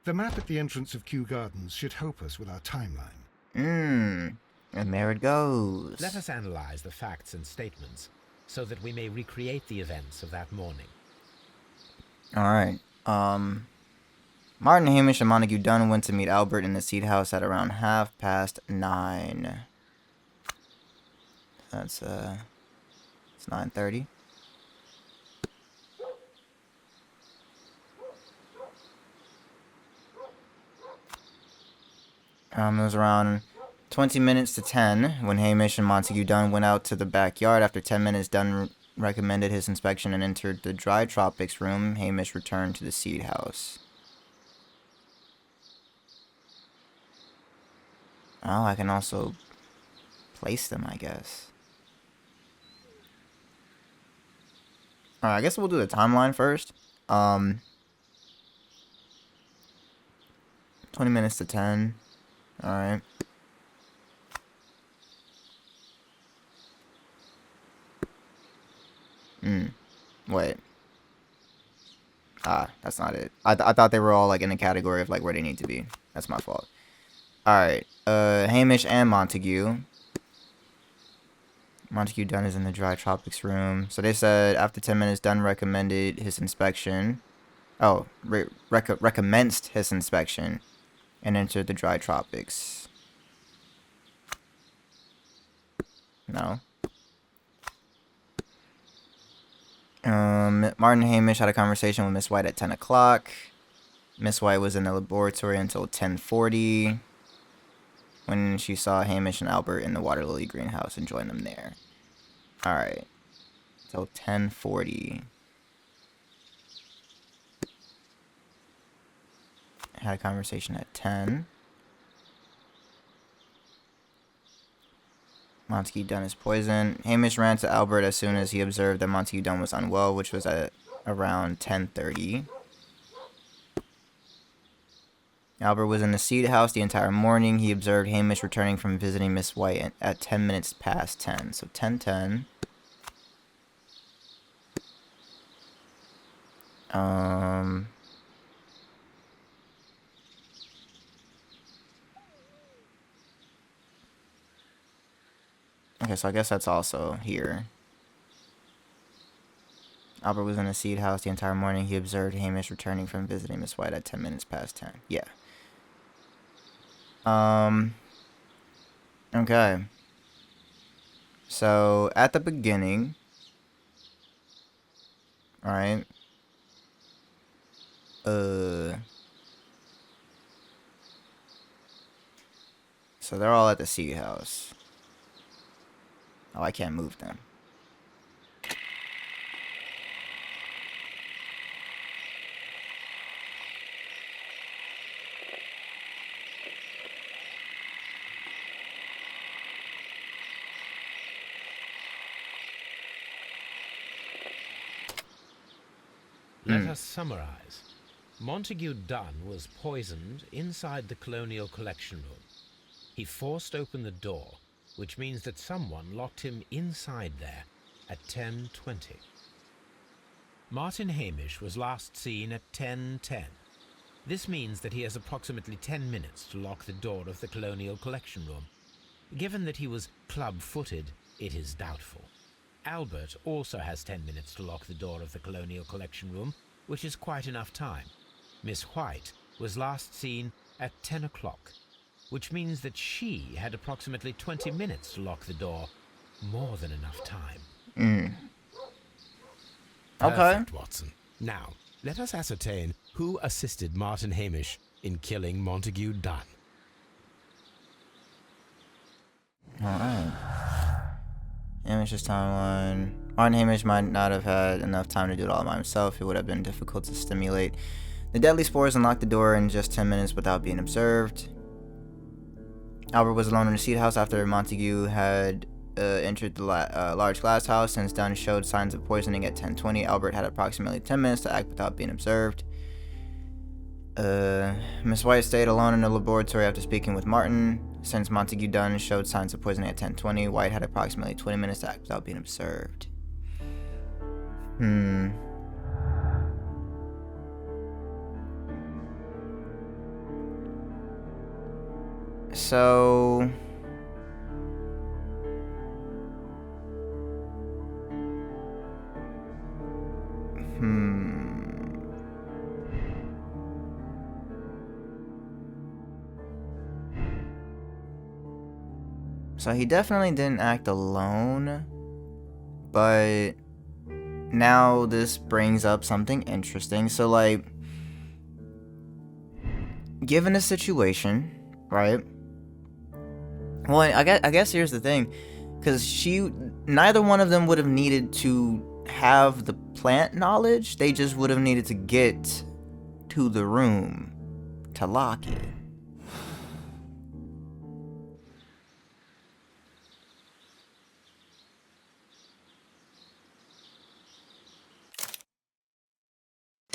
The map at the entrance of Kew Gardens should help us with our timeline. And there it goes. Let us analyze the facts and statements so that we may recreate the events of that morning. Alright. Martyn Hamish and Montague Dunne went to meet Albert in the Seed House at around 9:30. It's 9:30. It was around 20 minutes to 10 when Hamish and Montague Dunne went out to the backyard. After 10 minutes, Dunne recommended his inspection and entered the dry tropics room. Hamish returned to the Seed House. Oh, I can also place them, I guess. Alright, I guess we'll do the timeline first. 20 minutes to 10. Alright. Wait. That's not it. I thought they were all, like, in a category of, like, where they need to be. That's my fault. Alright. Hamish and Montague. Montague Dunne is in the dry tropics room. So they said after 10 minutes, Dunne recommended his inspection. Oh, recommenced his inspection and entered the dry tropics. No. Martyn Hamish had a conversation with Miss White at 10 o'clock. Miss White was in the laboratory until 10:40 when she saw Hamish and Albert in the water lily greenhouse and joined them there. Alright. Until 10:40. Had a conversation at 10. Montague Dunne is poisoned. Hamish ran to Albert as soon as he observed that Montague Dunne was unwell, which was at around 10:30. Albert was in the Seed House the entire morning. He observed Hamish returning from visiting Miss White at 10 minutes past 10. So 10:10. Okay, so I guess that's also here. Albert was in the Seed House the entire morning. He observed Hamish returning from visiting Miss White at 10 minutes past 10. Yeah. Okay. So, at the beginning... Alright. So they're all at the Seed House. Oh, I can't move them. Let us summarize. Montague Dunne was poisoned inside the Colonial Collection Room. He forced open the door, which means that someone locked him inside there at 10:20. Martyn Hamish was last seen at 10:10. This means that he has approximately 10 minutes to lock the door of the Colonial Collection Room. Given that he was club-footed, it is doubtful. Albert also has 10 minutes to lock the door of the Colonial Collection Room, which is quite enough time. Miss White was last seen at 10 o'clock, which means that she had approximately 20 minutes to lock the door. More than enough time. Okay. Perfect, Watson. Now, let us ascertain who assisted Martyn Hamish in killing Montague Dunne. Alright. Hamish's timeline. Martyn Hamish might not have had enough time to do it all by himself. It would have been difficult to stimulate the deadly spores and lock the door in just 10 minutes without being observed. Albert was alone in the seat house after Montague had entered the large glass house. Since Dunne showed signs of poisoning at 10:20, Albert had approximately 10 minutes to act without being observed. Miss White stayed alone in the laboratory after speaking with Martyn. Since Montague Dunne showed signs of poisoning at 10:20, White had approximately 20 minutes to act without being observed. So... So he definitely didn't act alone, but now this brings up something interesting. So, like, given the situation, right? Well, I guess here's the thing, because neither one of them would have needed to have the plant knowledge. They just would have needed to get to the room to lock it.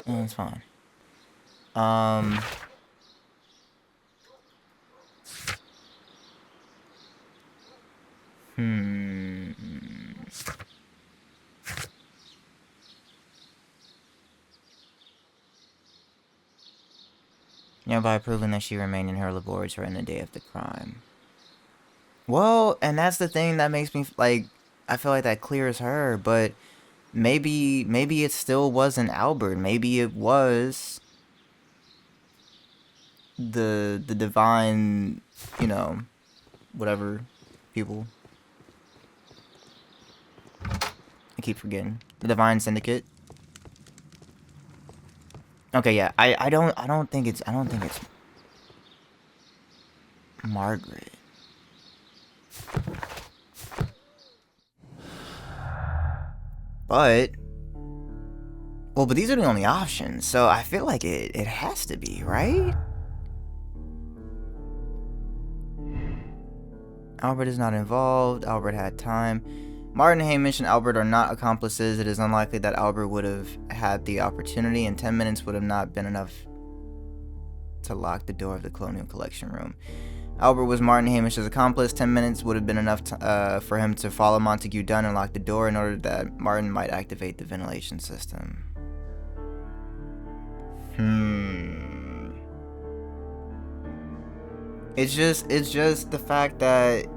Yeah, it's fine. By proving that she remained in her laboratory on the day of the crime. Well, and that's the thing that makes me, like, I feel like that clears her, but maybe it still wasn't Albert. Maybe it was the divine, whatever people. I keep forgetting. The Divine Syndicate. Okay, yeah. I don't think it's Margaret. But these are the only options, so I feel like it has to be, right? Albert is not involved. Albert had time. Martyn Hamish and Albert are not accomplices. It is unlikely that Albert would have had the opportunity, and 10 minutes would have not been enough to lock the door of the Colonial Collection room. Albert was Martyn Hamish's accomplice. 10 minutes would have been enough for him to follow Montague Dunne and lock the door in order that Martyn might activate the ventilation system. It's just the fact that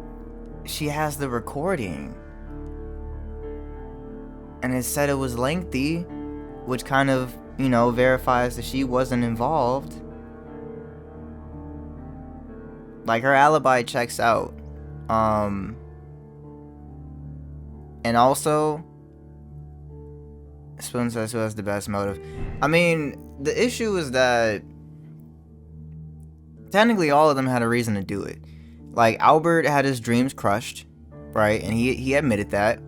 she has the recording. And it said it was lengthy, which kind of, verifies that she wasn't involved. Like, her alibi checks out. And also, Spoon says who has the best motive. I mean, the issue is that technically all of them had a reason to do it. Like, Albert had his dreams crushed, right? And he admitted that.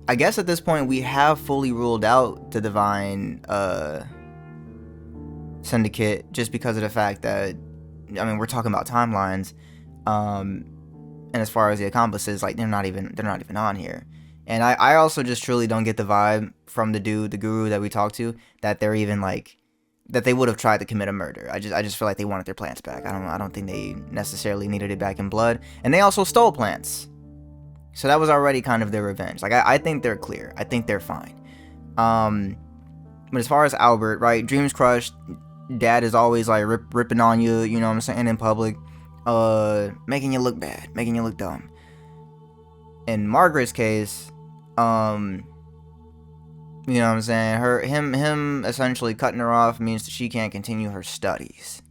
I guess at this point we have fully ruled out the Divine Syndicate just because of the fact that, I mean, we're talking about timelines, and as far as the accomplices, like, they're not even on here. And I also just truly don't get the vibe from the guru that we talked to, that they're even like, that they would have tried to commit a murder. I just feel like they wanted their plants back. I don't think they necessarily needed it back in blood, and they also stole plants. So that was already kind of their revenge. Like, I think they're clear. I think they're fine. But as far as Albert, right, dreams crushed. Dad is always like ripping on you, you know what I'm saying, in public, making you look bad, making you look dumb. In Margaret's case, You know what I'm saying? Him essentially cutting her off means that she can't continue her studies.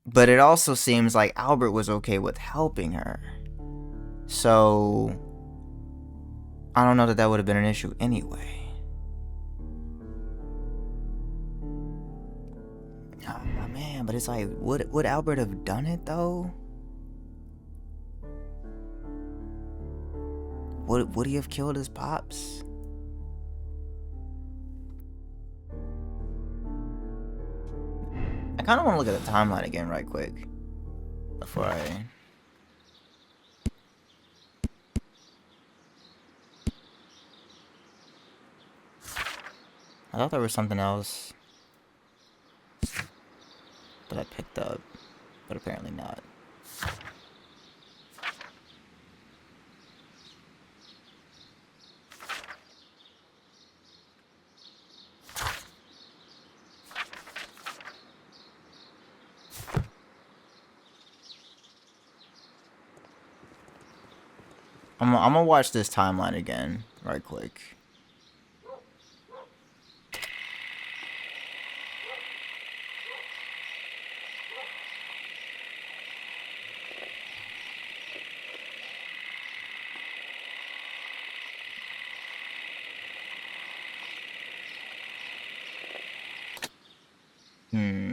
But it also seems like Albert was okay with helping her. So I don't know that would have been an issue anyway. Oh man, but it's like, would Albert have done it though? Would he have killed his pops? I kind of want to look at the timeline again right quick before I... I thought there was something else that I picked up, but apparently not. I'm gonna watch this timeline again right quick.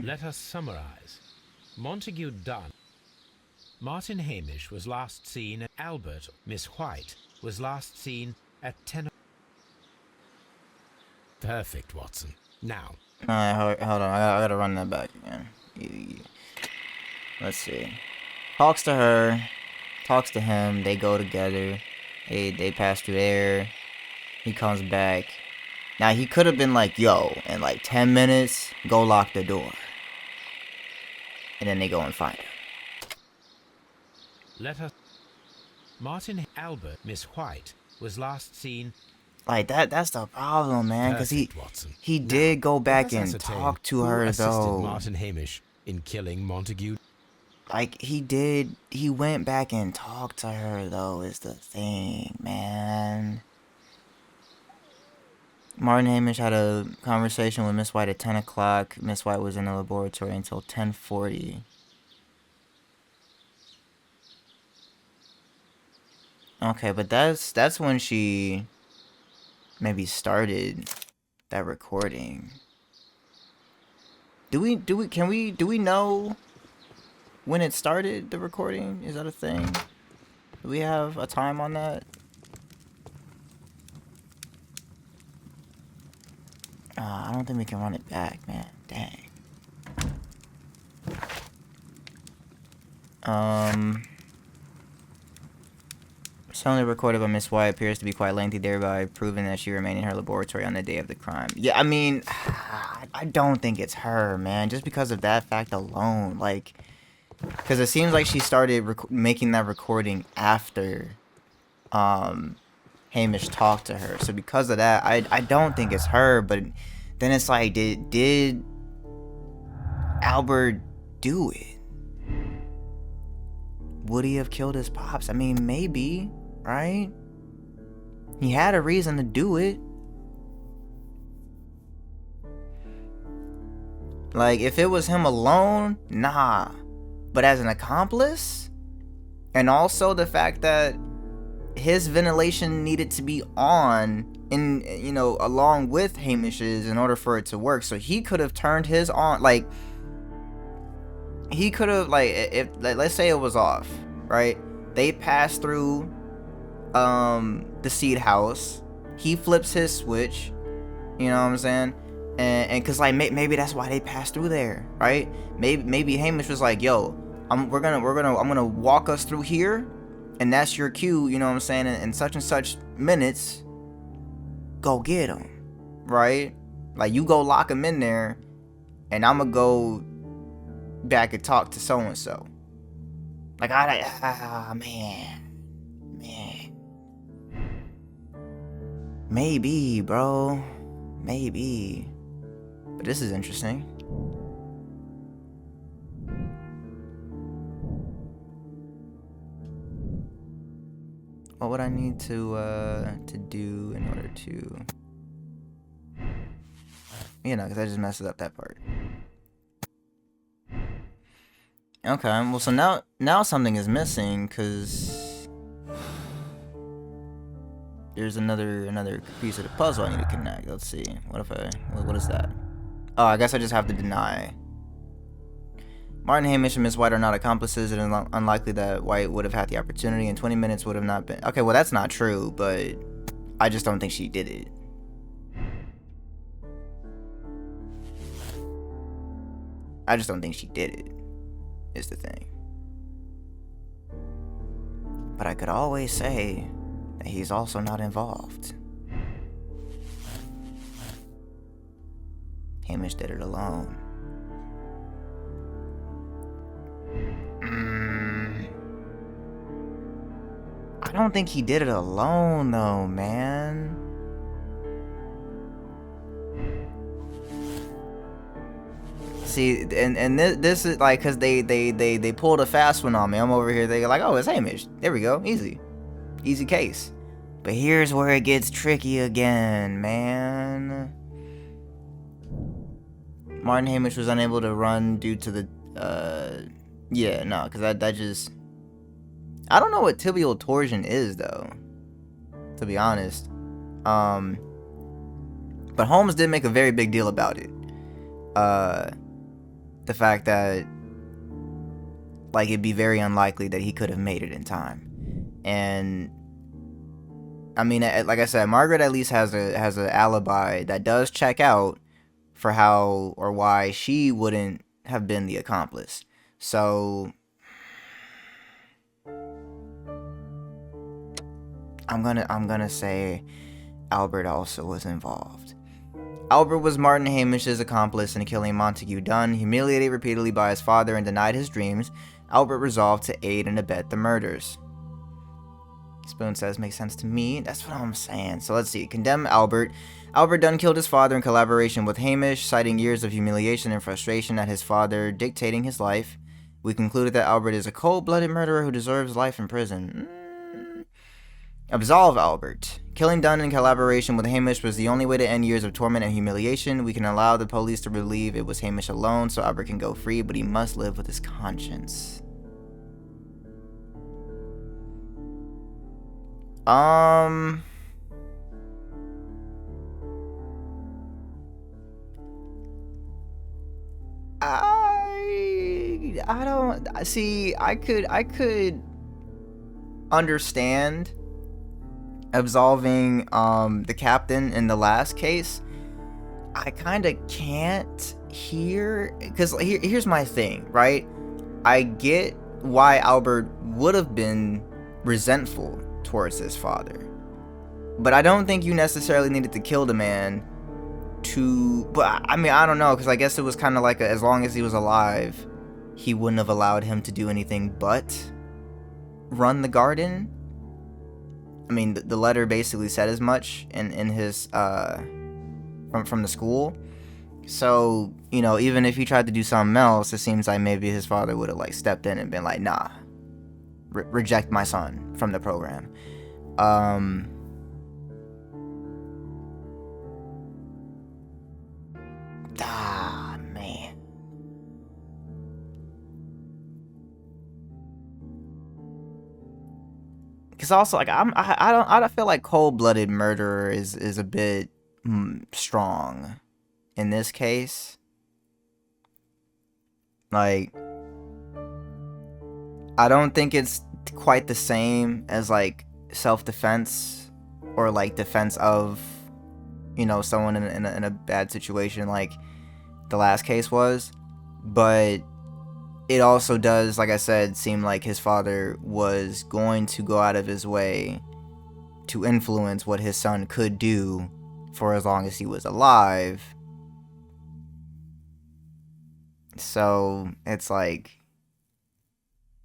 Let us summarize. Montague Dunne. Martyn Hamish was last seen at Albert. Miss White was last seen at 10. Perfect, Watson. Now. Alright, hold on. I gotta run that back again. Let's see. Talks to her. Talks to him. They go together. They pass through there. He comes back. Now, he could have been like, yo, in like 10 minutes, go lock the door. And then they go and find her. Let us... Martyn Albert, Miss White, was last seen... Like, that's the problem, man. Because he did go back and talk to her, though. Martyn Hamish in killing Montague. Like, he went back and talked to her, though, is the thing, man. Martyn Hamish had a conversation with Miss White at 10 o'clock. Miss White was in the laboratory until 10:40. Okay, but that's when she maybe started that recording. Do we know when it started, the recording? Is that a thing? Do we have a time on that? I don't think we can run it back, man. Dang. Suddenly recorded by Miss White appears to be quite lengthy, thereby proving that she remained in her laboratory on the day of the crime. Yeah, I mean, I don't think it's her, man. Just because of that fact alone, like, because it seems like she started making that recording after, Hamish talked to her. So because of that, I don't think it's her. But then it's like, did Albert do it? Would he have killed his pops? I mean, maybe, right? He had a reason to do it. Like, if it was him alone, nah. But as an accomplice? And also the fact that his ventilation needed to be on in, you know, along with Hamish's in order for it to work. So he could have turned his on, like, he could have, like, if, like, let's say it was off, right? They pass through the seed house. He flips his switch, you know what I'm saying? And cause like maybe that's why they passed through there, right? Maybe Hamish was like, yo, I'm gonna walk us through here, and that's your cue, you know what I'm saying? In such and such minutes, go get him, right? Like, you go lock him in there, and I'm gonna go back and talk to so and so. Like, man, maybe, bro, maybe. But this is interesting. What would I need to do in order to... You know, because I just messed up that part. Okay, well, so now something is missing, because there's another piece of the puzzle I need to connect. Let's see. What is that? Oh, I guess I just have to deny. Martyn Hamish and Miss White are not accomplices. It is unlikely that White would have had the opportunity, and 20 minutes would have not been... Okay, well, that's not true, but I just don't think she did it. I just don't think she did it, is the thing. But I could always say that he's also not involved. Hamish did it alone. I don't think he did it alone, though, man. See, and this is like, cause they pulled a fast one on me. I'm over here, they're like, oh, it's Hamish. There we go, easy case. But here's where it gets tricky again, man. Martyn Hamish was unable to run due to the, yeah, no, cause that just, I don't know what tibial torsion is, though, to be honest. But Holmes did make a very big deal about it. The fact that, like, it'd be very unlikely that he could have made it in time. And I mean, like I said, Margaret at least has an alibi that does check out for how or why she wouldn't have been the accomplice. So I'm gonna say Albert also was involved. Albert was Martyn Hamish's accomplice in killing Montague Dunne. Humiliated repeatedly by his father and denied his dreams, Albert resolved to aid and abet the murders. Spoon says, makes sense to me. That's what I'm saying. So let's see. Condemn Albert. Albert Dunne killed his father in collaboration with Hamish, citing years of humiliation and frustration at his father dictating his life. We concluded that Albert is a cold-blooded murderer who deserves life in prison. Absolve Albert. Killing Dunne in collaboration with Hamish was the only way to end years of torment and humiliation. We can allow the police to believe it was Hamish alone, so Albert can go free, but he must live with his conscience. I don't see. I could understand absolving the captain in the last case. I kind of can't here, because here's my thing, right? I get why Albert would have been resentful towards his father, but I don't think you necessarily needed to kill the man to... But I mean, I don't know, because I guess it was kind of like as long as he was alive, he wouldn't have allowed him to do anything but run the garden. I mean, the letter basically said as much in his from the school. So, you know, even if he tried to do something else, it seems like maybe his father would have like stepped in and been like, nah, reject my son from the program. Man. Because also, like, I don't feel like cold-blooded murderer is a bit strong in this case. Like, I don't think it's quite the same as like self-defense or like defense of, you know, someone in a bad situation like the last case was. But it also does, like I said, seem like his father was going to go out of his way to influence what his son could do for as long as he was alive. So it's like,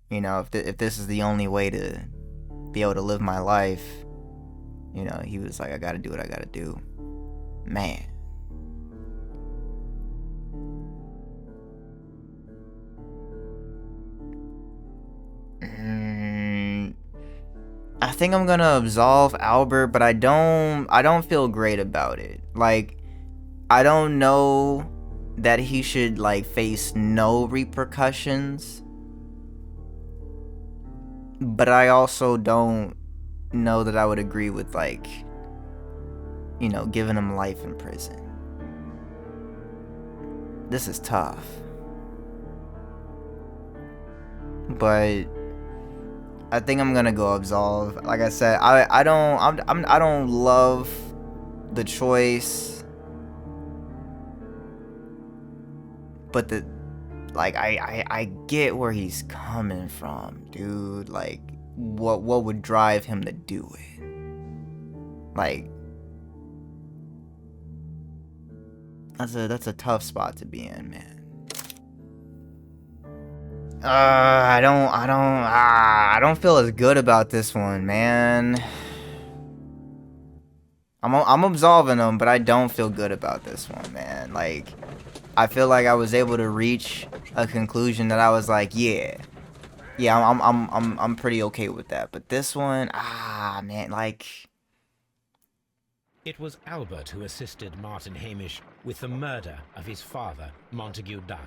you know, if this is the only way to be able to live my life, you know, he was like, I gotta do what I gotta do. Man. I think I'm gonna absolve Albert, but I don't feel great about it. Like, I don't know that he should like face no repercussions, but I also don't know that I would agree with, like, you know, giving him life in prison. This is tough. But I think I'm gonna go absolve. Like I said, I don't love the choice, but I get where he's coming from, dude. Like, what would drive him to do it? Like, that's a tough spot to be in, man. I don't feel as good about this one, man. I'm absolving him, but I don't feel good about this one, man. Like, I feel like I was able to reach a conclusion that I was like, yeah, I'm pretty okay with that. But this one, man, like. It was Albert who assisted Martyn Hamish with the murder of his father, Montague Dunne.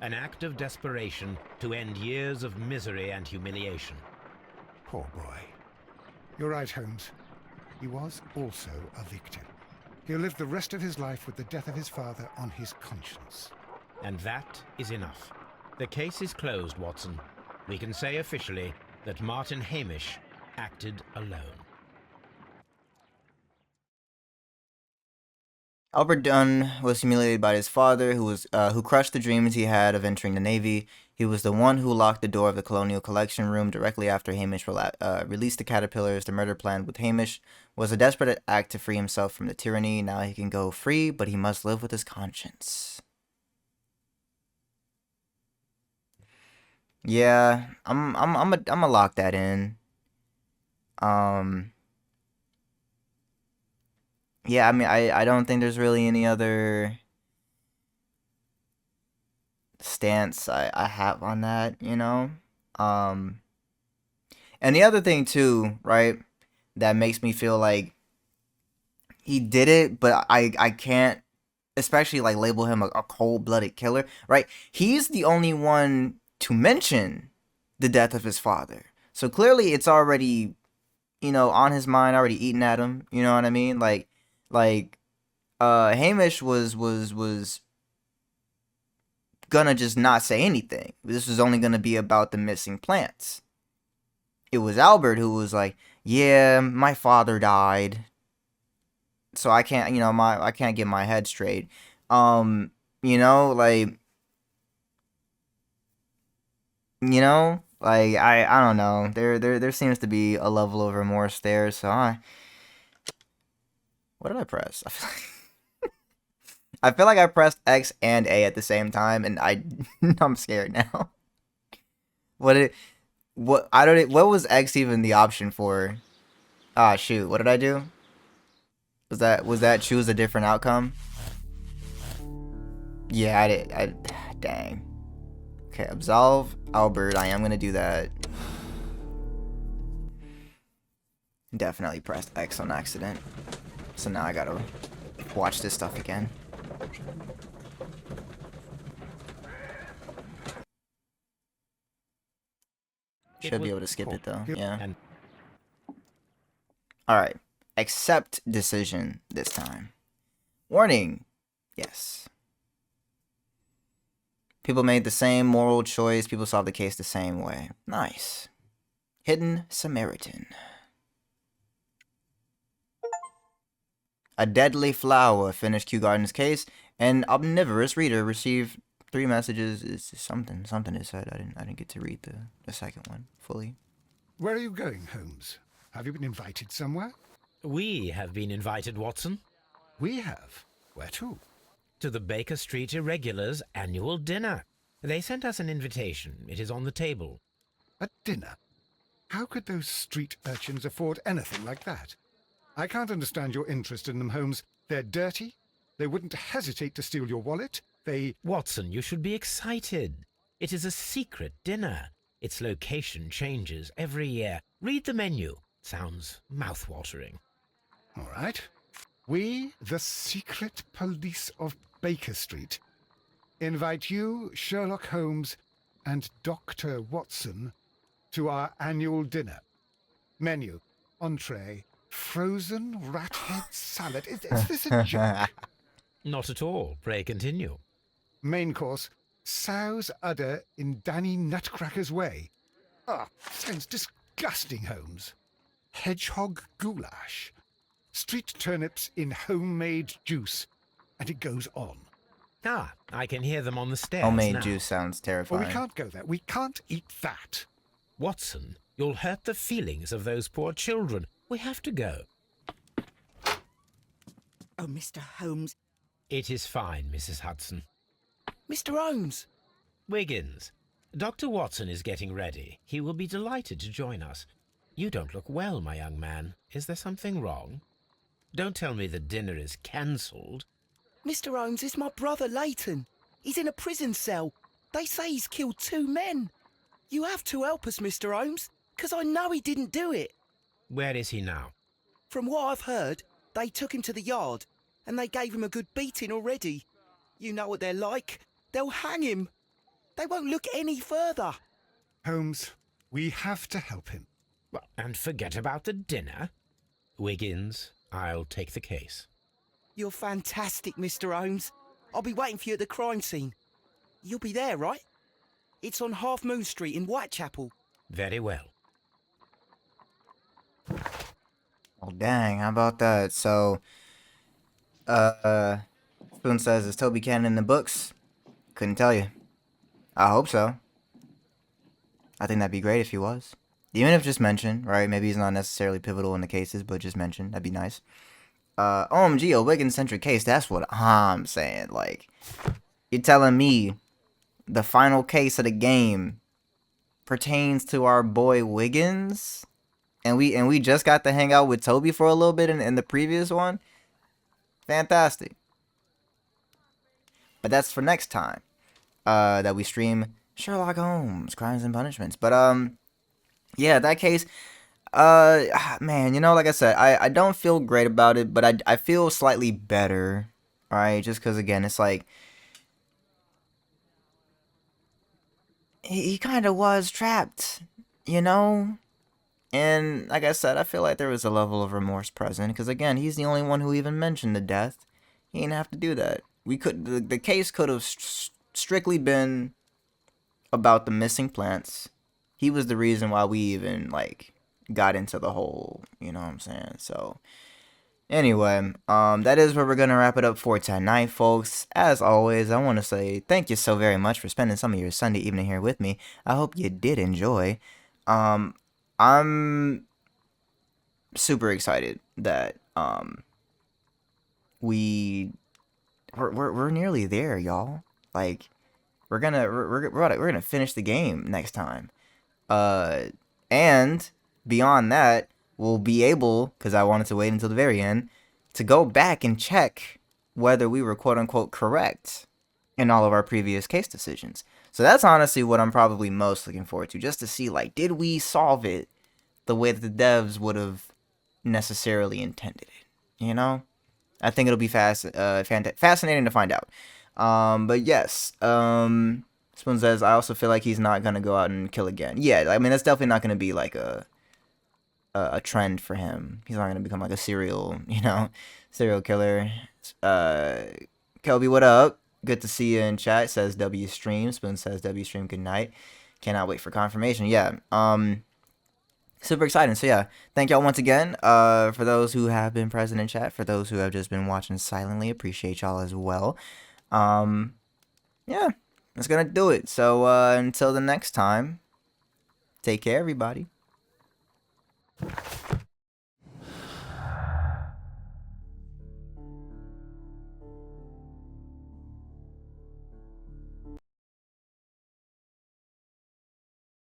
An act of desperation to end years of misery and humiliation. Poor boy. You're right, Holmes. He was also a victim. He'll live the rest of his life with the death of his father on his conscience. And that is enough. The case is closed, Watson. We can say officially that Martyn Hamish acted alone. Albert Dunne was humiliated by his father, who crushed the dreams he had of entering the Navy. He was the one who locked the door of the Colonial Collection Room directly after Hamish released the caterpillars. The murder plan with Hamish was a desperate act to free himself from the tyranny. Now he can go free, but he must live with his conscience. Yeah, I'm gonna lock that in. Yeah, I mean, I don't think there's really any other stance I have on that, you know? And the other thing too, right, that makes me feel like he did it, but I can't especially like label him a cold-blooded killer, right? He's the only one to mention the death of his father. So clearly it's already, you know, on his mind, already eating at him, you know what I mean? Like Hamish was gonna just not say anything. This was only gonna be about the missing plants. It was Albert who was like, yeah, my father died, so I can't, you know, I can't get my head straight. You know, like, you know, like I don't know. There seems to be a level of remorse there, so what did I press? I feel like I pressed X and A at the same time, and I'm scared now. What was X even the option for? Ah, shoot. What did I do? Was that choose a different outcome? Yeah, I did. Dang. Okay, absolve Albert. I am gonna do that. Definitely pressed X on accident. So now I gotta watch this stuff again. Should be able to skip it though, yeah. Alright. Accept decision this time. Warning. Yes. People made the same moral choice. People solved the case the same way. Nice. Hidden Samaritan. A deadly flower finished Kew Gardens' case. An omnivorous reader received 3 messages. It's something is said. I didn't get to read the second one fully. Where are you going, Holmes? Have you been invited somewhere? We have been invited, Watson. We have? Where to? To the Baker Street Irregulars' annual dinner. They sent us an invitation. It is on the table. A dinner? How could those street urchins afford anything like that? I can't understand your interest in them, Holmes. They're dirty. They wouldn't hesitate to steal your wallet. Watson, you should be excited. It is a secret dinner. Its location changes every year. Read the menu. Sounds mouth-watering. All right. We, the secret police of Baker Street, invite you, Sherlock Holmes, and Dr. Watson to our annual dinner. Menu, entree, frozen rat head salad. Is this a joke? Not at all. Pray continue. Main course, sow's udder in Danny Nutcracker's way. Ah, sounds disgusting, Holmes. Hedgehog goulash. Street turnips in homemade juice. And it goes on. Ah, I can hear them on the stairs Homemade now. juice sounds terrifying. Well, we can't go there. We can't eat that. Watson, you'll hurt the feelings of those poor children. We have to go. Oh, Mr. Holmes. It is fine, Mrs. Hudson. Mr. Holmes! Wiggins, Dr. Watson is getting ready. He will be delighted to join us. You don't look well, my young man. Is there something wrong? Don't tell me the dinner is cancelled. Mr. Holmes, it's my brother Leighton. He's in a prison cell. They say he's killed 2 men. You have to help us, Mr. Holmes, because I know he didn't do it. Where is he now? From what I've heard, they took him to the yard, and they gave him a good beating already. You know what they're like. They'll hang him. They won't look any further. Holmes, we have to help him. Well, and forget about the dinner. Wiggins, I'll take the case. You're fantastic, Mr. Holmes. I'll be waiting for you at the crime scene. You'll be there, right? It's on Half Moon Street in Whitechapel. Very well. Oh, dang, how about that? So, Spoon says, is Toby canon in the books? Couldn't tell you. I hope so. I think that'd be great if he was. Even if just mentioned, right? Maybe he's not necessarily pivotal in the cases, but just mentioned. That'd be nice. OMG, a Wiggins-centric case. That's what I'm saying. Like, you're telling me the final case of the game pertains to our boy Wiggins? And we just got to hang out with Toby for a little bit in the previous one? Fantastic. But that's for next time. That we stream Sherlock Holmes, Crimes and Punishments. But, yeah, that case, man, you know, like I said, I don't feel great about it, but I feel slightly better, right? Just because, again, it's like, he kind of was trapped, you know? And, like I said, I feel like there was a level of remorse present, because, again, he's the only one who even mentioned the death. He didn't have to do that. The case could have strictly been about the missing plants. He was the reason why we even, like, got into the whole, you know what I'm saying? So, anyway, that is where we're going to wrap it up for tonight, folks. As always, I want to say thank you so very much for spending some of your Sunday evening here with me. I hope you did enjoy. I'm super excited that, we're nearly there, y'all. Like, we're gonna finish the game next time. And beyond that, we'll be able, because I wanted to wait until the very end, to go back and check whether we were quote-unquote correct in all of our previous case decisions. So that's honestly what I'm probably most looking forward to, just to see, like, did we solve it the way that the devs would have necessarily intended it, you know? I think it'll be fascinating to find out. But yes, Spoon says, I also feel like he's not going to go out and kill again. Yeah, I mean, that's definitely not going to be like a trend for him. He's not going to become like a serial killer. Kelby, what up? Good to see you in chat, says W Stream. Spoon says W Stream, good night. Cannot wait for confirmation. Yeah, super exciting. So yeah, thank y'all once again. For those who have been present in chat, for those who have just been watching silently, appreciate y'all as well. Yeah, that's gonna do it. So until the next time, take care, everybody.